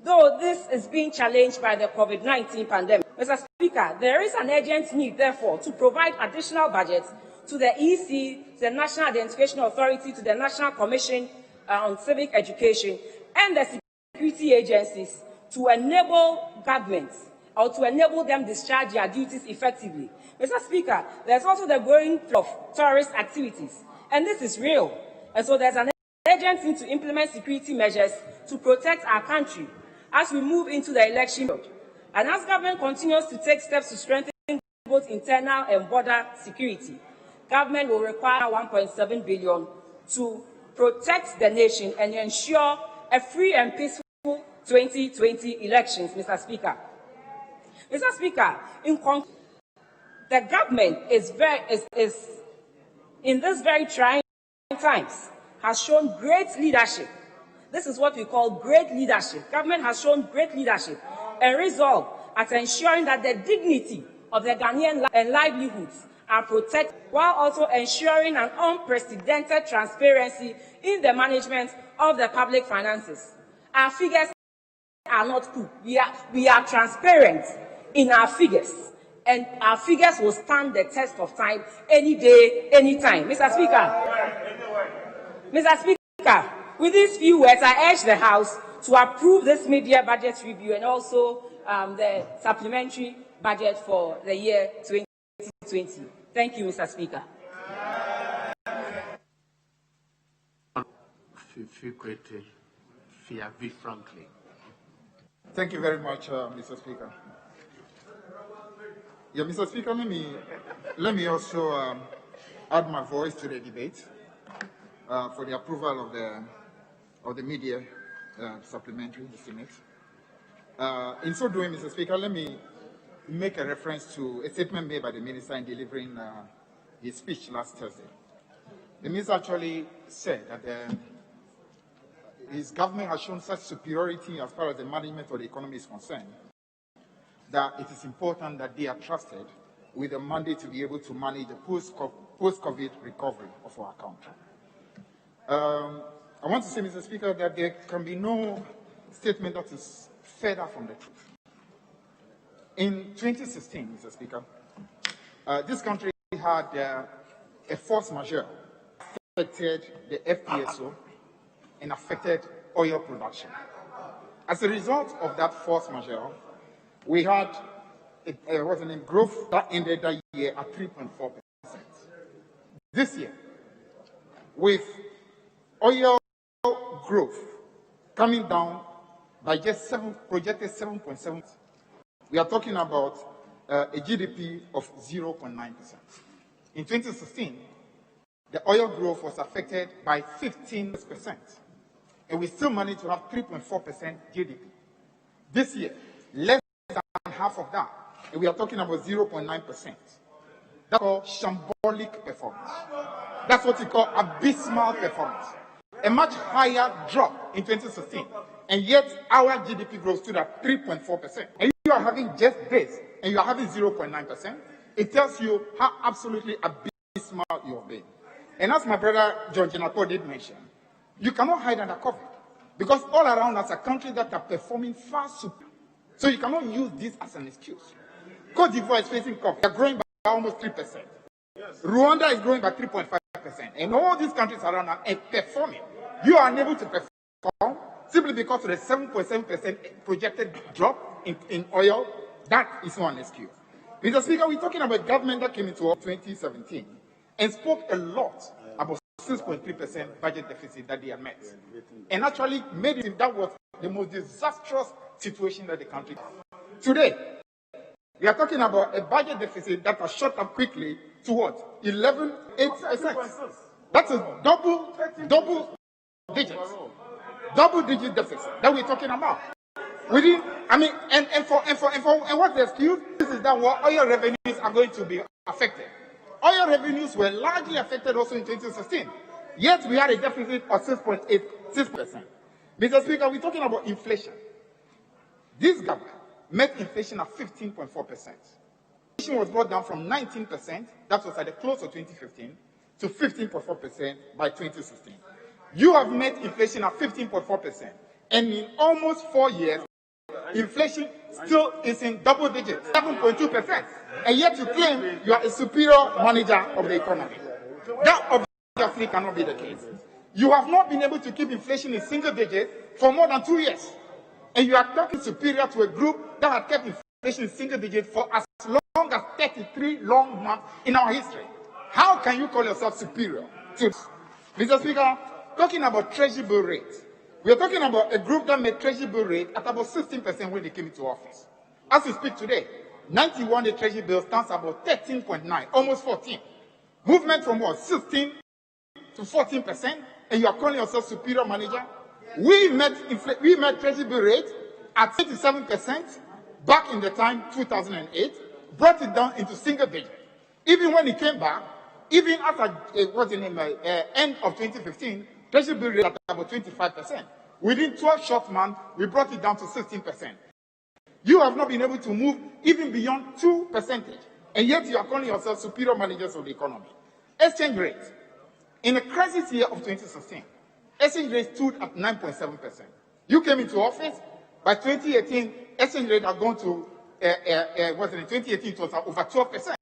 though this is being challenged by the COVID-19 pandemic. Mr. Speaker, there is an urgent need, therefore, to provide additional budgets to the EC, to the National Identification Authority, to the National Commission on Civic Education, and the security agencies to enable governments or to enable them discharge their duties effectively. Mr. Speaker, there's also the growing of terrorist activities, and this is real. And so there's an urgent need to implement security measures to protect our country as we move into the election period. And as government continues to take steps to strengthen both internal and border security, government will require 1.7 billion to protect the nation and ensure a free and peaceful 2020 elections, Mr. Speaker. Mr. Speaker, in conclusion, the government is in this very trying times has shown great leadership. This is what we call great leadership. Government has shown great leadership and resolve at ensuring that the dignity of the Ghanaian and livelihoods are protected, while also ensuring an unprecedented transparency in the management of the public finances. Our figures are not cool. We are transparent in our figures, and our figures will stand the test of time any day, any time. Mr. Speaker, with these few words, I urge the House to approve this mid-year budget review and also the supplementary budget for the year 2020. Thank you, Mr. Speaker. Thank you very much, Mr. Speaker. Yeah, Mr. Speaker, let me also add my voice to the debate for the approval of the mid-year supplementary estimate. In so doing, Mr. Speaker, let me make a reference to a statement made by the minister in delivering his speech last Thursday. The minister actually said that his government has shown such superiority as far as the management of the economy is concerned that it is important that they are trusted with a mandate to be able to manage the post-COVID recovery of our country. I want to say, Mr. Speaker, that there can be no statement that is further from the truth. In 2016, Mr. Speaker, this country had a force majeure affected the FPSO and affected oil production. As a result of that force majeure, we had growth that ended that year at 3.4%. This year, with oil growth coming down by just projected 7.7%, we are talking about a GDP of 0.9%. In 2016, the oil growth was affected by 15%, and we still managed to have 3.4% GDP. This year, less than half of that, and we are talking about 0.9%. That's called shambolic performance. That's what we call abysmal performance. A much higher drop in 2016, and yet our GDP growth stood at 3.4%. And you are having just this, and you are having 0.9%. It tells you how absolutely abysmal you have been. And as my brother John Jenako did mention, you cannot hide under COVID, because all around us are countries that are performing far superior. So you cannot use this as an excuse. Cote d'Ivoire is facing COVID. They are growing by almost 3%. Rwanda is growing by 3.5%. And all these countries around are performing. You are unable to perform simply because of the 7.7% projected drop in oil. That is not an excuse. Mr. Speaker, we're talking about a government that came into office in 2017 and spoke a lot about 6.3% budget deficit that they had met. And actually made it that was the most disastrous situation that the country had. Today, we are talking about a budget deficit that has shot up quickly to what? 11.8%. That's a double digit deficit that we're talking about. And what's the excuse? This is that what oil revenues are going to be affected. Oil revenues were largely affected also in 2016. Yet we had a deficit of 6.86%. Mr. Speaker, we're talking about inflation. This government met inflation at 15.4%. Inflation was brought down from 19%, that was at the close of 2015, to 15.4% by 2016. You have met inflation at 15.4%, and in almost 4 years, inflation still is in double digits, 7.2%, and yet you claim you are a superior manager of the economy. That obviously cannot be the case. You have not been able to keep inflation in single digits for more than 2 years, and you are talking superior to a group that had kept inflation in single digits for as long as 33 long months in our history. How can you call yourself superior to this? Mr. Speaker, talking about treasury bill rates, we are talking about a group that made treasury bill rate at about 16% when they came into office. As we speak today, 91 day treasury bill stands about 13.9, almost 14. Movement from what, 16 to 14%, and you are calling yourself superior manager? We met treasury bill rate at 27% back in the time 2008, brought it down into single digit. Even when it came back, even after end of 2015, treasury bill rate at about 25%. Within 12 short months, we brought it down to 16%. You have not been able to move even beyond 2%, and yet you are calling yourself superior managers of the economy. Exchange rate. In the crisis year of 2016, exchange rate stood at 9.7%. You came into office. By 2018, exchange rate had gone to, in 2018, it was over 12%.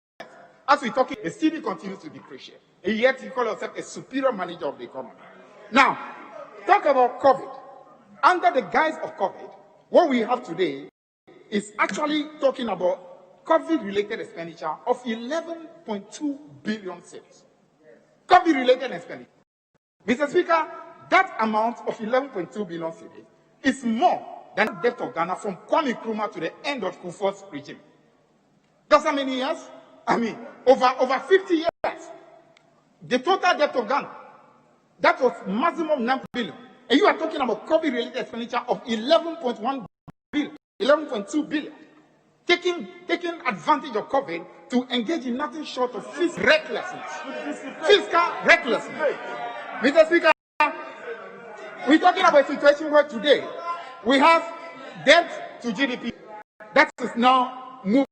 As we're talking, the cedi continues to depreciate, and yet you call yourself a superior manager of the economy. Now, talk about COVID. Under the guise of COVID, what we have today is actually talking about COVID-related expenditure of 11.2 billion cedis. COVID-related expenditure. Mr. Speaker, that amount of 11.2 billion cedis is more than the debt of Ghana from Kwame Nkrumah to the end of Kufuor's regime. That's how many years? I mean, over 50 years. The total debt of Ghana, that was maximum 9 billion. And you are talking about COVID-related expenditure of 11.1 billion, 11.2 billion. Taking advantage of COVID to engage in nothing short of fiscal recklessness. Fiscal recklessness. Mr. Speaker, we're talking about a situation where today we have debt to GDP that is now moved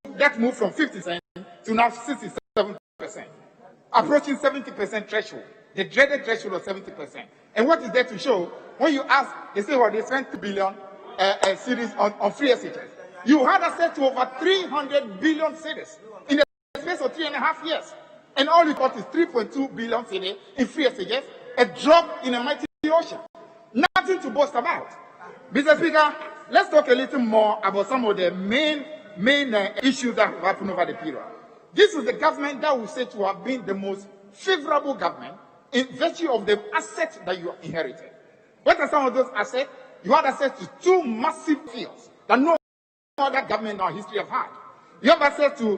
from 50% to now 67%, approaching 70% threshold, the dreaded threshold of 70%. And what is there to show? When you ask, they say, well, they spent 2 billion cedis on free SHS. You had access to over 300 billion cedis in the space of 3.5 years. And all you got is 3.2 billion cedis in free SHS, a drop in a mighty ocean. Nothing to boast about. Mr. Speaker, let's talk a little more about some of the main main issues that have happened over the period. This is the government that we say to have been the most favorable government in virtue of the assets that you inherited. What are some of those assets? You had access to two massive fields that no other government in our history have had. You have access to,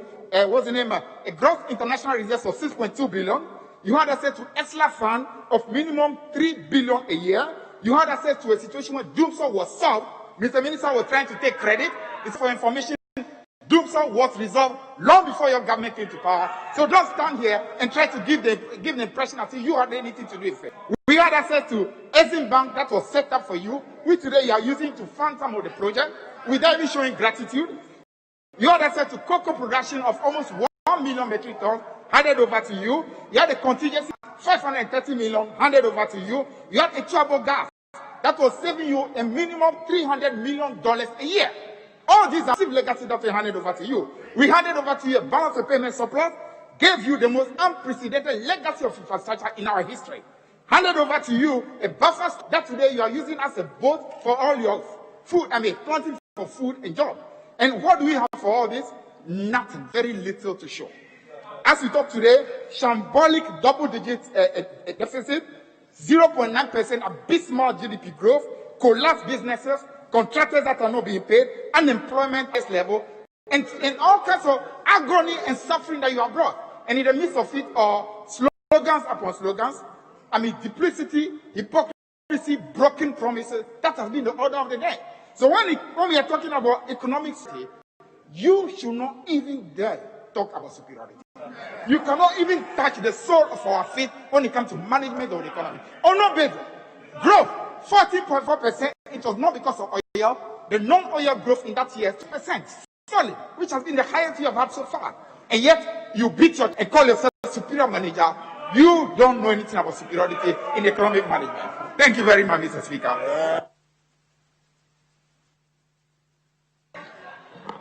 what's the name? A gross international reserve of 6.2 billion. You had access to ESLA fund of minimum 3 billion a year. You had access to a situation where Doomsor was solved. Mr. Minister was trying to take credit. It's for information. Doomsor was resolved long before your government came to power. So don't stand here and try to give the impression that you had anything to do with it. We had access to Exim Bank that was set up for you, which today you are using to fund some of the project without even showing gratitude. You had access to cocoa production of almost 1 million metric tons handed over to you. You had a contingency 530 million handed over to you. You had a trouble gas that was saving you a minimum $300 million a year. All these are civil legacy that we handed over to you. We handed over to you a balance of payment surplus, gave you the most unprecedented legacy of infrastructure in our history. Handed over to you a buffer that today you are using as a boat for all your food, planting for food and job. And what do we have for all this? Nothing, very little to show. As we talk today, shambolic double-digit deficit, 0.9% abysmal GDP growth, collapsed businesses, contractors that are not being paid, unemployment level, and all kinds of agony and suffering that you have brought. And in the midst of it are slogans upon slogans, duplicity, hypocrisy, broken promises. That has been the order of the day. So when we are talking about economics, you should not even dare talk about superiority. You cannot even touch the sole of our feet when it comes to management of the economy. Oh no, baby. Growth, 14.4%. It was not because of oil. The non-oil growth in that year is 2%. Solid, which has been the highest you have had so far. And yet, you beat and call yourself a superior manager. You don't know anything about superiority in economic management. Thank you very much, Mr. Speaker.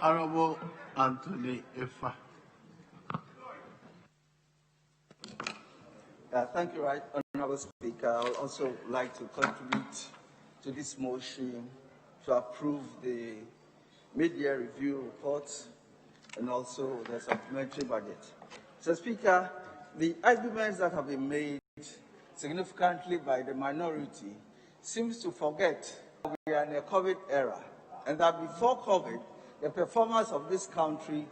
Honorable Anthony Ifa. Thank you, right, Honorable Speaker. I would also like to contribute to this motion to approve the mid-year review report and also the supplementary budget. Mr. Speaker, the arguments that have been made significantly by the minority seems to forget that we are in a COVID era and that before COVID, the performance of this country,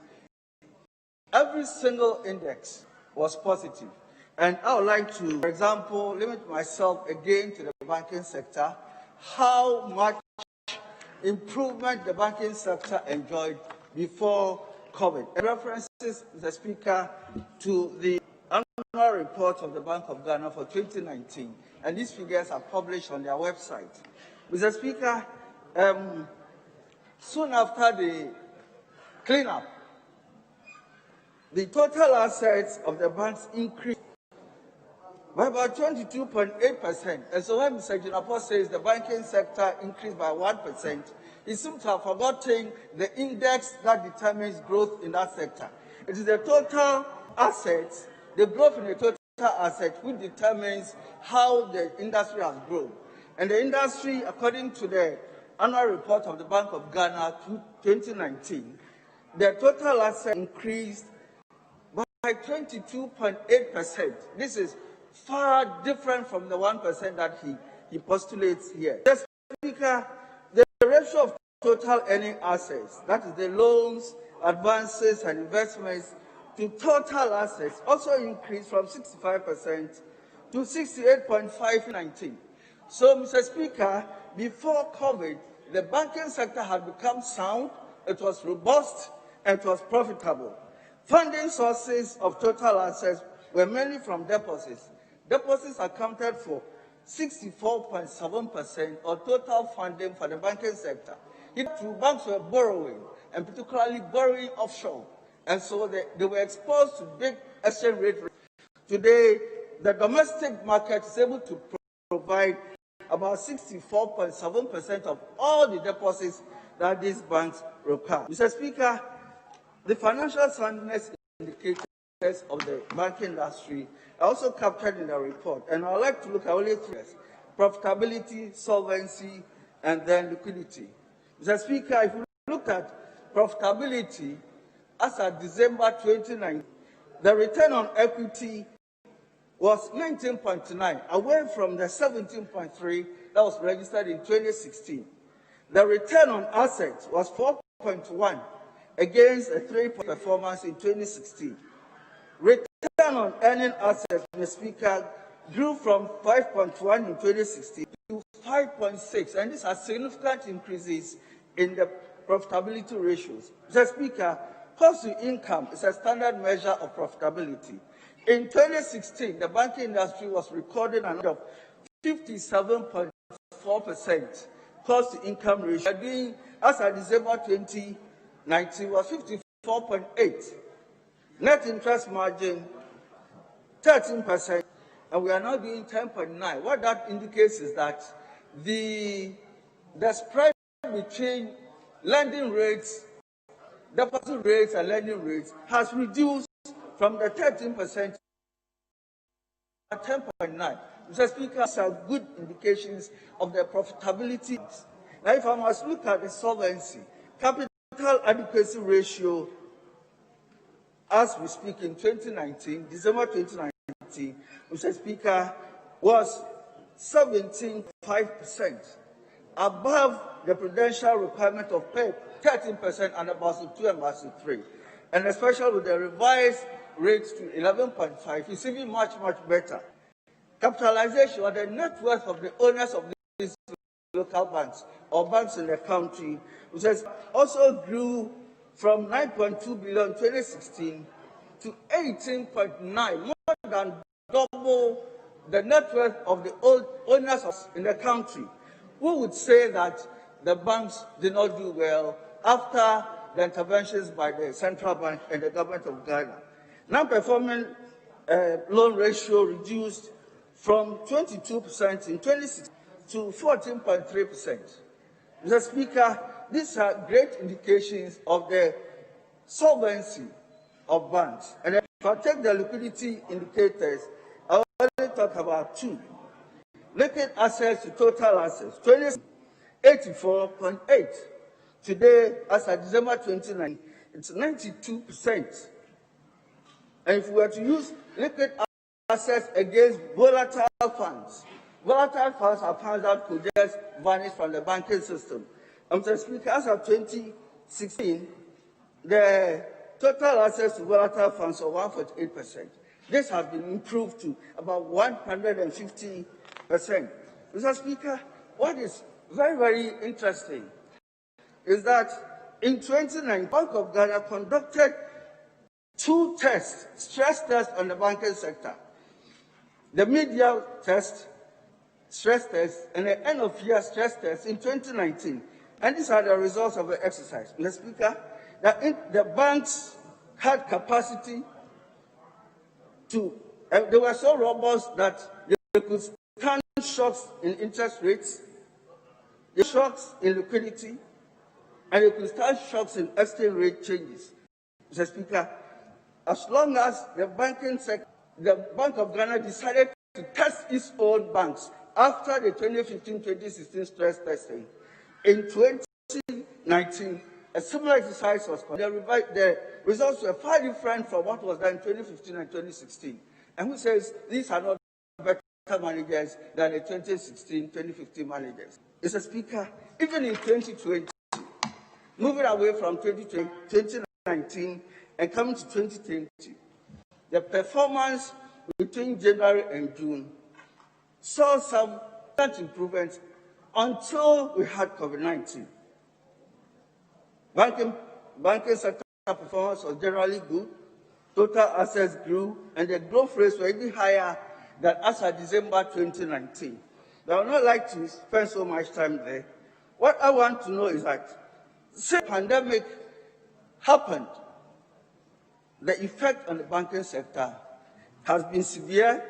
every single index was positive. And I would like to, for example, limit myself again to the banking sector, how much improvement the banking sector enjoyed before COVID. References, Mr. Speaker, to the annual report of the Bank of Ghana for 2019, and these figures are published on their website. Mr. Speaker, soon after the cleanup, the total assets of the banks increased by about 22.8%. And so when Mr. Jinapo says the banking sector increased by 1%, he seems to have forgotten the index that determines growth in that sector. It is the total assets, the growth in the total assets, which determines how the industry has grown. And the industry, according to the annual report of the Bank of Ghana 2019, the total asset increased by 22.8%. This is far different from the 1% that he postulates here. Mr. Speaker, the ratio of total earning assets, that is the loans, advances, and investments to total assets, also increased from 65% to 68.5% in 19. So, Mr. Speaker, before COVID, the banking sector had become sound, it was robust, and it was profitable. Funding sources of total assets were mainly from deposits. Deposits accounted for 64.7% of total funding for the banking sector. Banks were borrowing, and particularly borrowing offshore. And so they were exposed to big exchange rate risks. Today, the domestic market is able to provide about 64.7% of all the deposits that these banks require. Mr. Speaker, the financial soundness indicators of the banking industry are also captured in the report, and I'd like to look at only three: profitability, solvency, and then liquidity. Mr. Speaker, if you look at profitability as of December 2019, the return on equity was 19.9, away from the 17.3 that was registered in 2016. The return on assets was 4.1 against a 3% performance in 2016. Return on earning assets, Mr. Speaker, grew from 5.1 in 2016 to 5.6, and these are significant increases in the profitability ratios. Mr. Speaker, cost to income is a standard measure of profitability. In 2016, the banking industry was recording an of 57.4% cost to income ratio. As of December 2019, was 54.8. Net interest margin, 13%, and we are now doing 10.9. What that indicates is that the spread between lending rates, deposit rates, and lending rates has reduced from the 13% to 10.9. Mr. Speaker, these are good indications of the profitability. Now, if I must look at the solvency, capital adequacy ratio, as we speak in 2019, December 2019, Mr. Speaker, was 17.5%, above the prudential requirement of 13% under Basel II and Basel III, and especially with the revised rates to 11.5, it's even much, much better. Capitalization, or the net worth of the owners of these local banks or banks in the country, which has also grew from 9.2 billion in 2016 to 18.9, more than double the net worth of the owners in the country, who would say that the banks did not do well after the interventions by the central bank and the government of Ghana. Non-performing loan ratio reduced from 22% in 2016 to 14.3%. Mr. Speaker, these are great indications of the solvency of banks. And if I take the liquidity indicators, I already talk about two. Liquid assets to total assets, 84.8. Today, as of December 29, it's 92%. And if we were to use liquid assets against volatile funds are funds that could just vanish from the banking system. Mr. Speaker, as of 2016, the total assets to volatile funds are 1.8%. This has been improved to about 150%. Mr. Speaker, what is very, very interesting is that in 2009, Bank of Ghana conducted two tests, stress tests on the banking sector. The mid-year test, stress test, and the end-of-year stress test in 2019. And these are the results of the exercise. Mr. Speaker, the banks had capacity to, they were so robust that they could stand shocks in interest rates, the shocks in liquidity, and they could stand shocks in exchange rate changes. Mr. Speaker, as long as the banking sector, the Bank of Ghana decided to test its own banks after the 2015-2016 stress testing, in 2019, a similar exercise was conducted. The results were far different from what was done in 2015 and 2016. And who says these are not better managers than the 2016-2015 managers? Mr. Speaker, even in 2020, moving away from 2019 and coming to 2020, the performance between January and June saw some improvements until we had COVID-19. Banking sector performance was generally good, total assets grew, and the growth rates were even higher than as of December 2019. But I would not like to spend so much time there. What I want to know is that since the pandemic happened, the effect on the banking sector has been severe,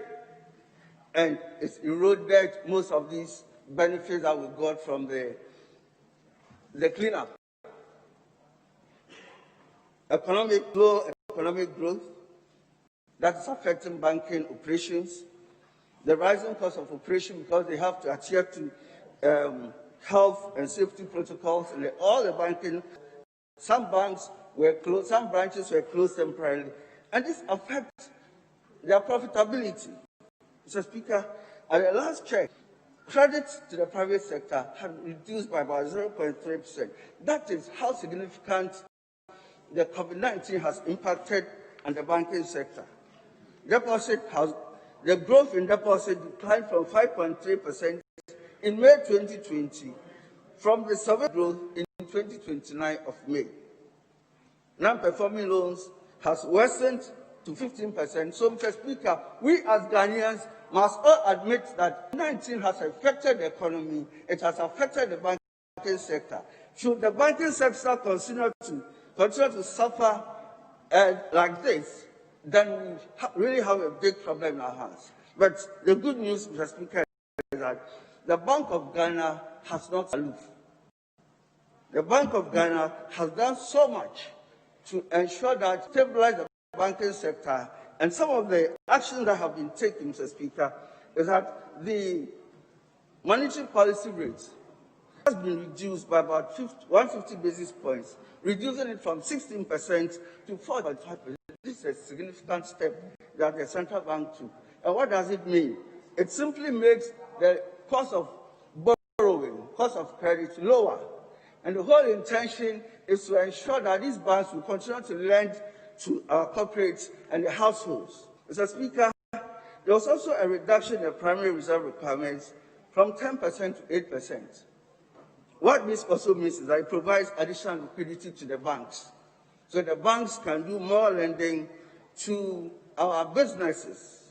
and it's eroded most of these benefits that we got from the cleanup. Low economic growth that is affecting banking operations, the rising cost of operation because they have to adhere to health and safety protocols in all the banking Some banks were closed, some branches were closed temporarily, and this affects their profitability. Mr. Speaker, at the last check, credit to the private sector had reduced by about 0.3%. That is how significant the COVID-19 has impacted on the banking sector. The growth in deposit declined from 5.3% in May 2020 from the survey growth in 2029 of May. Non-performing loans has worsened to 15%. So, Mr. Speaker, we as Ghanaians must all admit that COVID-19 has affected the economy, it has affected the banking sector. Should the banking sector continue to suffer like this, then we really have a big problem in our hands. But the good news, Mr. Speaker, is that the Bank of Ghana has not aloof. The Bank of Ghana has done so much to ensure that stabilize the banking sector, and some of the actions that have been taken, Mr. Speaker, is that the monetary policy rate has been reduced by about 150 basis points, reducing it from 16% to 4.5%. This is a significant step that the central bank took. And what does it mean? It simply makes the cost of borrowing, cost of credit lower. And the whole intention is to ensure that these banks will continue to lend to our corporates and the households. Mr. Speaker, there was also a reduction in the primary reserve requirements from 10% to 8%. What this also means is that it provides additional liquidity to the banks, so the banks can do more lending to our businesses.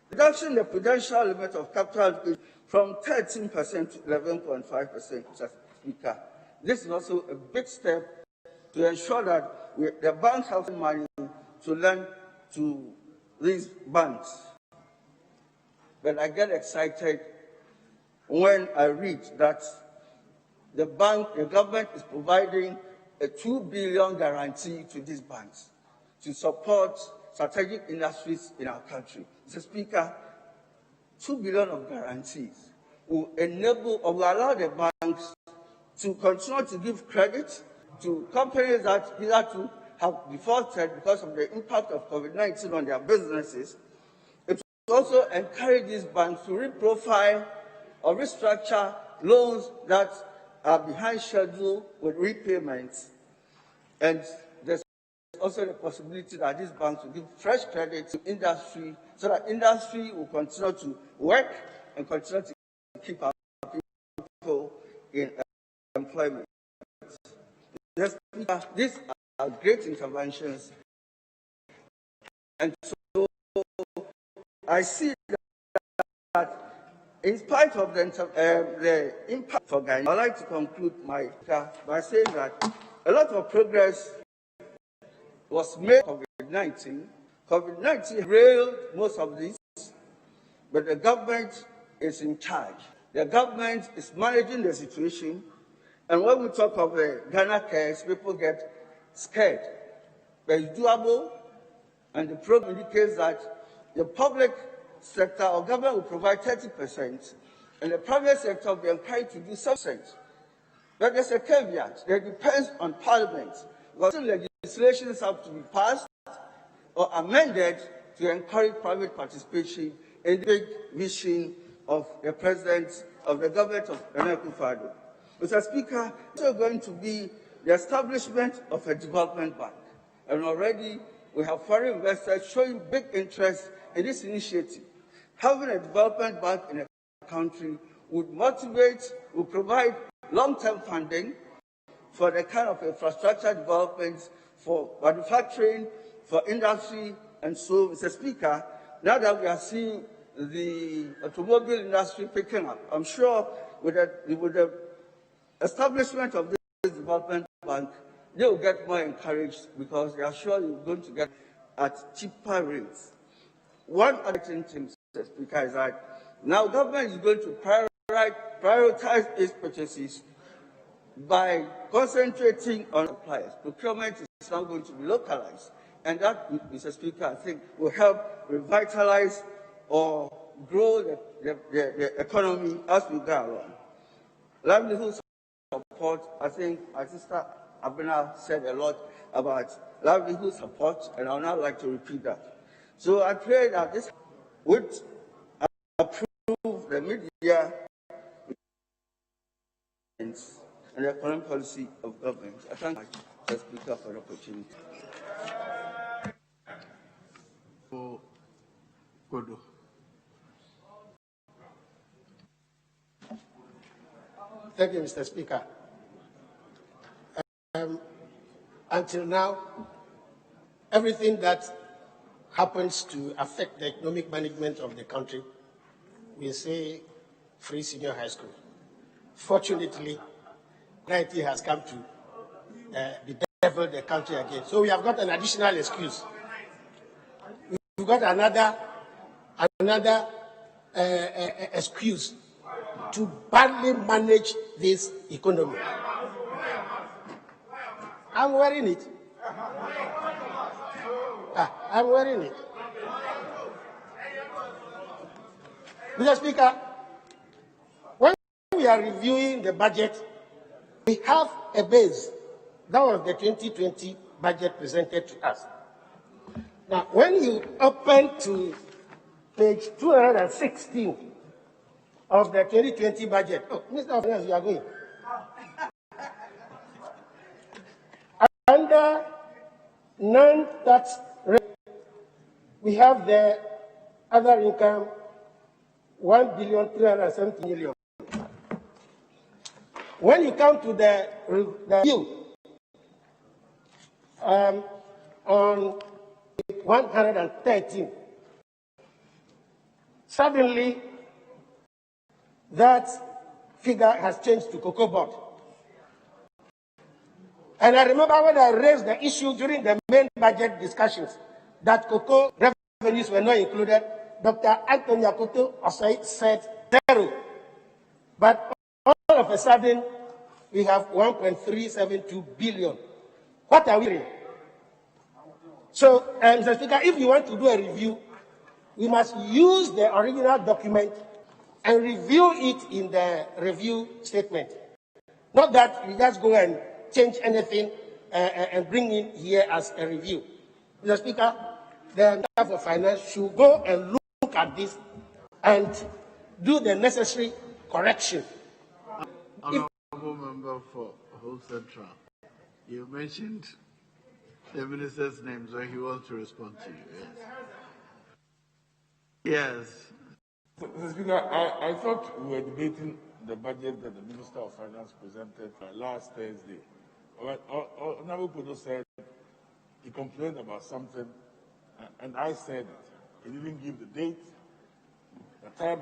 Reduction in the prudential limit of capital from 13% to 11.5%, Mr. Speaker. This is also a big step to ensure that the banks have money to lend to these banks. But I get excited when I read that the government is providing a 2 billion guarantee to these banks to support strategic industries in our country. Mr. Speaker, 2 billion of guarantees will allow the banks to continue to give credit to companies that hitherto have defaulted because of the impact of COVID-19 on their businesses. It will also encourage these banks to reprofile or restructure loans that are behind schedule with repayments. And there's also the possibility that these banks will give fresh credit to industry so that industry will continue to work and continue to keep our people in employment. These are great interventions. And so I see that in spite of the impact for Ghana, I'd like to conclude my talk by saying that a lot of progress was made with COVID-19. COVID-19 railed most of this, but the government is in charge. The government is managing the situation. And when we talk of Ghana Cares, people get scared. But it's doable, and the program indicates that the public sector or government will provide 30%, and the private sector will be encouraged to do 7%. But there's a caveat. It depends on Parliament, because legislations have to be passed or amended to encourage private participation in the big vision of the President of the government of Nana Akufo-Addo. Mr. Speaker, it's also going to be the establishment of a development bank. And already we have foreign investors showing big interest in this initiative. Having a development bank in a country would motivate, would provide long-term funding for the kind of infrastructure developments, for manufacturing, for industry, and so, Mr. Speaker, now that we are seeing the automobile industry picking up, I'm sure with the establishment of this development bank, they will get more encouraged because they are sure you're going to get at cheaper rates. One other thing, Mr. Speaker, is that now government is going to prioritize its purchases by concentrating on suppliers. Procurement is now going to be localized. And that, Mr. Speaker, I think will help revitalize or grow the economy as we go along. Livelihood support, I think my sister Abena said a lot about livelihood support, and I would not like to repeat that. So I pray that this would approve the media and the current policy of government. I thank the Speaker for the opportunity. Thank you, Mr. Speaker. Until now, everything that happens to affect the economic management of the country, we say free senior high school. Fortunately, IT has come to bedevil the country again. So we have got an additional excuse. We've got another excuse to badly manage this economy. I'm wearing it. I'm wearing it. Mr. Speaker, when we are reviewing the budget, we have a base. That was the 2020 budget presented to us. Now, when you open to page 216 of the 2020 budget, oh, Mr. Finance, you are going. Under non-tax rate, we have the other income, 1,370 million. When you come to the review on 113, suddenly that figure has changed to cocoa board. And I remember when I raised the issue during the main budget discussions that cocoa revenues were not included, Dr. Anthony Akoto said 0. But all of a sudden, we have 1.372 billion. What are we doing? So, Mr. Speaker, if you want to do a review, we must use the original document and review it in the review statement. Not that we just go and change anything and bring in here as a review. Mr. Speaker, the Minister for Finance should go and look at this and do the necessary correction. Honorable Member for Whole Central, you mentioned the minister's name, so he wants to respond to you. Yes. Mr. Speaker, I thought we were debating the budget that the Minister of Finance presented last Thursday. Honorable Kudo said he complained about something, and I said it. He didn't give the date, the time,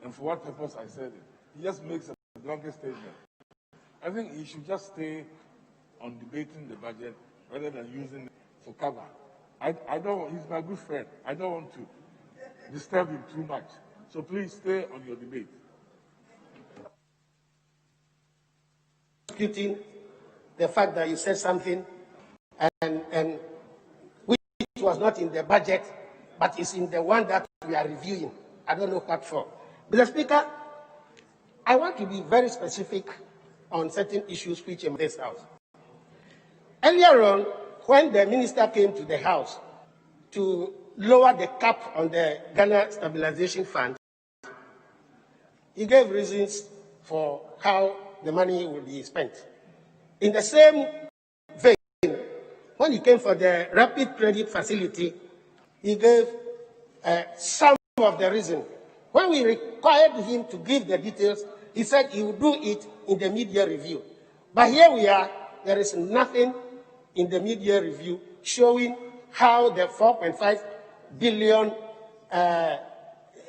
and for what purpose I said it. He just makes a blanket statement. I think he should just stay on debating the budget rather than using it for cover. I don't. He's my good friend. I don't want to disturb him too much. So please stay on your debate. Disputing the fact that you said something and which was not in the budget, but is in the one that we are reviewing. I don't know what for. Mr. Speaker, I want to be very specific on certain issues which are in this House. Earlier on, when the minister came to the House to lower the cap on the Ghana Stabilization Fund, he gave reasons for how the money will be spent. In the same vein, when he came for the rapid credit facility, he gave some of the reasons. When we required him to give the details, he said he would do it in the media review. But here we are, there is nothing in the media review showing how the 4.5 billion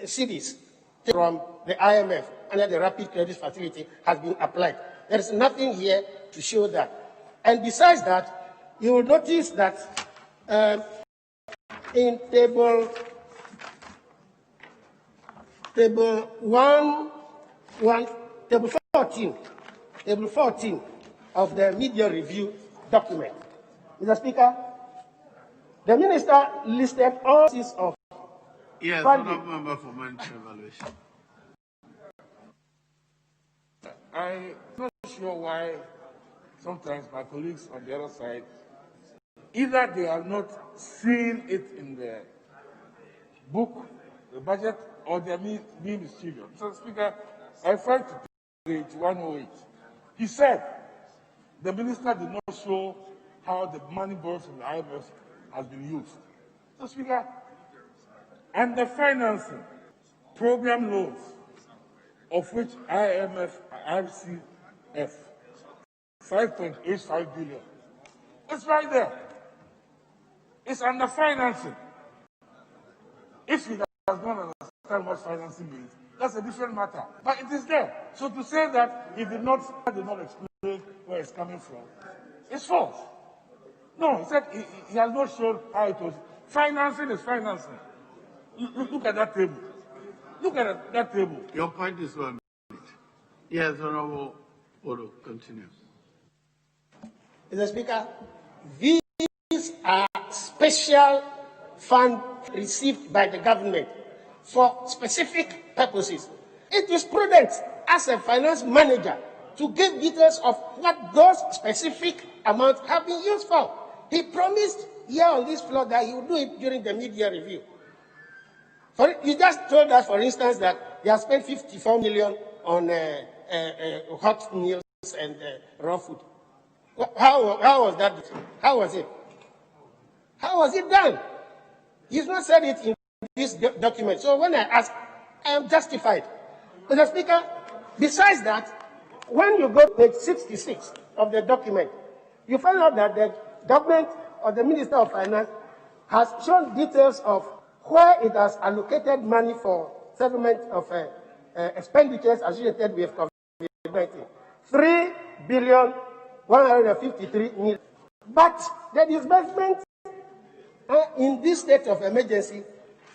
cedis from the IMF under the rapid credit facility has been applied. There is nothing here to show that. And besides that, you will notice that in table 14 of the media review document, Mr. Speaker, the minister listed all sorts of yes, funding. Honorable Member for Monetary Evaluation. I'm not sure why sometimes my colleagues on the other side, either they are not seeing it in the book, the budget, or they are being mischievous. So, Speaker, I refer to page 108. He said the minister did not show how the money borrowed from the IMF has been used. So, Speaker, and the financing, program loans, of which IMF, RCF, 5.85 billion. It's right there. It's under financing. If he does not understand what financing means, that's a different matter. But it is there. So to say that he did not explain where it's coming from, it's false. No, he said he has not shown how it was. Financing is financing. Look at that table. Look at that table. Your point is 1 minute. Yes, Honorable Odo, continue. Mr. Speaker, these are special funds received by the government for specific purposes. It is prudent as a finance manager to give details of what those specific amounts have been used for. He promised here on this floor that he would do it during the mid-year review. He just told us, for instance, that he has spent 54 million on hot meals and raw food. How was that? How was it? How was it done? He's not said it in this document. So when I ask, I am justified. Mr. Speaker, besides that, when you go to page 66 of the document, you find out that the government or the Minister of Finance has shown details of where it has allocated money for settlement of expenditures associated with COVID-19. 3,153 million. But the disbursement in this state of emergency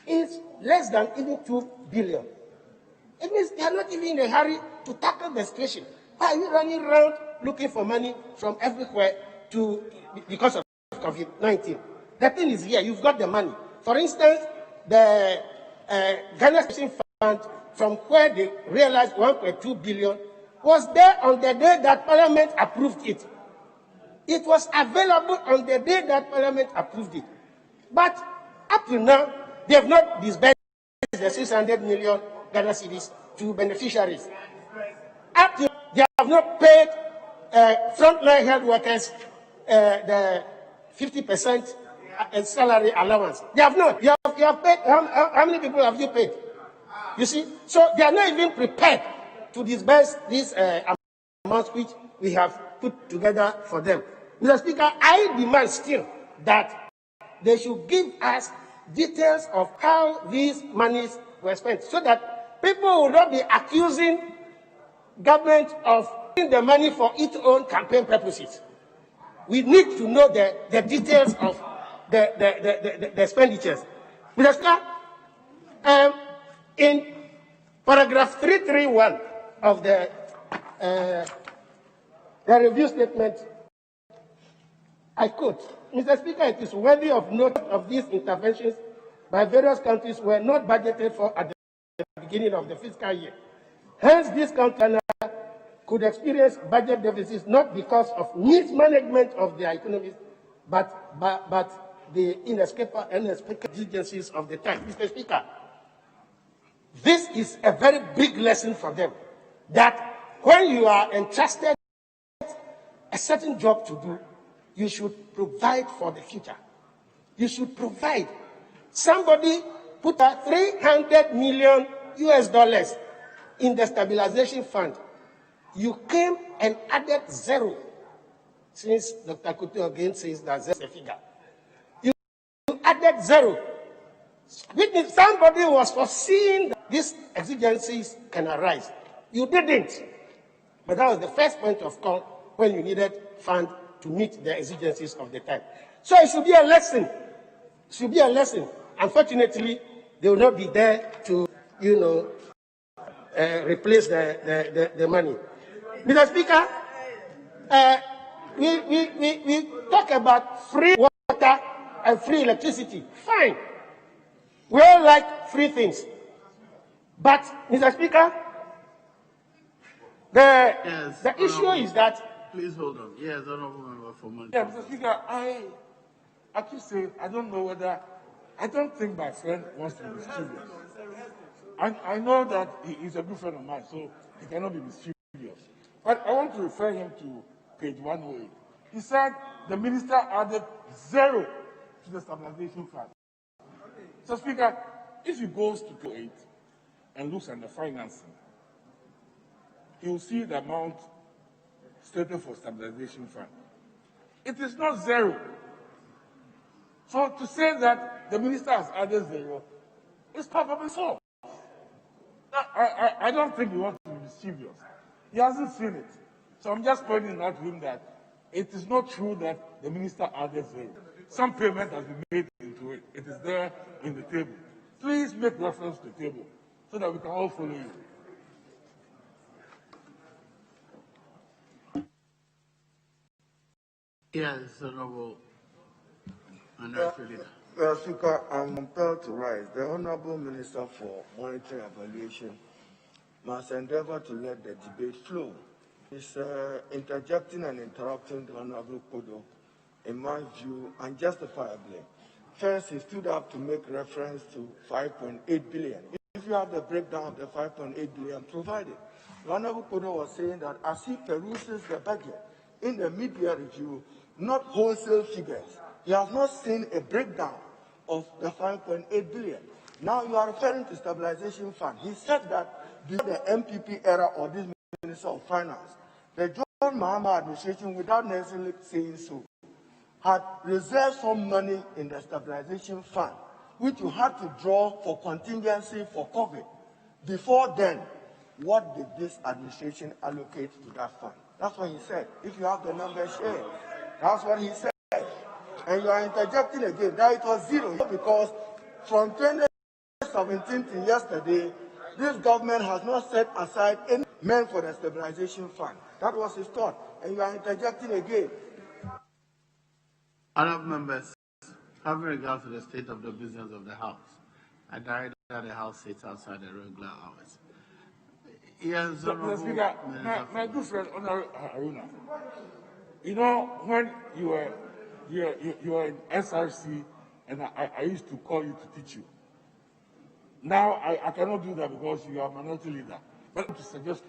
is less than even 2 billion. It means they are not even in a hurry to tackle the situation. Why are you running around looking for money from everywhere because of COVID-19? The thing is here, you've got the money. For instance, the Ghana Station Fund, from where they realized 1.2 billion, was there on the day that Parliament approved it. It was available on the day that Parliament approved it. But up to now, they have not disbursed the 600 million Ghana cedis to beneficiaries. Up to they have not paid frontline health workers the 50% salary allowance. They have not. You have paid. How many people have you paid? You see, so they are not even prepared to disburse these amounts which we have put together for them. Mr. Speaker, I demand still that they should give us details of how these monies were spent, so that people will not be accusing government of using the money for its own campaign purposes. We need to know the details of the expenditures. Mr. Speaker, in paragraph 331 of the review statement, I quote, Mr. Speaker, it is worthy of note of these interventions by various countries were not budgeted for at the beginning of the fiscal year. Hence, this country could experience budget deficits not because of mismanagement of their economies, but the inescapable exigencies of the time. Mr. Speaker, this is a very big lesson for them, that when you are entrusted a certain job to do, you should provide for the future. You should provide. Somebody put a $300 million in the stabilization fund. You came and added zero, since Dr. Kutu again says that there's a figure. You added zero. Somebody was foreseeing that these exigencies can arise. You didn't. But that was the first point of call when you needed funds to meet the exigencies of the time. So it should be a lesson. It should be a lesson. Unfortunately, they will not be there to, replace the money. Mr. Speaker, we talk about free water and free electricity. Fine. We all like free things. But, Mr. Speaker, the issue is that Please hold on. Yes, honorable member for Monday. Yeah, Mr. Speaker, I keep saying I don't know whether, I don't think my friend wants to be mischievous. I know that he's a good friend of mine, so he cannot be mischievous. But I want to refer him to page 108. He said the minister added 0 to the stabilization fund. So, Speaker, if he goes to 208 and looks at the financing, he will see the amount stated for stabilization fund. It is not 0. So to say that the minister has added 0 is probably false. I don't think he wants to be mischievous. He hasn't seen it. So I'm just pointing out to him that it is not true that the minister added 0. Some payment has been made into it. It is there in the table. Please make reference to the table so that we can all follow you. Yes, honorable. Mr. Speaker, I'm compelled to rise. The Honorable Minister for Monetary Evaluation must endeavor to let the debate flow. He's interjecting and interrupting the Honorable Kodo, in my view, unjustifiably. First, he stood up to make reference to 5.8 billion. If you have the breakdown of the 5.8 billion provided, the Honorable Kodo was saying that as he peruses the budget in the mid-year review, not wholesale figures, he has not seen a breakdown of the 5.8 billion. Now you are referring to stabilization fund. He said that before the MPP era or this Minister of Finance, the John Mahama administration, without necessarily saying so, had reserved some money in the stabilization fund, which you had to draw for contingency for COVID. Before then, what did this administration allocate to that fund? That's what he said. If you have the numbers here, that's what he said. And you are interjecting again that it was 0 because from 2017 to yesterday, this government has not set aside any money for the stabilization fund. That was his thought. And you are interjecting again. Honorable members, having regard to the state of the business of the House, I direct that the House sits outside the regular hours. Yes, Mr. Speaker, my good friend, Honorable Haruna, you know, when you were in SRC, and I used to call you to teach you. Now, I cannot do that because you are a minority leader. But to suggest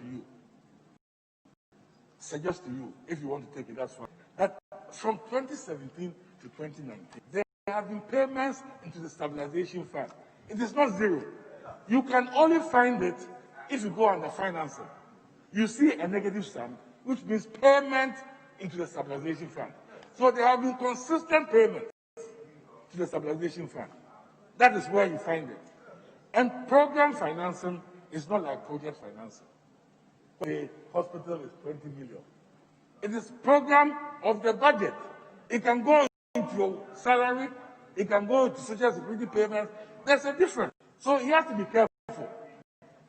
to you, if you want to take it, that's fine, that from 2017 to 2019, there have been payments into the stabilization fund. It is not 0. You can only find it if you go under financing. You see a negative sum, which means payment into the stabilization fund. So there have been consistent payments to the stabilization fund. That is where you find it. And program financing is not like project financing. The hospital is 20 million. It is program of the budget. It can go into your salary. It can go into social security payments. There's a difference. So you have to be careful.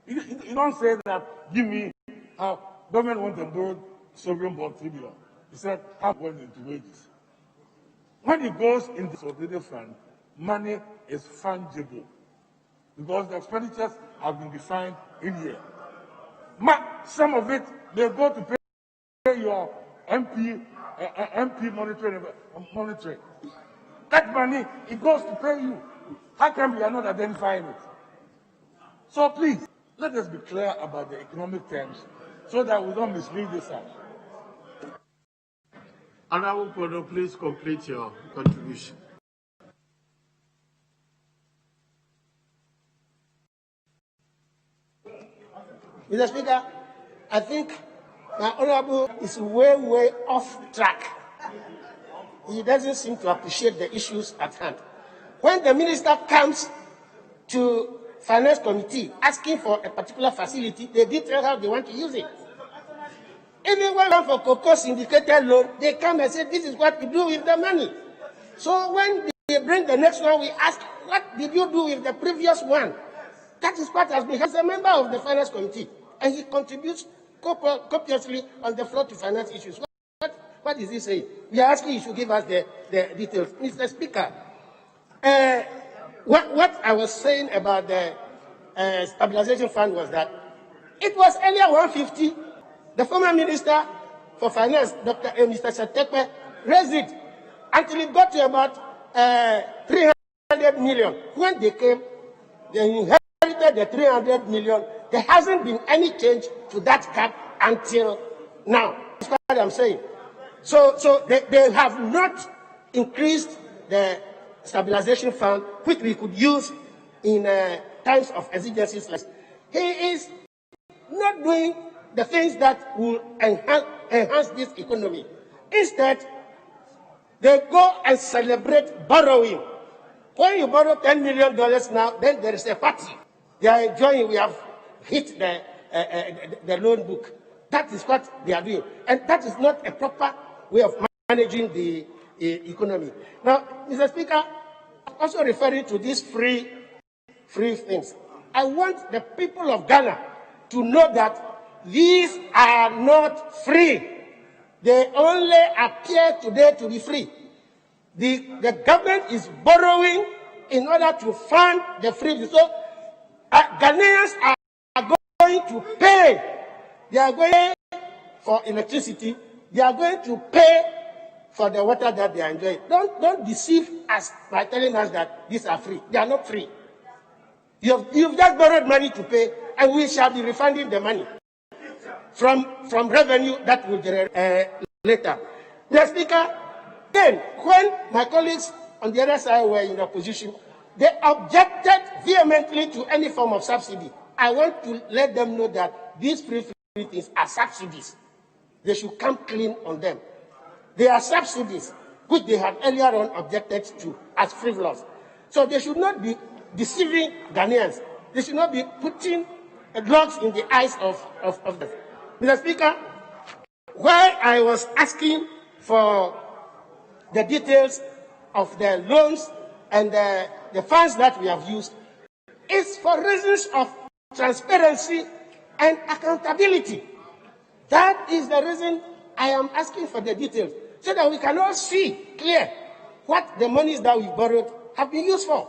You don't say that, give me how government wants to borrow sovereign bond 3 billion. He said, how went into wages. When it goes into the solidarity fund, money is fungible because the expenditures have been defined in here. Some of it, they go to pay your MP monitoring. That money, it goes to pay you. How come we are not identifying it? So please, let us be clear about the economic terms so that we don't mislead this out. Honorable Kodo, please complete your contribution. Mr. Speaker, I think my honorable is way off track. He doesn't seem to appreciate the issues at hand. When the minister comes to Finance Committee asking for a particular facility, they detail how they want to use it. Even when for cocoa syndicated loan, they come and say, this is what we do with the money. So when they bring the next one, we ask, what did you do with the previous one? That is what has been. He's a member of the Finance Committee, and he contributes copiously on the floor to finance issues. What is he saying? We are asking you to give us the details. Mr. Speaker, what I was saying about the stabilization fund was that it was earlier 150. The former minister for Finance, Mr. Shatekwe, raised it until it got to about 300 million. When they came, they inherited the 300 million. There hasn't been any change to that cap until now. That's what I'm saying. So they have not increased the stabilization fund, which we could use in times of exigencies. He is not doing the things that will enhance this economy. Instead, they go and celebrate borrowing. When you borrow $10 million now, then there is a party. They are enjoying. We have hit the loan book. That is what they are doing. And that is not a proper way of managing the economy. Now, Mr. Speaker, also referring to these free things, I want the people of Ghana to know that these are not free. They only appear today to be free. The government is borrowing in order to fund the free. So Ghanaians are going to pay. They are going for electricity. They are going to pay for the water that they are enjoying. Don't deceive us by telling us that these are free. They are not free. You've just borrowed money to pay, and we shall be refunding the money from revenue that will generate later. Mr. Speaker, then when my colleagues on the other side were in opposition, they objected vehemently to any form of subsidy. I want to let them know that these free things are subsidies. They should come clean on them. They are subsidies which they had earlier on objected to as frivolous. So they should not be deceiving Ghanaians. They should not be putting drugs in the eyes of them. Mr. Speaker, while I was asking for the details of the loans and the funds that we have used, it's for reasons of transparency and accountability. That is the reason I am asking for the details, so that we can all see clear what the monies that we borrowed have been used for,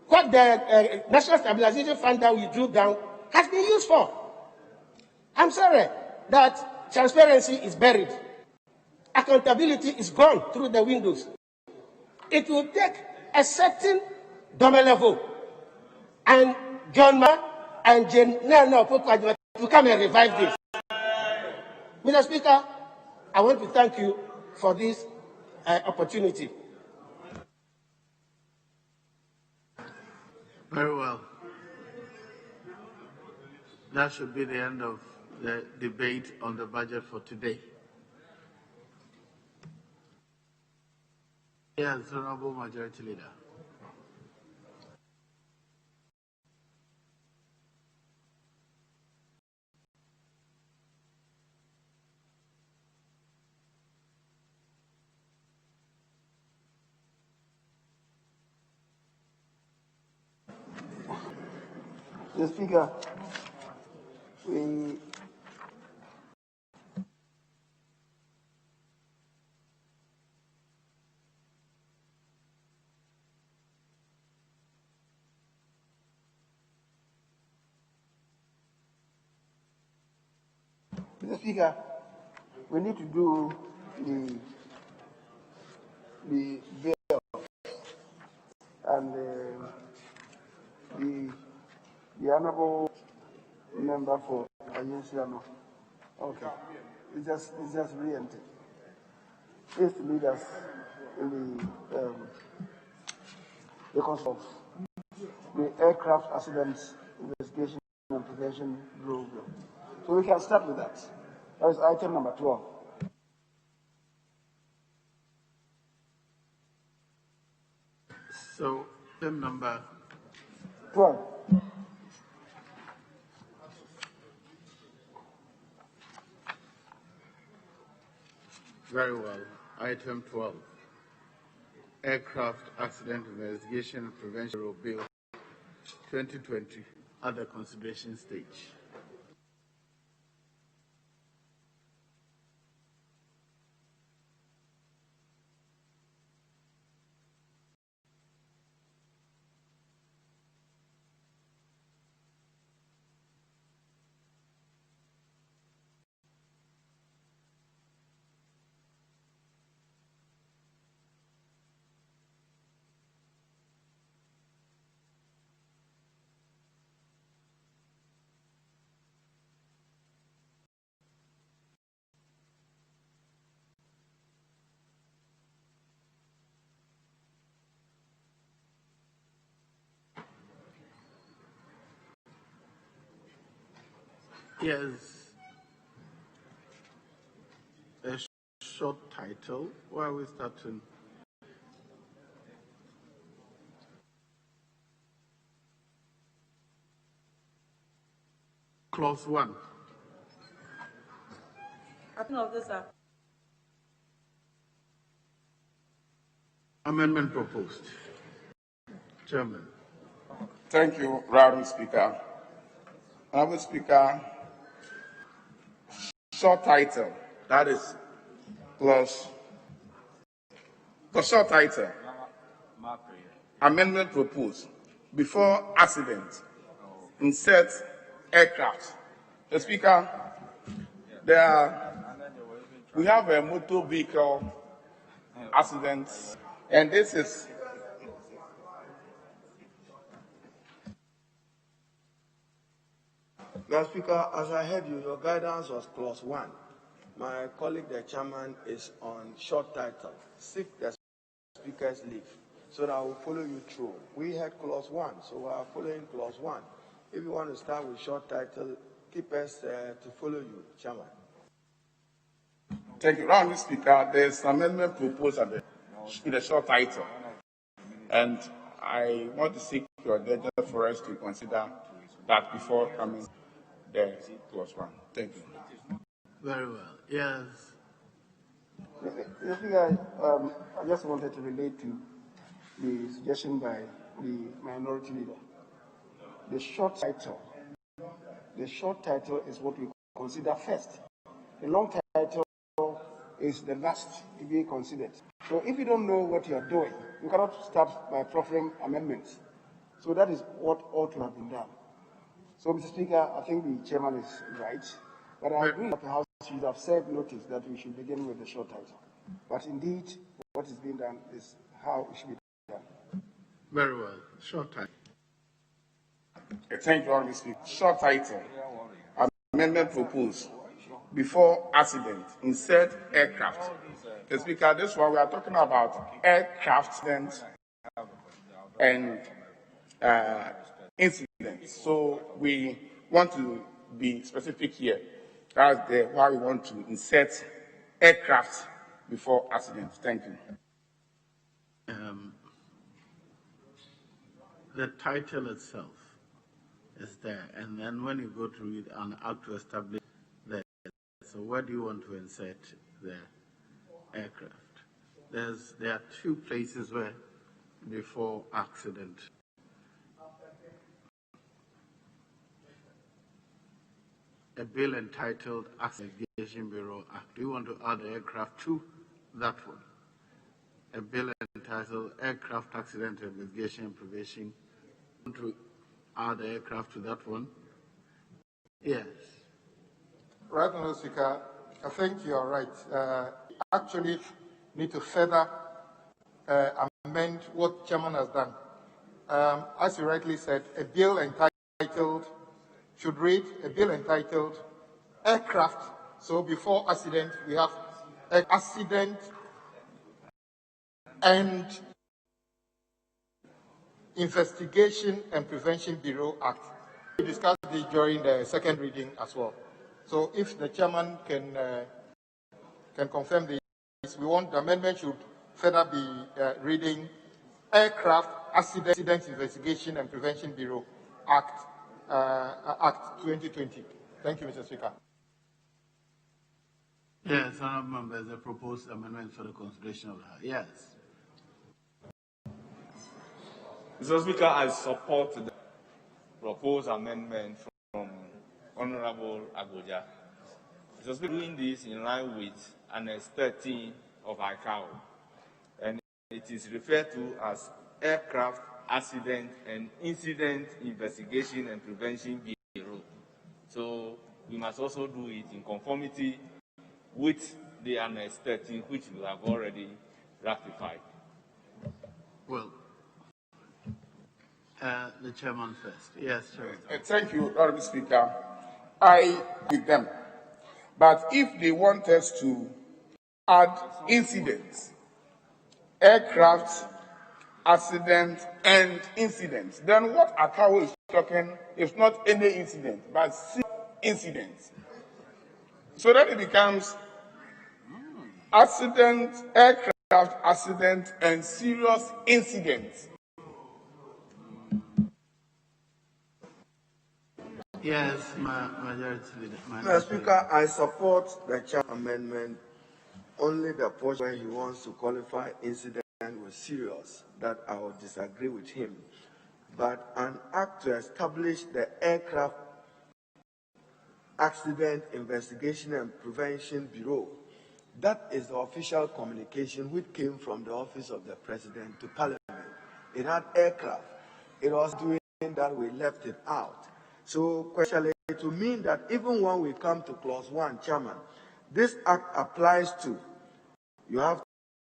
what the National Stabilization Fund that we drew down has been used for. I'm sorry that transparency is buried. Accountability is gone through the windows. It will take a certain Domelevo and John Ma and Jane to come and revive this. Mr. Speaker, I want to thank you for this opportunity. Very well. That should be the end of the debate on the budget for today. Yes, Honorable Majority Leader. Mr. Speaker, Mr. Speaker, we need to do the bill and the honorable member for Ayesiano. Okay, it's just re-entered. Is to lead us in the course of the aircraft accidents investigation and prevention program. So we can start with that. That is item number 12. So, item number 12. Very well. Item 12. Aircraft Accident Investigation and Prevention Bill 2020 at the consideration stage. Yes. A short title. Why are we starting? Clause 1. Of this, sir. Amendment proposed. Chairman. Thank you, Madam Speaker. Honorable Speaker, short title, that is clause. The short title, amendment proposed, before accident, insert aircraft. The Speaker, we have a motor vehicle accident, and this is Mr. Speaker, as I heard you, your guidance was clause 1. My colleague, the chairman, is on short title. Seek the speaker's leave, so that I will follow you through. We had clause 1, so we are following clause 1. If you want to start with short title, keep us to follow you, chairman. Thank you, Madam Speaker. There's an amendment proposed at the short title, and I want to seek your indulgence for us to consider that before coming the clause 1. Thank you. Very well. Yes. Mr. Speaker, I just wanted to relate to the suggestion by the minority leader. The short title is what we consider first. The long title is the last to be considered. So if you don't know what you are doing, you cannot start by proffering amendments. So that is what ought to have been done. So, Mr. Speaker, I think the chairman is right, but I agree that the House should have served notice that we should begin with the short title. But indeed, what is being done is how it should be done. Very well. Short title. Thank you, Mr. Speaker. Short title, amendment proposed, before accident, insert aircraft. Mr. Speaker, this one we are talking about aircraft and incidents. So we want to be specific here. That's why we want to insert aircraft before accident. Thank you. The title itself is there, and then when you go to read an act to establish there, so where do you want to insert the aircraft? There are two places where before accident. A bill entitled Accident Investigation Bureau Act. Do you want to add the aircraft to that one? A bill entitled Aircraft Accident Investigation and Prevention. Want to add the aircraft to that one? Yes. Right, Mr. Speaker, I think you are right. Actually, need to further amend what Chairman has done. As you rightly said, a bill entitled should read a bill entitled Aircraft. So before accident, we have Accident and Investigation and Prevention Bureau Act. We discussed this during the second reading as well. So if the chairman can confirm this, we want the amendment should further be reading Aircraft Accident Investigation and Prevention Bureau Act. Act 2020. Thank you, Mr. Speaker. Yes, honourable members, the proposed amendment for the consideration of the House. Yes. Mr. Speaker, I support the proposed amendment from Honourable Agoja. Mr. Speaker, doing this in line with Annex 13 of ICAO, and it is referred to as Aircraft Accident and Incident Investigation and Prevention Bureau. So we must also do it in conformity with the Annex 13, which we have already ratified. Well, the chairman first. Yes, Chairman. Thank you, Honourable Speaker. I with them. But if they want us to add incidents, aircraft, accident, and incidents, then what ICAO is talking is not any incident, but incidents, so that it becomes accident, aircraft accident, and serious incidents. Yes, Majority Leader. Mr. Speaker, I support the Chairman amendment, only the portion where he wants to qualify incident with serious, that I will disagree with him. But an act to establish the Aircraft Accident Investigation and Prevention Bureau, that is the official communication which came from the office of the President to Parliament. It had aircraft. It was doing that we left it out. So, question to mean that even when we come to clause 1, Chairman, this act applies to, you have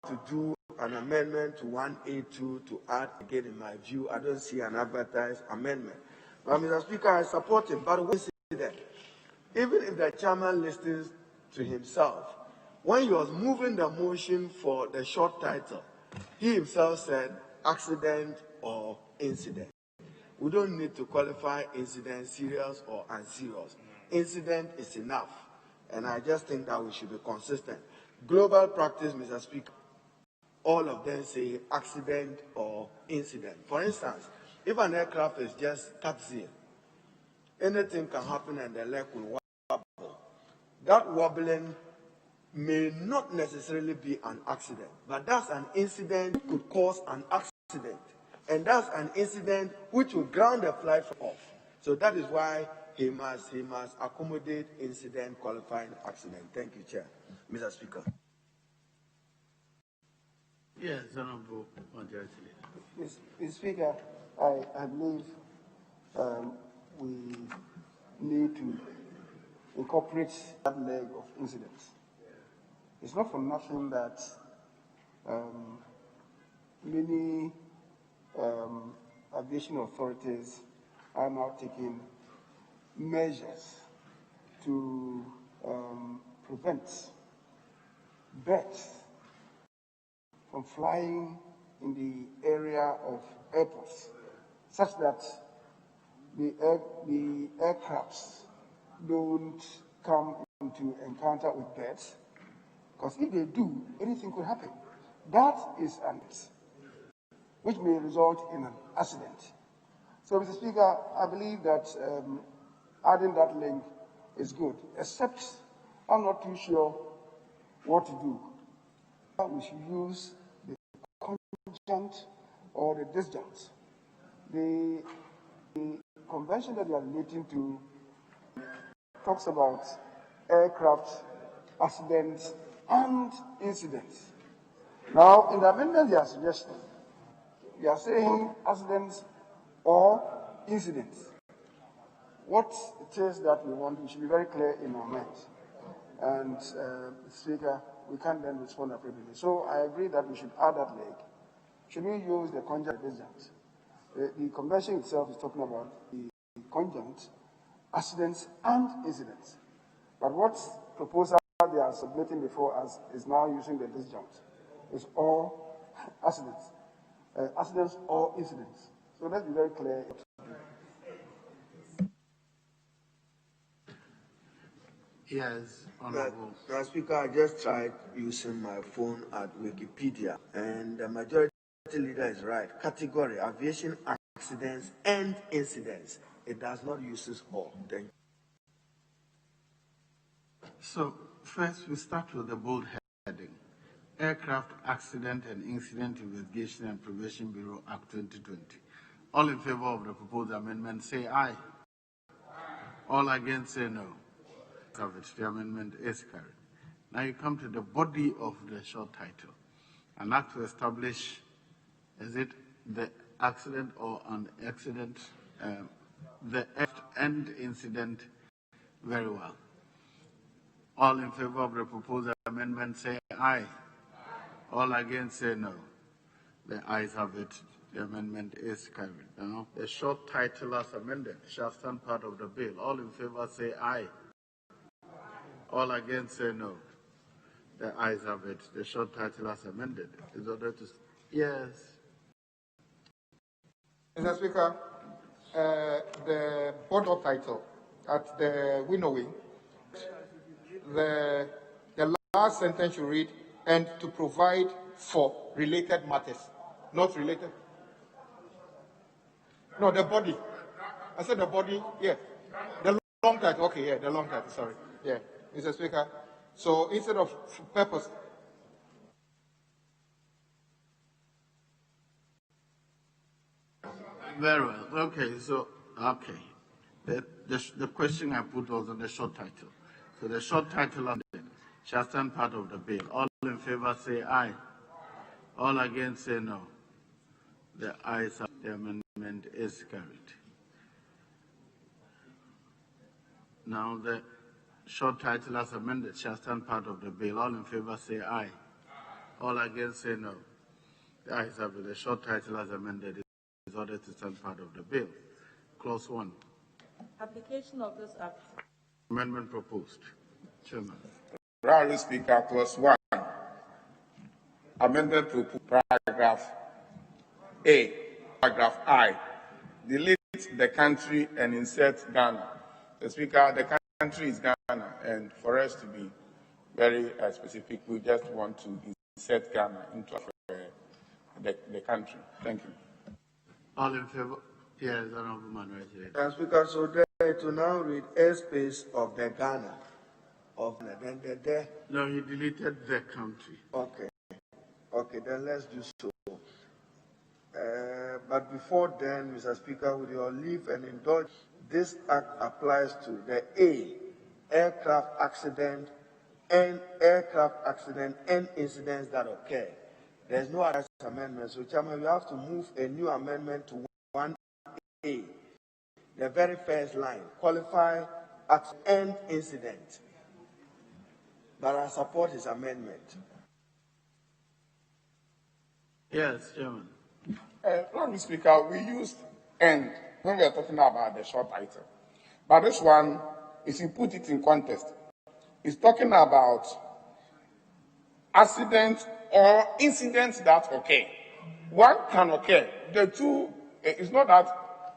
to do an amendment to 1A2 to add again, in my view. I don't see an advertised amendment. But, Mr. Speaker, I support him, but we see that even if the Chairman listens to himself, when he was moving the motion for the short title, he himself said accident or incident. We don't need to qualify incident, serious or unserious. Incident is enough. And I just think that we should be consistent. Global practice, Mr. Speaker, all of them say accident or incident. For instance, if an aircraft is just taxiing, anything can happen and the leg will wobble. That wobbling may not necessarily be an accident, but that's an incident that could cause an accident. And that's an incident which will ground the flight off. So that is why he must accommodate incident qualifying accident. Thank you, Chair. Mr. Speaker. Yes, Honorable Majority Leader. Mr. Speaker, I believe we need to incorporate that leg of incidents. It's not for nothing that many aviation authorities are now taking measures to prevent birds from flying in the area of airports, such that the aircrafts don't come into encounter with birds, because if they do, anything could happen. That is an which may result in an accident. So, Mr. Speaker, I believe that adding that link is good, except I'm not too sure what to do. We should use the conjunct or the disjunct. The convention that you are relating to talks about aircraft accidents and incidents. Now, in the amendment you are suggesting, you are saying accidents or incidents. What it is that we want, we should be very clear in our minds. And, Speaker, we can't then respond appropriately. So I agree that we should add that leg. Should we use the conjunct disjunct? The convention itself is talking about the conjunct, accidents and incidents. But what proposal they are submitting before us is now using the disjunct. It's all accidents. Accidents or incidents. So let's be very clear. Yes, Honorable. Mr. Speaker, I just tried using my phone at Wikipedia, and the majority leader is right. Category, aviation accidents and incidents. It does not use all. Thank you. So, first we start with the bold heading. Aircraft Accident and Incident Investigation and Prevention Bureau Act 2020. All in favor of the proposed amendment say aye. All against say no. The amendment is carried. Now you come to the body of the short title. An act to establish, is it the accident or an accident, the end incident? Very well. All in favor of the proposed amendment say aye. All against say no. The ayes have it. The amendment is carried. Now, the short title as amended shall stand part of the bill. All in favor say aye. All against say no. The ayes have it. The short title as amended is ordered to... Yes. Mr. Speaker, the board title at the winnowing, the last sentence you read, and to provide for related matters. Not related. No, the body. I said the body, yeah. The long title, okay, yeah, the long title, sorry. Yeah, Mr. Speaker. So instead of purpose. Very well. Okay, so, okay. The question I put was on the short title. So the short title of it shall stand part of the bill. All in favor say aye. All against say no. The ayes have the amendment is carried. Now the short title as amended shall stand part of the bill. All in favor say aye. All against say no. The ayes have it. The short title as amended is ordered to stand part of the bill. Clause 1. Application of this act. Amendment proposed. Chairman. Honorable Speaker, Clause 1. Amendment proposed, paragraph A, paragraph I. Delete the country and insert Ghana. The Speaker, the country is Ghana, and for us to be very specific, we just want to insert Ghana into the country. Thank you. All in favor? Yes, Honorable Manuel. Mr. Speaker, so there to now read airspace of the Ghana. Then the No, he deleted the country. Okay. Okay, then let's do so. But before then, Mr. Speaker, with your leave and indulge, this act applies to the A, aircraft accident and incidents that occur. There's no other amendment. So, Chairman, we have to move a new amendment to 1A. The very first line, qualify accident and incident. But I support his amendment. Yes, Chairman. Honorable Speaker, we used "and" when we are talking about the short title. But this one, if you put it in context, it's talking about accidents or incidents that occur. One can occur. The two, it's not that,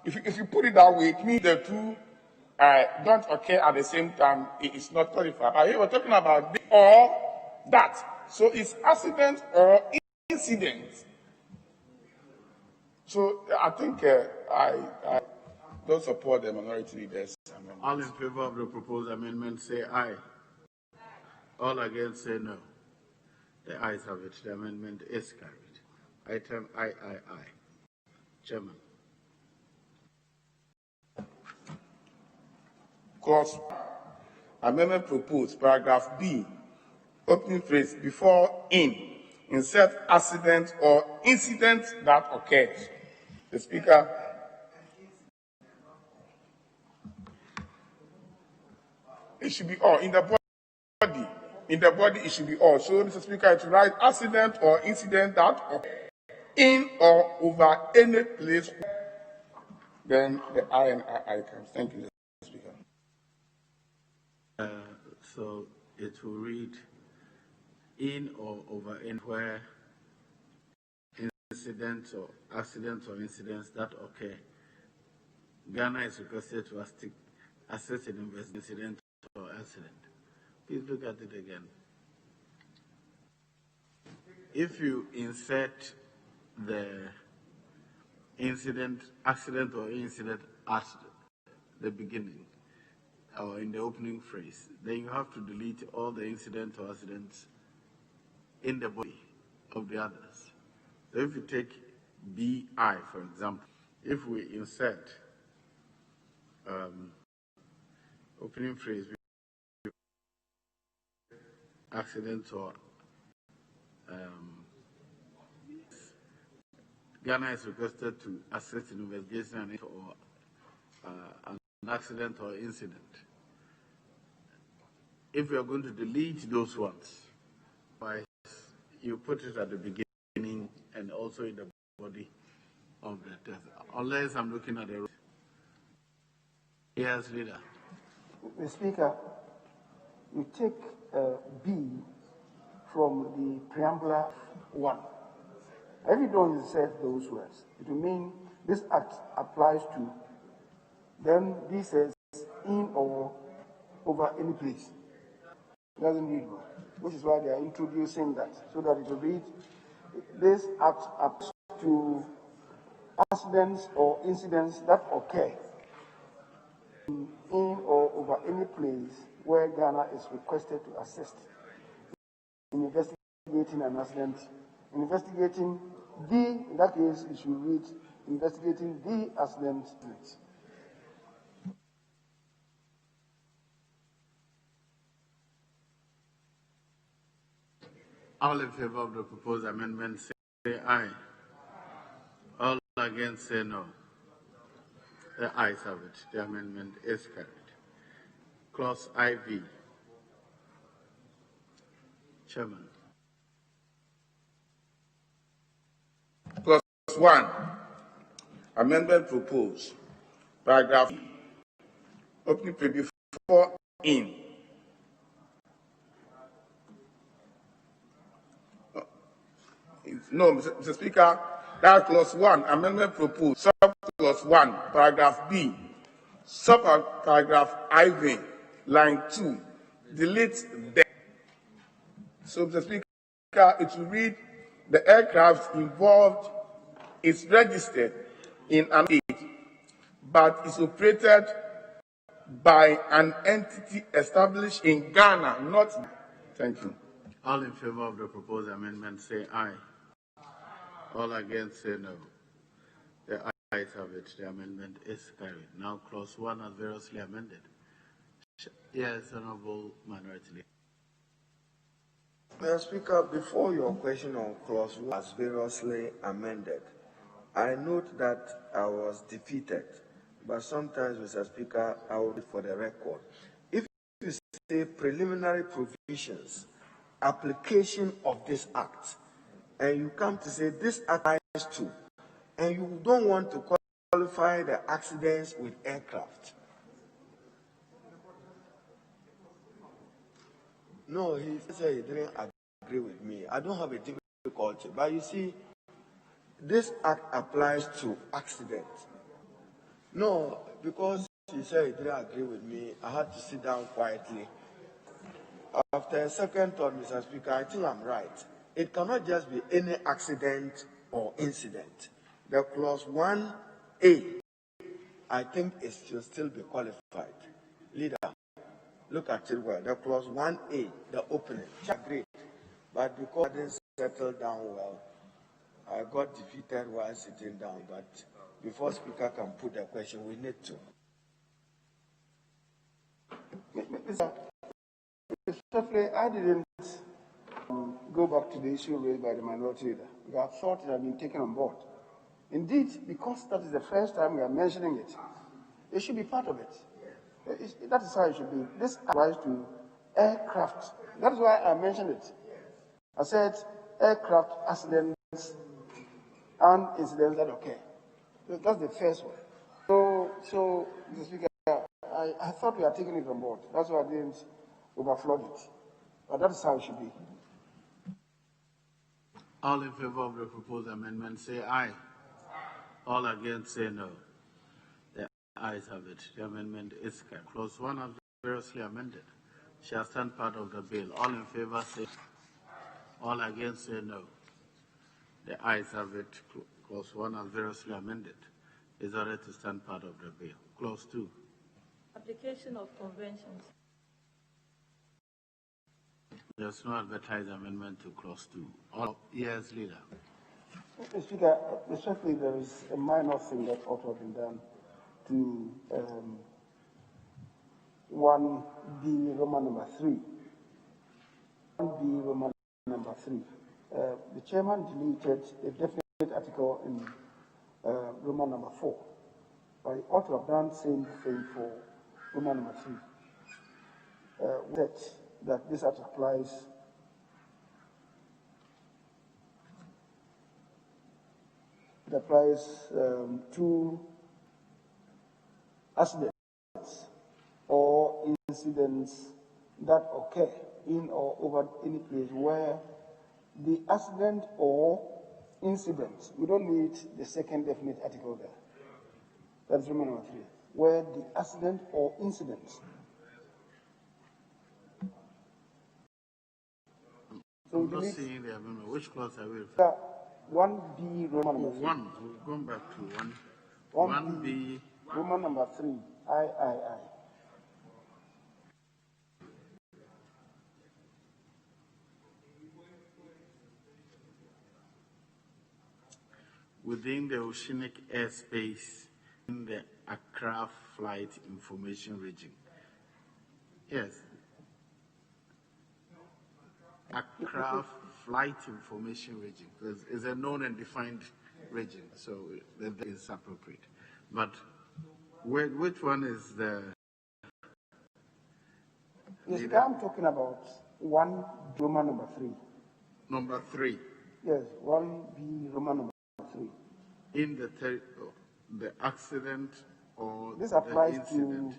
if you put it that way, it means the two don't occur at the same time. It's not qualified. But here we're talking about the or that. So it's accident or incident. So I think I don't support the minority leaders' amendment. All in favor of the proposed amendment say aye. All against say no. The ayes have it. The amendment is carried. Item III. Chairman. Clause amendment proposed, paragraph B, opening phrase before in, insert accident or incident that occurs. The Speaker. It should be all in the body. In the body, it should be all. So, Mr. Speaker, it should write accident or incident that occurs in or over any place. Then the I and I comes. Thank you, Mr. Speaker. So it will read in or over anywhere incidents or accidents or incidents that occur. Ghana is requested to assess an incident or accident. Please look at it again. If you insert the accident or incident at the beginning or in the opening phrase, then you have to delete all the incidents or accidents in the body of the others. So if you take BI, for example, if we insert opening phrase, accident or Ghana is requested to assist in investigation or an accident or incident. If you are going to delete those ones, you put it at the beginning and also in the body of the text. Unless I'm looking at the. Yes, leader. Mr. Speaker, you take B from the preambular 1. If you don't insert those words, it will mean this act applies to. Then this says in or over any place. It doesn't read well, which is why they are introducing that, so that it will read, this act applies to accidents or incidents that occur in or over any place where Ghana is requested to assist in investigating an accident. In that case, it should read, investigating the accident. All in favor of the proposed amendment say aye. All against say no. The ayes have it. The amendment is carried. Clause IV. Chairman. Clause 1. Amendment proposed. Paragraph opening before in. No, Mr. Speaker, that's clause 1. Amendment proposed. Sub-clause 1, paragraph B. Sub-paragraph IV, line 2. Delete the. So, Mr. Speaker, it will read, the aircraft involved is registered in an state, but is operated by an entity established in Ghana, not. Thank you. All in favor of the proposed amendment say aye. All against say no. The ayes have it. The amendment is carried. Now, clause 1 as variously amended. Yes, Honorable Minority Leader. Mr. Speaker, before your question on clause 1 as variously amended, I note that I was defeated, but sometimes, Mr. Speaker, I will read for the record. If you say preliminary provisions, application of this act, and you come to say this applies to, and you don't want to qualify the accidents with aircraft. No, he said he didn't agree with me. I don't have a difficulty, but you see, this act applies to accidents. No, because he said he didn't agree with me, I had to sit down quietly. After a second thought, Mr. Speaker, I think I'm right. It cannot just be any accident or incident. The clause 1A, I think it should still be qualified. Leader, look at it well. The clause 1A, the opening, agreed. But because I didn't settle down well, I got defeated while sitting down. But before Speaker can put the question, we need to. Mr. Sheffley, I didn't go back to the issue raised by the minority leader, because I thought it had been taken on board. Indeed, because that is the first time we are mentioning it, it should be part of it. That is how it should be. This applies to aircraft. That is why I mentioned it. I said aircraft accidents and incidents that occur. That's the first one. So Mr. Speaker, I thought we had taken it on board. That's why I didn't overflow it. But that is how it should be. All in favor of the proposed amendment say aye. All against say no. The ayes have it. The amendment is carried. Clause 1 as variously amended shall stand part of the bill. All in favor say aye. All against say no. The ayes have it. Clause 1 as variously amended is ordered to stand part of the bill. Clause 2. Application of conventions. There's no advertised amendment to clause 2. All yes, Leader. Mr. Speaker, especially there is a minor thing that ought to have been done to 1B Roman number 3. 1B Roman number 3. The chairman deleted a definite article in Roman number 4. But he ought to have done the same thing for Roman number 3. That this act applies to accidents or incidents that occur in or over any place where the accident or incident, we don't need the second definite article there. That's Roman number 3. where the accident or incident. So I'm not seeing the amendment. Which clause are we referring to? 1B, Roman number 3. 1. We've gone back to 1. 1B, Roman number 3, III. Within the oceanic airspace in the Accra Flight Information Region. Yes. Accra Flight Information Region. It's a known and defined region, so that is appropriate. But which one is the... Yes, I'm talking about 1 Roman number 3. Number 3. Yes, 1B Roman number 3. In the accident or this applies the incident.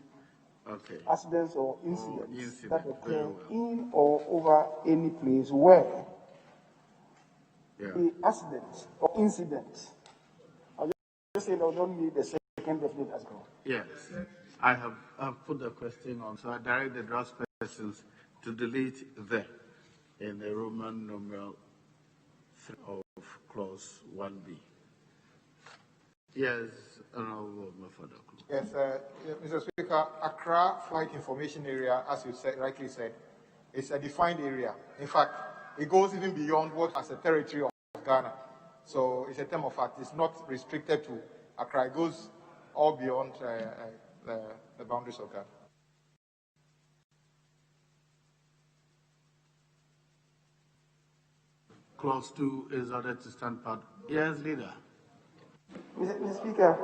To accidents or incidents that occur in or over any place where the accident or incident. I'll just say I don't need the second definite article. Yes, I have put the question on, so I direct the draft persons to delete the in the Roman numeral 3 of clause 1B. Yes, Honorable Mafado. Yes, Mr. Speaker, Accra Flight Information Area, as you rightly said, is a defined area. In fact, it goes even beyond what as a territory of Ghana. So it's a term of fact. It's not restricted to Accra. It goes all beyond the boundaries of Ghana. Clause 2 is ordered to stand part. Yes, Leader. Mr. Speaker,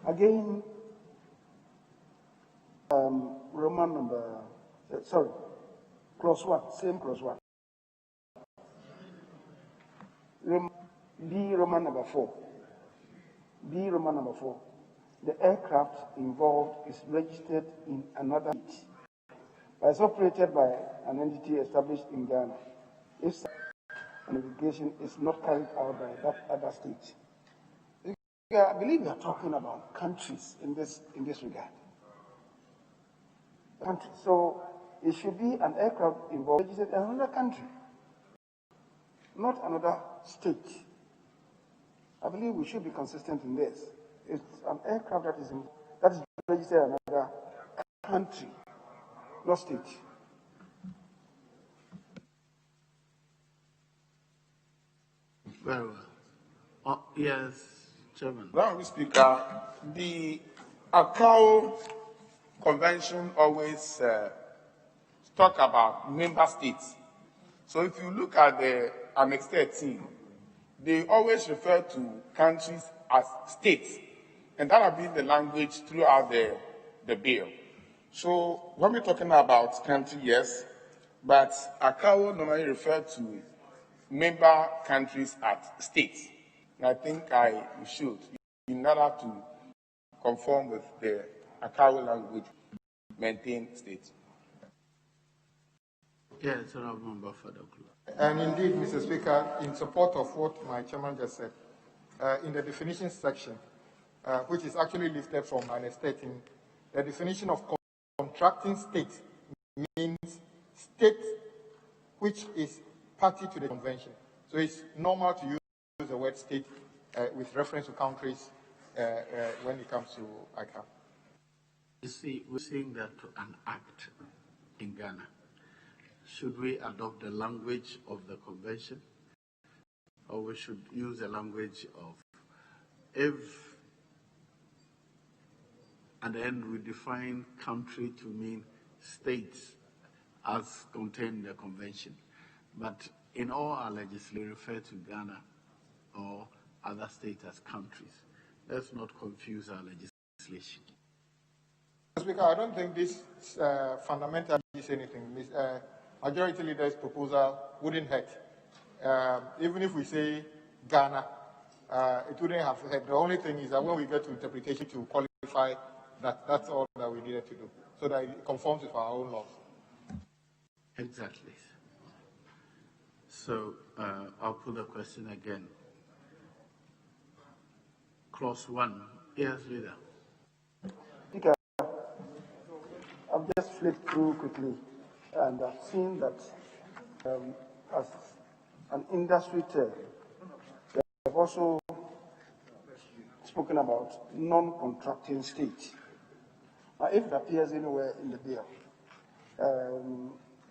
again, Roman number, clause 1, same clause 1. B Roman number 4. B Roman number 4. The aircraft involved is registered in another state, but is operated by an entity established in Ghana. If navigation is not carried out by that other state. I believe we are talking about countries in this regard. Countries. So it should be an aircraft involved in another country, not another state. I believe we should be consistent in this. It's an aircraft that is registered in another country, not state. Very well. Yes, Chairman. Mr. Speaker, the ACAO Convention always talk about member states. So if you look at the Annex 13, they always refer to countries as states. And that has been the language throughout the bill. So when we're talking about country, yes, but ACAO normally refer to member countries as states. And I think we should, in order to conform with the ACAO language, maintain states. Yes, Honorable Member for the clue. And indeed, Mr. Speaker, in support of what my chairman just said, in the definition section, which is actually listed from Annex 13, the definition of contracting state means state which is party to the convention. So it's normal to use the word state with reference to countries when it comes to ICAO. You see, we're seeing that to an act in Ghana. Should we adopt the language of the convention? Or we should use the language of, if at the end we define country to mean states as contained in the convention. But in all our legislation, we refer to Ghana or other states as countries. Let's not confuse our legislation. Mr. Speaker, I don't think this fundamentally is anything. Majority Leader's proposal wouldn't hurt. Even if we say Ghana, it wouldn't have hurt. The only thing is that when we get to interpretation to qualify, that's all that we needed to do, so that it conforms with our own laws. Exactly. So I'll put the question again. Clause 1. Yes, Leader. just flipped through quickly, and I've seen that as an industry term, they have also spoken about non-contracting state. Now, if it appears anywhere in the bill,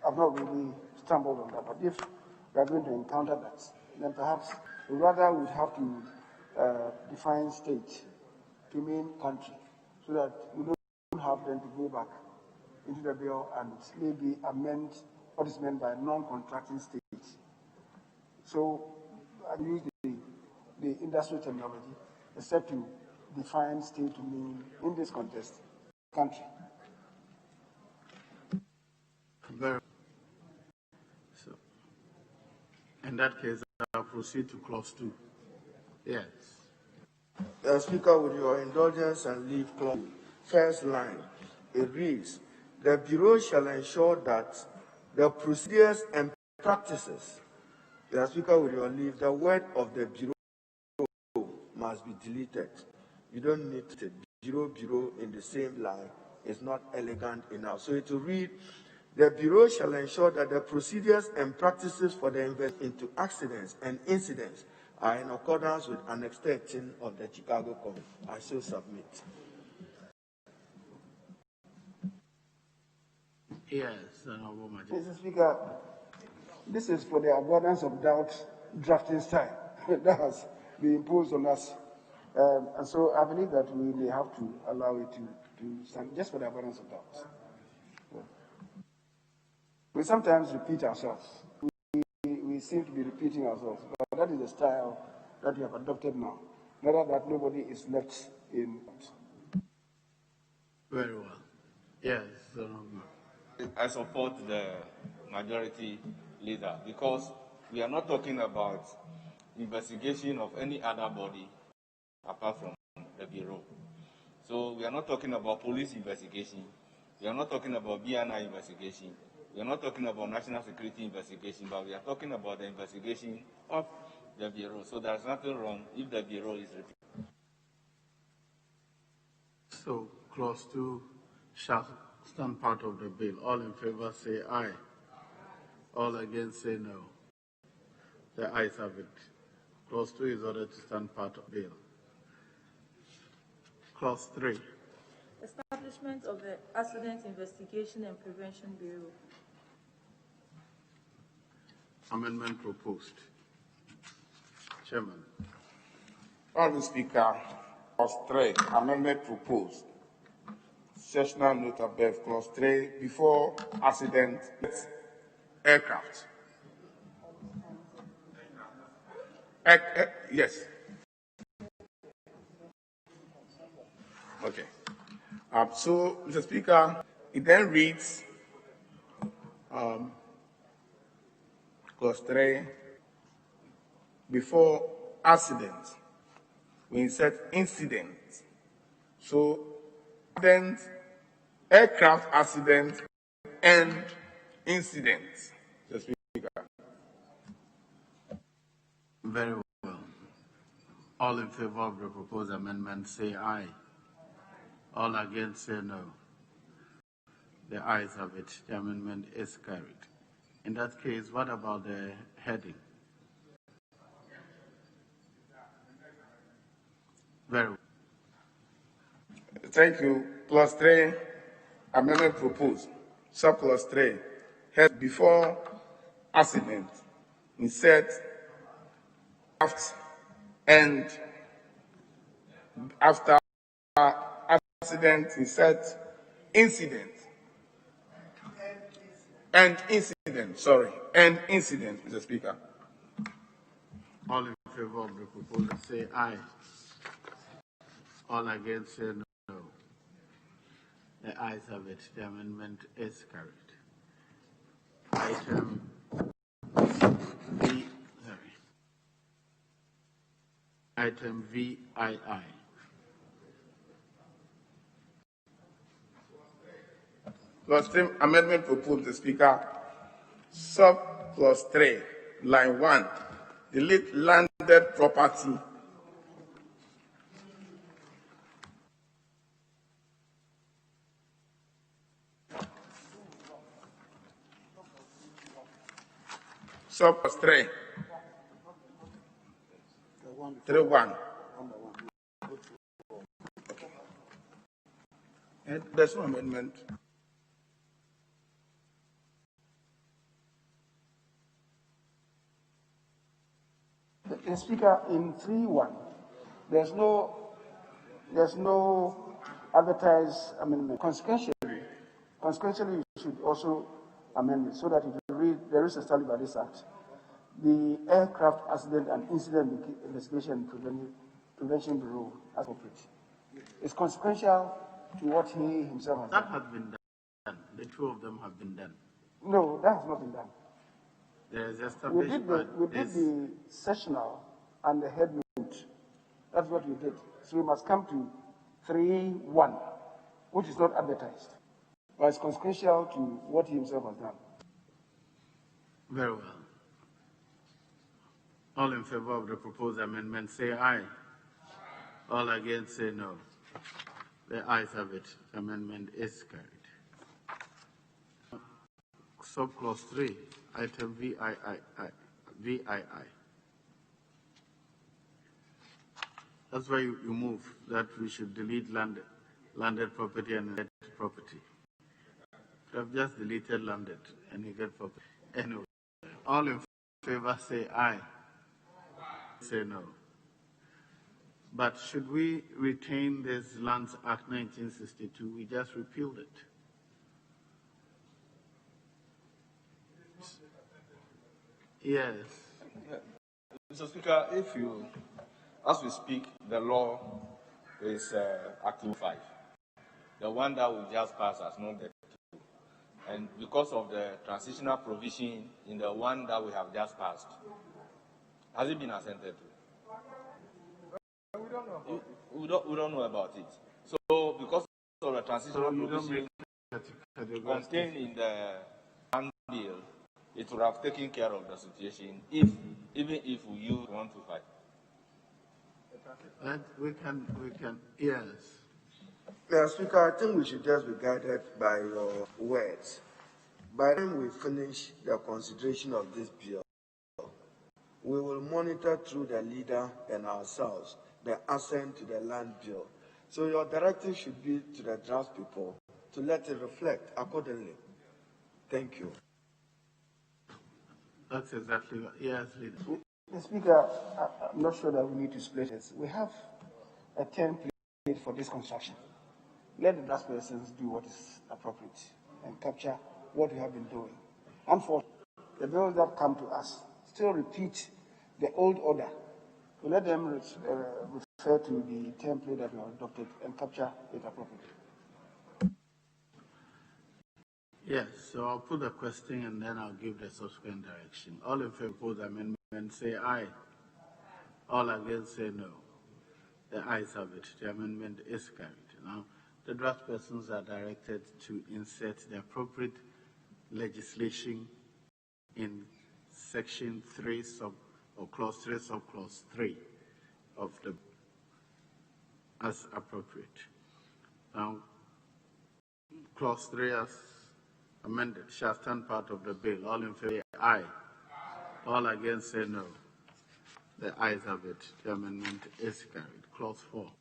I've not really stumbled on that, but if we are going to encounter that, then perhaps rather we'd have to define state to mean country, so that we don't have them to go back into the bill and maybe amend what is meant by non-contracting state. So I use the industrial terminology, except to define state to mean, in this context, country. So, in that case, I'll proceed to clause 2. Yes. Speaker, with your indulgence and leave clause, first line, it reads, the Bureau shall ensure that the procedures and practices, Speaker, with your leave, the word of the Bureau must be deleted. You don't need the Bureau in the same line. It's not elegant enough. So it will read, the Bureau shall ensure that the procedures and practices for the investigation into accidents and incidents are in accordance with Annex 13 of the Chicago Convention. I so submit. Yes, Honorable Major. Mr. Speaker, this is for the avoidance of doubt drafting style that has been imposed on us. And so I believe that we may have to allow it to stand just for the avoidance of doubt. Yeah. We sometimes repeat ourselves. We seem to be repeating ourselves, but that is the style that we have adopted now. Not that nobody is left in. Very well. Yes. I support the majority leader because we are not talking about investigation of any other body apart from the Bureau. So we are not talking about police investigation. We are not talking about BNI investigation. We are not talking about national security investigation, but we are talking about the investigation of the Bureau. So there's nothing wrong if the Bureau is repeated. So clause 2 shall stand part of the bill. All in favor say aye. All against say no. The ayes have it. Clause 2 is ordered to stand part of the bill. Clause 3. Establishment of the Accident Investigation and Prevention Bureau. Amendment proposed. Chairman. Honourable Speaker, clause 3, amendment proposed. Sessional note above, clause 3, before accident aircraft. Yes. Okay. So, Mr. Speaker, it then reads, clause 3, before accident, we insert incident. So, accident, aircraft accident, and incident. Mr. Speaker. Very well. All in favor of the proposed amendment say aye. All against say no. The ayes have it. The amendment is carried. In that case, what about the heading? Very well. Thank you. Clause 3, amendment proposed. Subclause 3, head before accident, insert and after accident, insert incident. And incident, sorry, and incident, Mr. Speaker. All in favor of the proposal say aye. All against say no. The ayes have it. The amendment is carried. Item V. Item VII. Clause 3, amendment proposed, Mr. Speaker. Sub-clause 3, line 1, delete landed property. Sub 3. 3-1. And there's no amendment. The Speaker, in 3-1, there's no advertised amendment. Consequentially, you should also amend it so that it will read, there is a study by this Act. The Aircraft Accident and Incident Investigation and Prevention Bureau as appropriate. It's consequential to what he himself has done. That has been done. The two of them have been done. No, that has not been done. There is We established did the sessional and the head note. That's what we did. So we must come to 3-1, which is not advertised, but it's consequential to what he himself has done. Very well. All in favor of the proposed amendment, say aye. All against, say no. The ayes have it. The amendment is carried. Subclause 3, item VII. That's why you move that we should delete landed property and net property. You have just deleted landed and you get property. Anyway, all in favor say aye. Say no. But should we retain this Lands Act 1962? We just repealed it. Yes. Yeah. Mr. Speaker, as we speak, the law is Act 5. The one that we just passed has not been. And because of the transitional provision in the one that we have just passed, has it been assented to? We don't know about it. So because of the transitional provision contained in the Land Bill, it would have taken care of the situation even if we use 125. We can, yes. Mr. Speaker, I think we should just be guided by your words. By the time we finish the consideration of this bill, we will monitor through the leader and ourselves the assent to the land bill. So your directive should be to the draft people to let it reflect accordingly. Thank you. That's exactly what, yes, leader. Mr. Speaker, I'm not sure that we need to split this. We have a template for this construction. Let the draft persons do what is appropriate and capture what we have been doing. Unfortunately, the bills that come to us still repeat the old order. So let them refer to the template that we have adopted and capture it appropriately. Yes, so I'll put a question and then I'll give the subsequent direction. All in favor of the proposed amendment say aye. All against say no. The ayes have it. The amendment is carried. Now, the draft persons are directed to insert the appropriate legislation in section 3 or clause 3 subclause 3 of the as appropriate. Now, clause 3 as amended shall stand part of the bill. All in favor, aye. All against, say no. The ayes have it. The amendment is carried. Clause 4.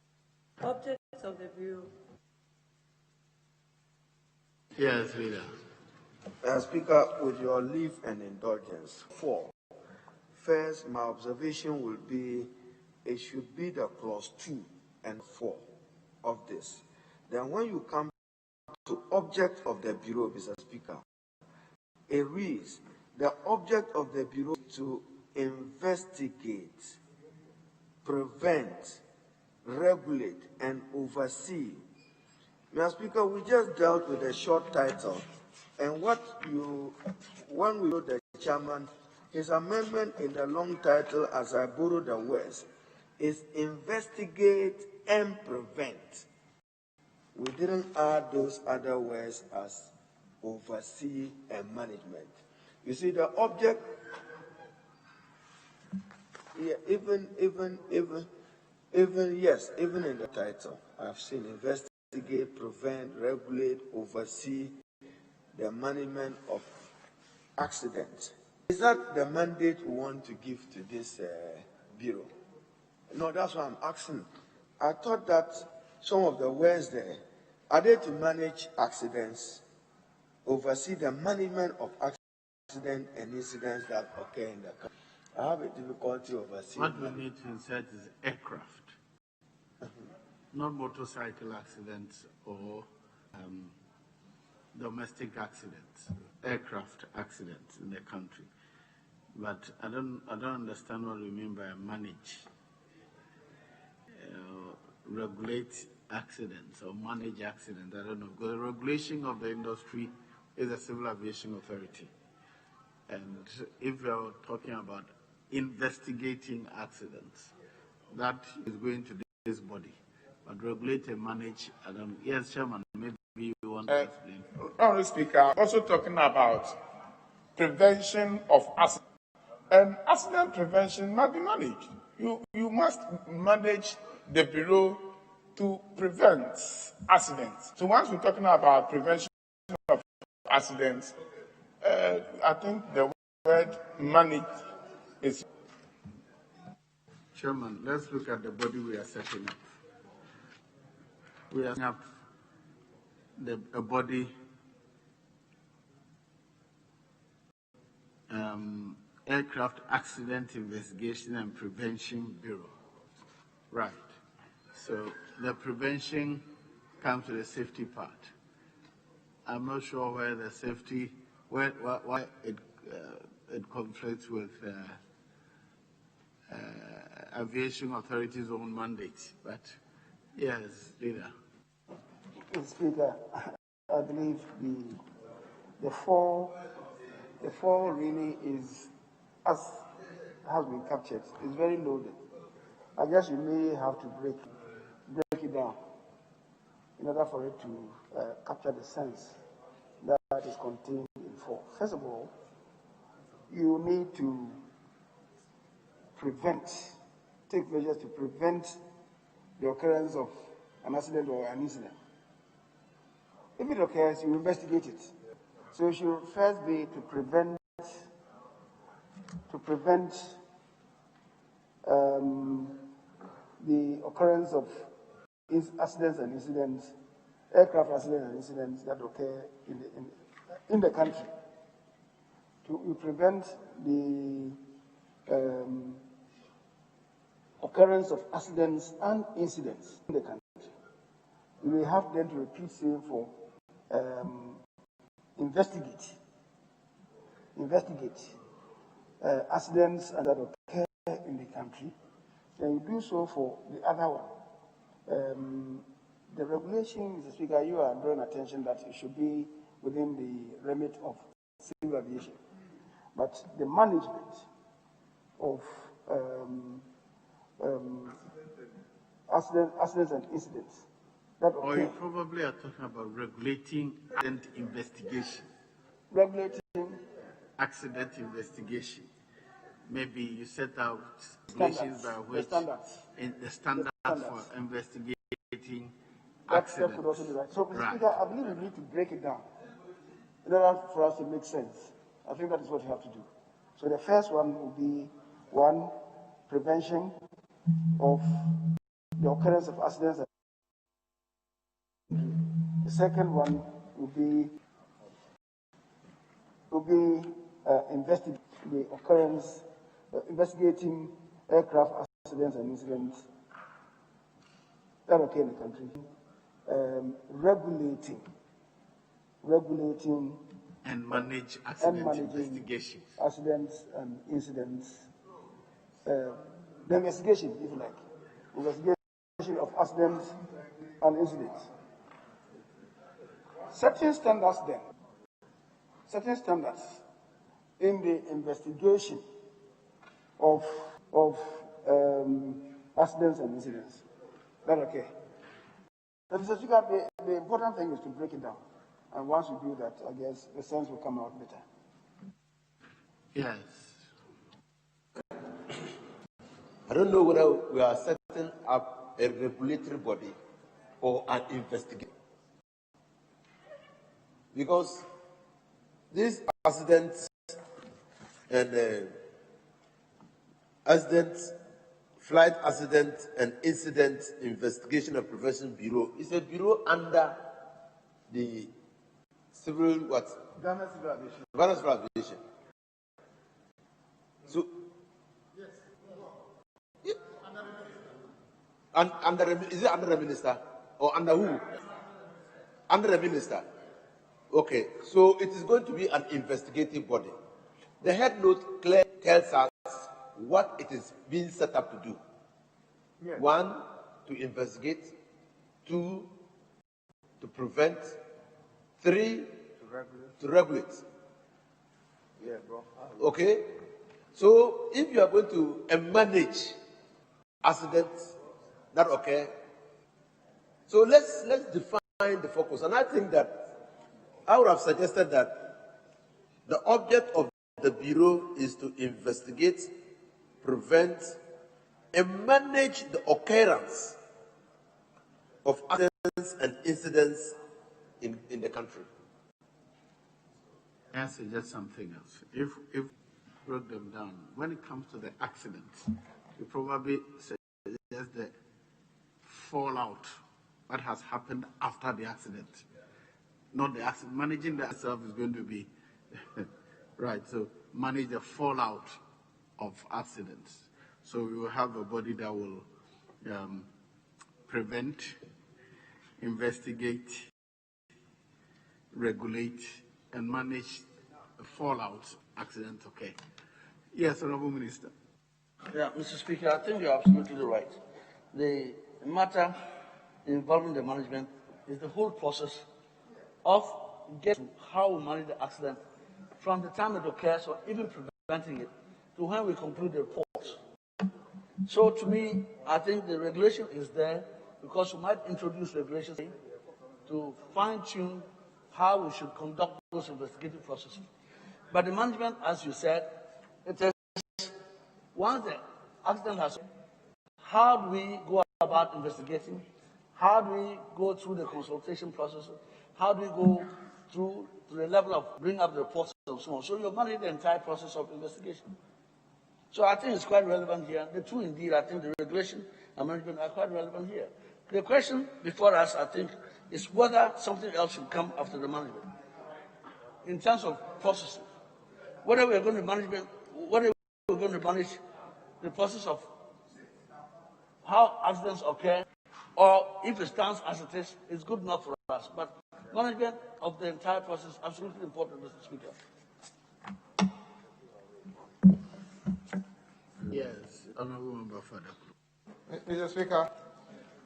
Objects of the Bureau. Yes, leader. Speaker, with your leave and indulgence. 4. First, my observation will be it should be the clause 2 and 4 of this. Then when you come to object of the Bureau, Mr. Speaker, it reads, the object of the Bureau is to investigate, prevent, regulate, and oversee. Mr. Speaker, we just dealt with a short title, and when we wrote the chairman, his amendment in the long title, as I borrow the words, is investigate and prevent. We didn't add those other words as oversee and management. You see, the object, yeah, even in the title, I've seen investigate, prevent, regulate, oversee the management of accidents. Is that the mandate we want to give to this bureau? No, that's what I'm asking. I thought that some of the words there, are they to manage accidents, oversee the management of accidents and incidents that occur in the country? I have a difficulty overseeing. What we need to insert is aircraft, not motorcycle accidents or domestic accidents, aircraft accidents in the country. But I don't understand what we mean by manage. Regulate accidents or manage accidents. I don't know. Because the regulation of the industry is a civil aviation authority. And if we are talking about investigating accidents, that is going to this body. But regulate and manage, I don't know. Yes, Chairman, maybe you want to explain. Honourable Speaker, also talking about prevention of accidents. And accident prevention must be managed. You must manage the Bureau to prevent accidents. So once we're talking about prevention of accidents, I think the word manage is... Chairman, let's look at the body we are setting up. We are setting up a body Aircraft Accident Investigation and Prevention Bureau. Right. So the prevention comes to the safety part. I'm not sure where the safety, why it conflicts with aviation authorities' own mandate. But yes, Leader. Mr. Speaker, I believe the fall really is, as has been captured, is very loaded. I guess you may have to break it down in order for it to capture the sense that is contained in 4. First of all, you need to take measures to prevent the occurrence of an accident or an incident. If it occurs, you investigate it. So it should first be to prevent the occurrence of accidents and incidents, aircraft accidents and incidents that occur in the country. You prevent the occurrence of accidents and incidents in the country. You will have then to repeat same for investigate accidents that occur in the country. Then you do so for the other one. The regulation, Mr. Speaker, you are drawing attention that it should be within the remit of civil aviation. But the management of accidents and incidents that occur. Or you probably are talking about regulating accident investigation. Regulating accident investigation. Maybe you set out regulations by which the standards for investigating accidents. Could also be right. So, Mr. Speaker, I believe we need to break it down in order for us to make sense. I think that is what you have to do. So the first one will be, 1, prevention of the occurrence of accidents. The second one will be investigating aircraft accidents and incidents that occur in the country. Regulating and manage accident investigations. Accidents and incidents. The investigation, if you like. Investigation of accidents and incidents. Certain standards in the investigation of accidents and incidents. That okay? But Mr. Speaker, the important thing is to break it down. And once you do that, I guess the sense will come out better. Yes. I don't know whether we are setting up a regulatory body or an investigator. Because these accidents and Flight Accident and Incident Investigation and Prevention Bureau is a bureau under the Civil what? Ghana Civil Aviation. Ghana Civil Aviation. So, is it under the minister or under who? Under the minister. Okay, so it is going to be an investigative body. The head note clearly tells us what it is being set up to do. Yes. 1, to investigate. 2, to prevent. 3, to regulate. Yeah, bro. Okay? So if you are going to manage accidents that occur, so let's define the focus. And I think that I would have suggested that the object of the Bureau is to investigate, prevent, and manage the occurrence of accidents and incidents in the country. I suggest something else. If broke them down, when it comes to the accidents, you probably suggest the fallout, what has happened after the accident, not the accident. Managing that itself is going to be right. So manage the fallout of accidents. So we will have a body that will prevent, investigate, regulate, and manage the fallout accident. Okay. Yes, Honorable Minister. Yeah, Mr. Speaker, I think you're absolutely right. The matter involving the management is the whole process of getting to how we manage the accident from the time it occurs or even preventing it to when we conclude the report. So to me, I think the regulation is there because we might introduce regulations to fine-tune how we should conduct those investigative processes. But the management, as you said, it is once the accident has, how do we go about investigating? How do we go through the consultation process? How do we go through to the level of bringing up the reports and so on? So you're managing the entire process of investigation. So I think it's quite relevant here. The two, indeed, I think the regulation and management are quite relevant here. The question before us, I think, is whether something else should come after the management. In terms of processes, whether we're going to manage the process of how accidents occur, or if it stands as it is, it's good enough for us. But management of the entire process is absolutely important, Mr. Speaker. Yes, Honorable Member Further. Mr. Speaker,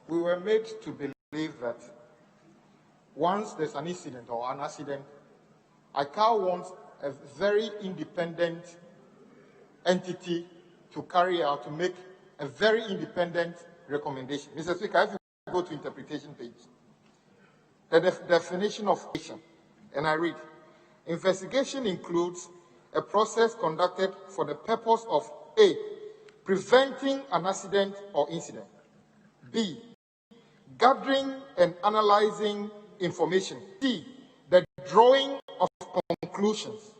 we were made to believe that once there's an incident or an accident, ICAO wants a very independent entity to carry out, to make a very independent recommendation. Mr. Speaker, if you go to interpretation page, the definition of investigation, and I read, investigation includes a process conducted for the purpose of A, preventing an accident or incident, B, gathering and analyzing information, C, the drawing of conclusions,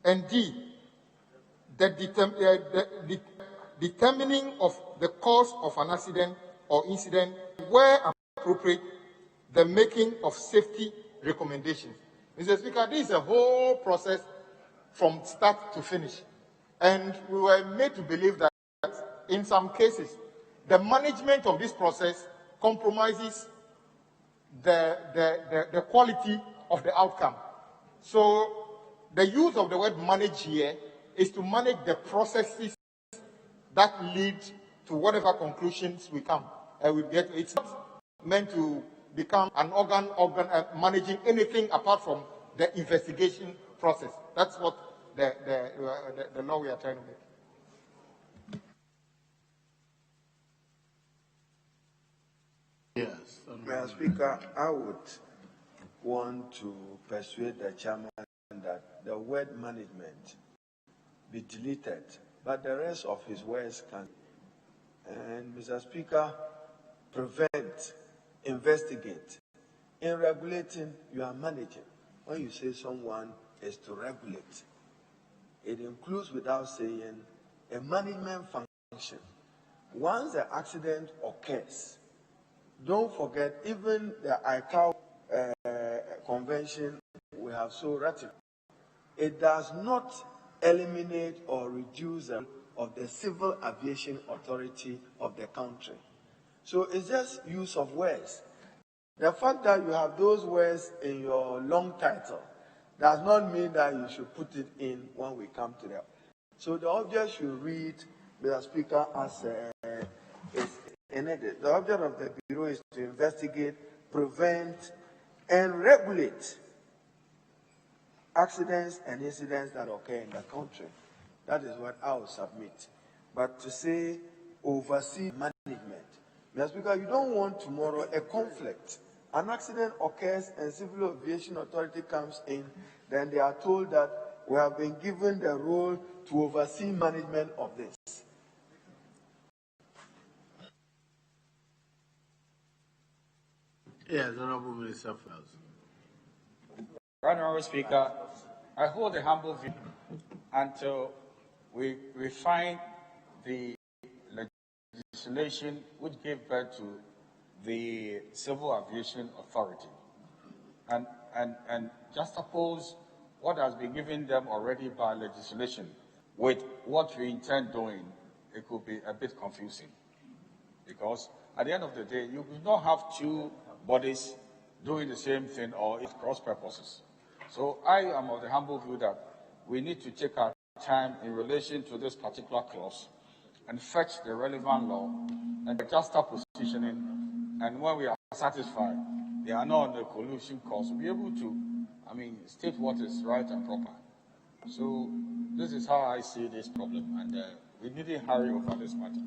and D, the determining of the cause of an accident or incident, where appropriate, the making of safety recommendations. Mr. Speaker, this is a whole process from start to finish. And we were made to believe that in some cases, the management of this process compromises the quality of the outcome. So the use of the word manage here is to manage the processes that lead to whatever conclusions we come. We get. It's not meant to become an organ managing anything apart from the investigation process. That's what the law we are trying to make. Yes. Mr. Speaker, I would want to persuade the chairman that the word management be deleted, but the rest of his words can. And Mr. Speaker, prevent, investigate. In regulating, you are managing. When you say someone is to regulate, It includes, without saying, a management function. Once the accident occurs, don't forget, even the ICAO convention we have so ratified, it does not eliminate or reduce the of the Civil Aviation Authority of the country. So it's just use of words. The fact that you have those words in your long title does not mean that you should put it in when we come to them. So the object should read, Mr. Speaker, as in it. The object of the Bureau is to investigate, prevent, and regulate accidents and incidents that occur in the country. That is what I will submit. But to say oversee management, Mr. Speaker, you don't want tomorrow a conflict. An accident occurs and Civil Aviation Authority comes in, then they are told that we have been given the role to oversee management of this. Yes, Honorable Minister Files. Honorable Speaker, I hold a humble view until we refine the legislation which gave birth to the Civil Aviation Authority and just oppose what has been given them already by legislation with what we intend doing. It could be a bit confusing because at the end of the day, you do not have two bodies doing the same thing or it cross purposes. So I am of the humble view that we need to take our time in relation to this particular clause and fetch the relevant law and adjust our positioning. And when we are satisfied, they are not on the collusion course, we'll be able to, state what is right and proper. So this is how I see this problem, and we needn't hurry over this matter.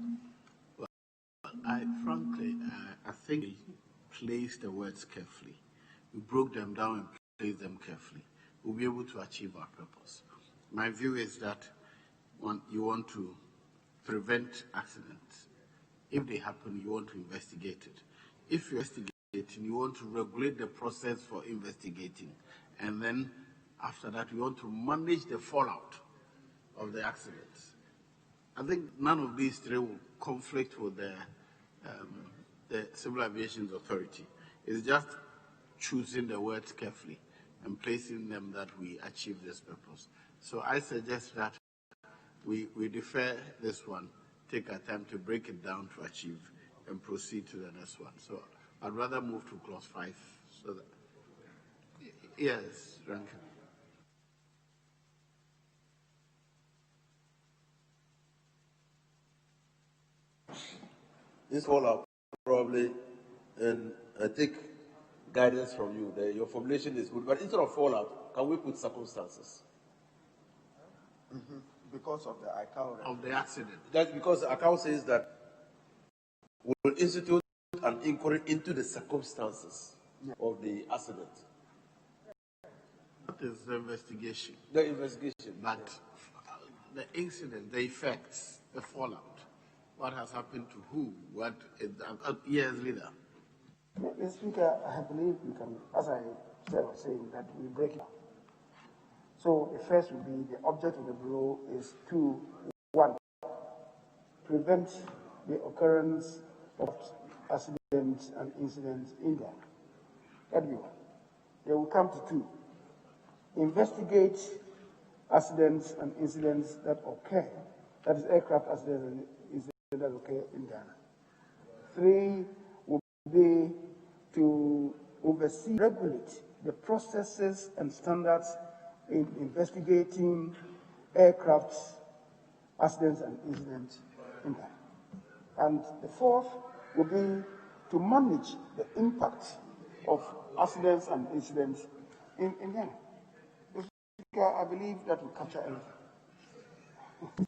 Well, frankly, I think we placed the words carefully. We broke them down and placed them carefully. We'll be able to achieve our purpose. My view is that you want to prevent accidents. If they happen, you want to investigate it. If you're investigating, you want to regulate the process for investigating. And then after that, you want to manage the fallout of the accidents. I think none of these three will conflict with the Civil Aviation Authority. It's just choosing the words carefully and placing them that we achieve this purpose. So I suggest that we defer this one, take our time to break it down to achieve, and proceed to the next one. So I'd rather move to clause 5. So that, yes, Rankin. This fallout probably, and I take guidance from you. Your formulation is good, but instead of fallout, can we put circumstances? Mm-hmm. Because of the ICAO. Of the accident. That's because the ICAO says that we'll institute an inquiry into the circumstances of the accident. That is the investigation. The investigation. But the incident, the effects, the fallout, what has happened to who, what is years later. Mr. Speaker, I believe we can, as I was saying, that we break it down. So the first will be the object of the Bureau is to, 1, prevent the occurrence of accidents and incidents in there. That will be 1. They will come to 2, investigate accidents and incidents that occur, that is aircraft accidents and incidents that occur in Ghana. 3 will be to oversee, regulate the processes and standards in investigating aircraft accidents and incidents in Ghana. And the 4th will be to manage the impact of accidents and incidents in Ghana. Mr. Speaker, I believe that will capture everything.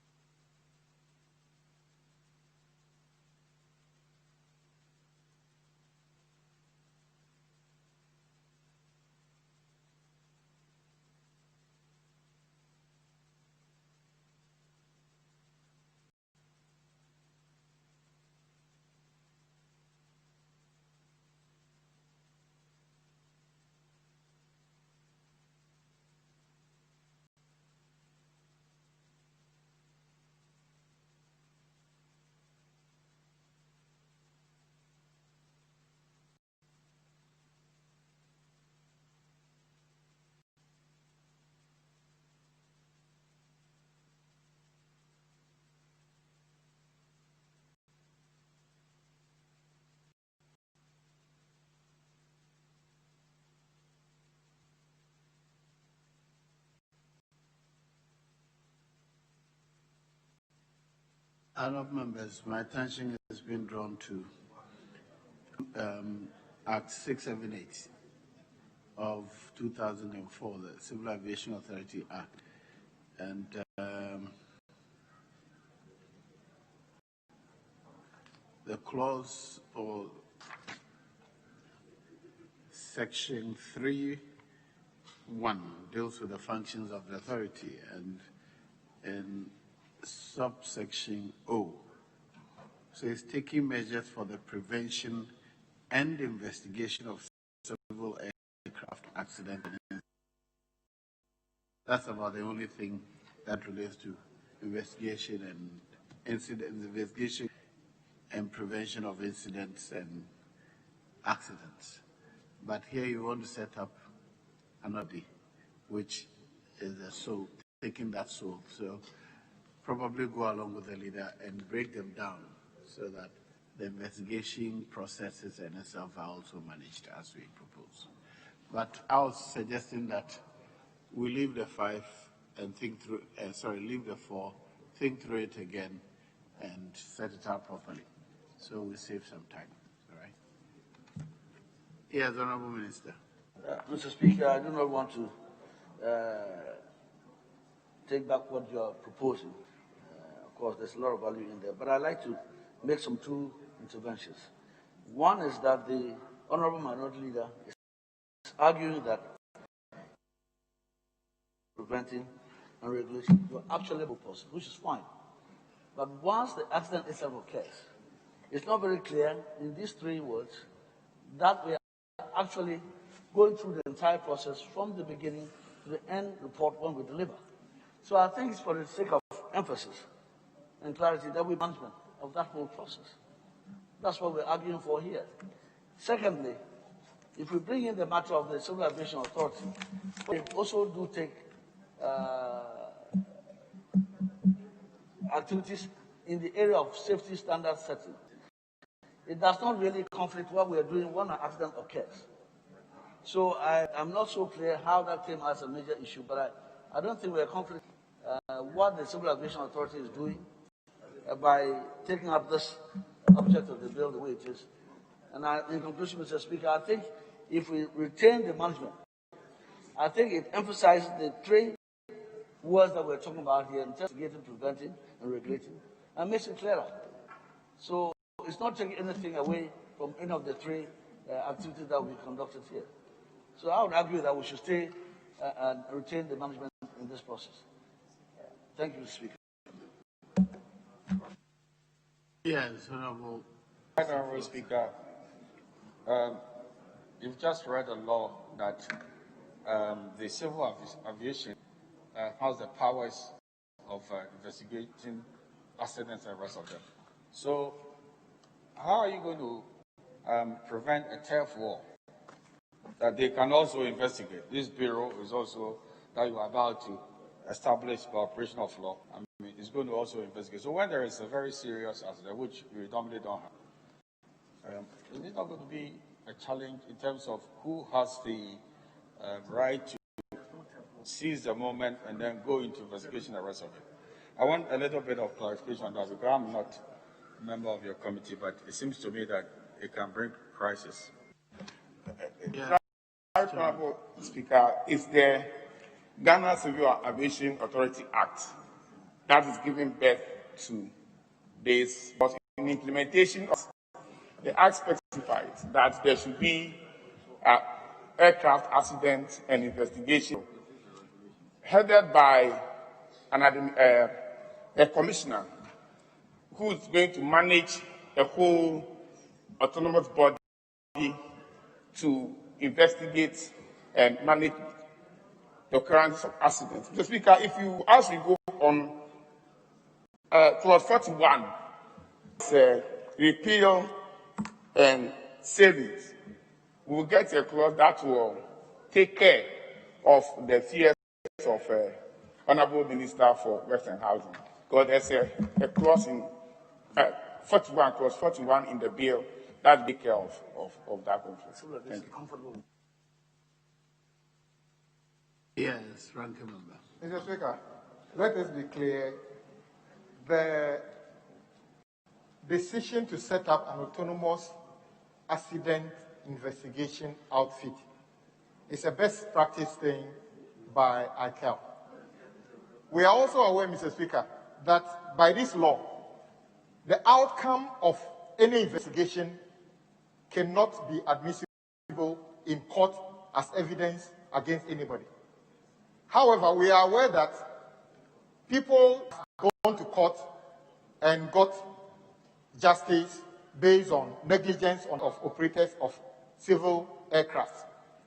Honourable members, my attention has been drawn to Act 678 of 2004, the Civil Aviation Authority Act, and the clause or Section 3(1) deals with the functions of the authority, and in subsection O says taking measures for the prevention and investigation of civil aircraft accidents. That's about the only thing that relates to investigation and investigation and prevention of incidents and accidents. But here you want to set up another, which is the soul, taking that soul. So probably go along with the leader and break them down so that the investigation processes and itself are also managed as we propose. But I was suggesting that we leave the 5 and think through, leave the 4, think through it again and set it up properly. So we save some time, all right? Yes, Honourable Minister. Mr. Speaker, I do not want to take back what you are proposing. Of course, there's a lot of value in there, but I'd like to make some 2 interventions. One is that the Honourable Minority Leader is arguing that preventing and regulation were actually possible, which is fine. But once the accident itself occurs, it's not very clear in these 3 words that we are actually going through the entire process from the beginning to the end report when we deliver. So I think it's for the sake of emphasis and clarity that we management of that whole process. That's what we're arguing for here. Secondly, if we bring in the matter of the Civil Aviation Authority, we also do take activities in the area of safety standard setting. It does not really conflict what we are doing when an accident occurs. So I'm not so clear how that came as a major issue, but I don't think we're conflict what the Civil Aviation Authority is doing by taking up this object of the bill the way it is. And in conclusion, Mr. Speaker, I think if we retain the management, I think it emphasizes the 3 words that we're talking about here, investigating, preventing, and regulating, and makes it clearer. So it's not taking anything away from any of the 3 activities that we conducted here. So I would argue that we should stay and retain the management in this process. Thank you, Mr. Speaker. Yes, Honourable. Honourable Speaker, you've just read a law that the Civil Aviation has the powers of investigating accidents and the rest of them. So how are you going to prevent a turf war that they can also investigate? This bureau is also that you are about to establish by operation of law. I mean, it's going to also investigate. So when there is a very serious accident, which we normally don't have, is it not going to be a challenge in terms of who has the right to seize the moment and then go into investigation and the rest of it? I want a little bit of clarification on that because I'm not a member of your committee, but it seems to me that it can bring crisis. Yeah. Honourable Speaker, it's the Ghana Civil Aviation Authority Act that is giving birth to this. But in implementation of the Act specifies that there should be aircraft accident and investigation headed by a commissioner who is going to manage a whole autonomous body to investigate and manage the occurrence of accidents. Mr. Speaker, if you, as we go on clause 41, repeal and savings, we will get a clause that will take care of the fears of Honourable Minister for Western Housing. Because there's a clause in 41, clause 41 in the bill that takes care of that conflict. Thank you. Yes, Ranking Member. Mr. Speaker, let us be clear. The decision to set up an autonomous accident investigation outfit is a best practice thing by ICAO. We are also aware, Mr. Speaker, that by this law, the outcome of any investigation cannot be admissible in court as evidence against anybody. However, we are aware that people have gone to court and got justice based on negligence of operators of civil aircraft.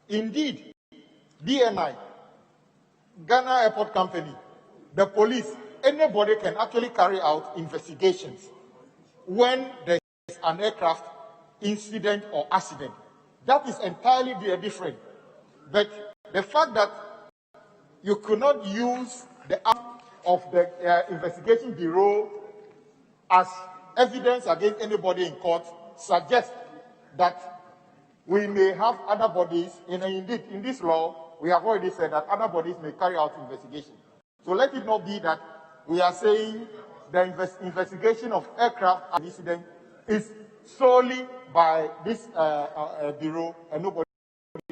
Indeed, DNI, Ghana Airport Company, the police, anybody can actually carry out investigations when there is an aircraft incident or accident. That is entirely different. But the fact that you could not use the act of the investigation bureau as evidence against anybody in court suggests that we may have other bodies, and indeed in this law, we have already said that other bodies may carry out investigation. So let it not be that we are saying the investigation of aircraft incident is solely by this bureau and nobody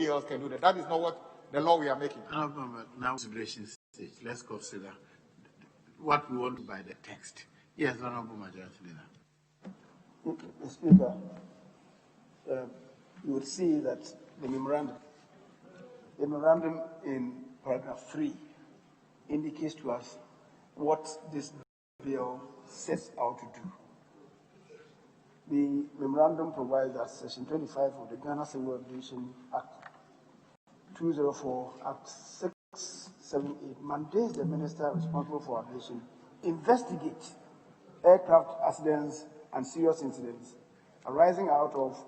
else can do that. That is not what the law we are making. Now, consideration stage, let's consider what we want by the text. Yes, Honorable Majority Leader. Mr. Speaker, you would see that the memorandum in paragraph 3 indicates to us what this bill sets out to do. The memorandum provides that Section 25 of the Ghana Civil Aviation Act 204, Act 678 mandates the minister responsible for aviation investigate aircraft accidents and serious incidents arising out of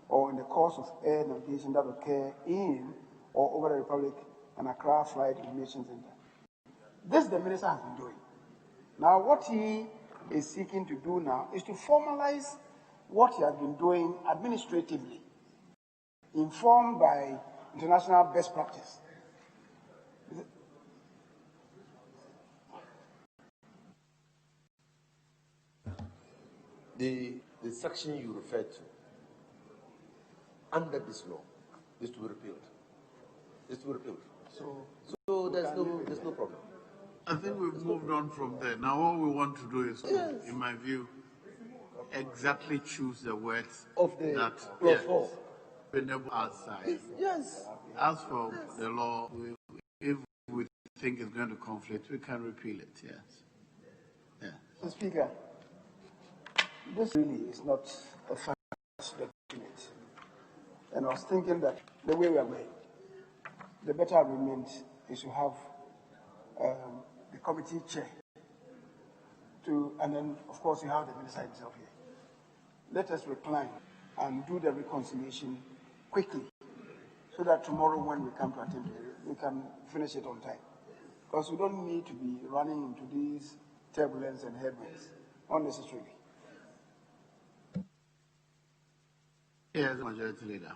or in the course of air navigation that occur in or over the Republic and Accra Flight Information Center. This the minister has been doing. Now, what he is seeking to do now is to formalize what he has been doing administratively, informed by international best practice. The section you referred to under this law is to be repealed. It's to be repealed. So there's no problem. I think we've moved on from there. Now all we want to do is, in my view, exactly choose the words of the that clause 4 outside. Yes. As for the law, if we think it's going to conflict, we can repeal it. Yes. Yeah. Mr. Speaker, this really is not a fast document. And I was thinking that the way we are going, the better agreement is to have the committee chair and then, of course, you have the minister himself here. Let us recline and do the reconciliation quickly so that tomorrow when we come to attend it, we can finish it on time. Because we don't need to be running into these turbulence and headwinds unnecessarily. Yes, Majority Leader.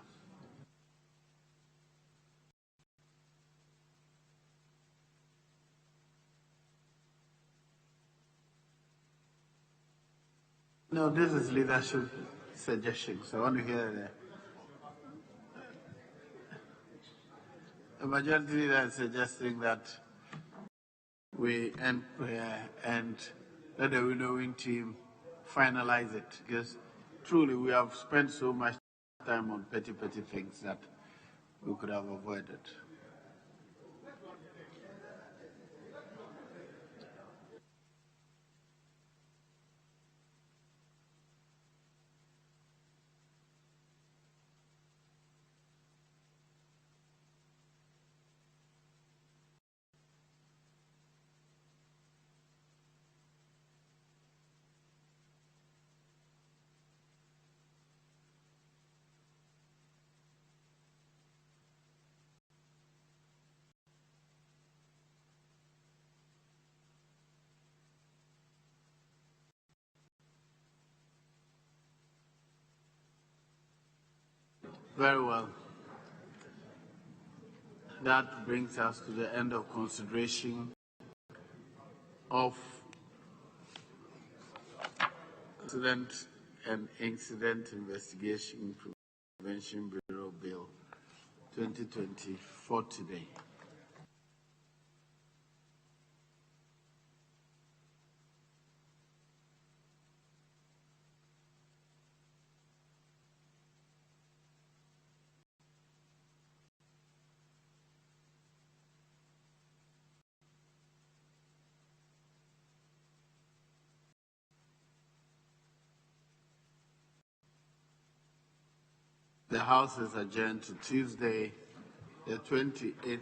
No, this is leadership suggestion, so I want to hear the Majority Leader is suggesting that we end prayer and let the winnowing team finalize it, because truly we have spent so much time on petty things that we could have avoided. Very well. That brings us to the end of consideration of Accident and Incident Investigation Prevention Bureau Bill 2024 today. The House is adjourned to Tuesday, the 28th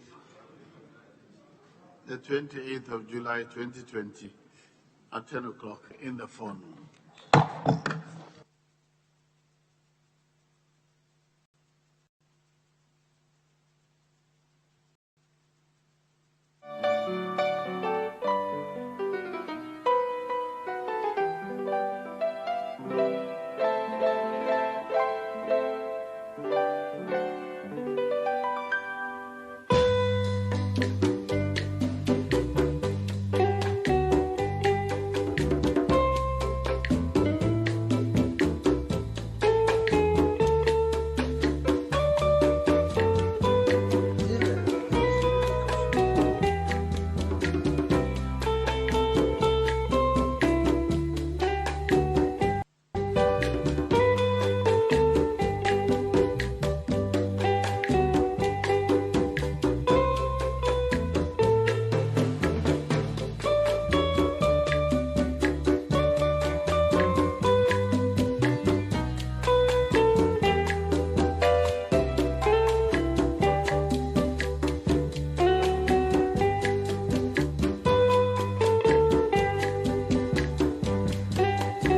of July 2020 at 10 o'clock in the forenoon.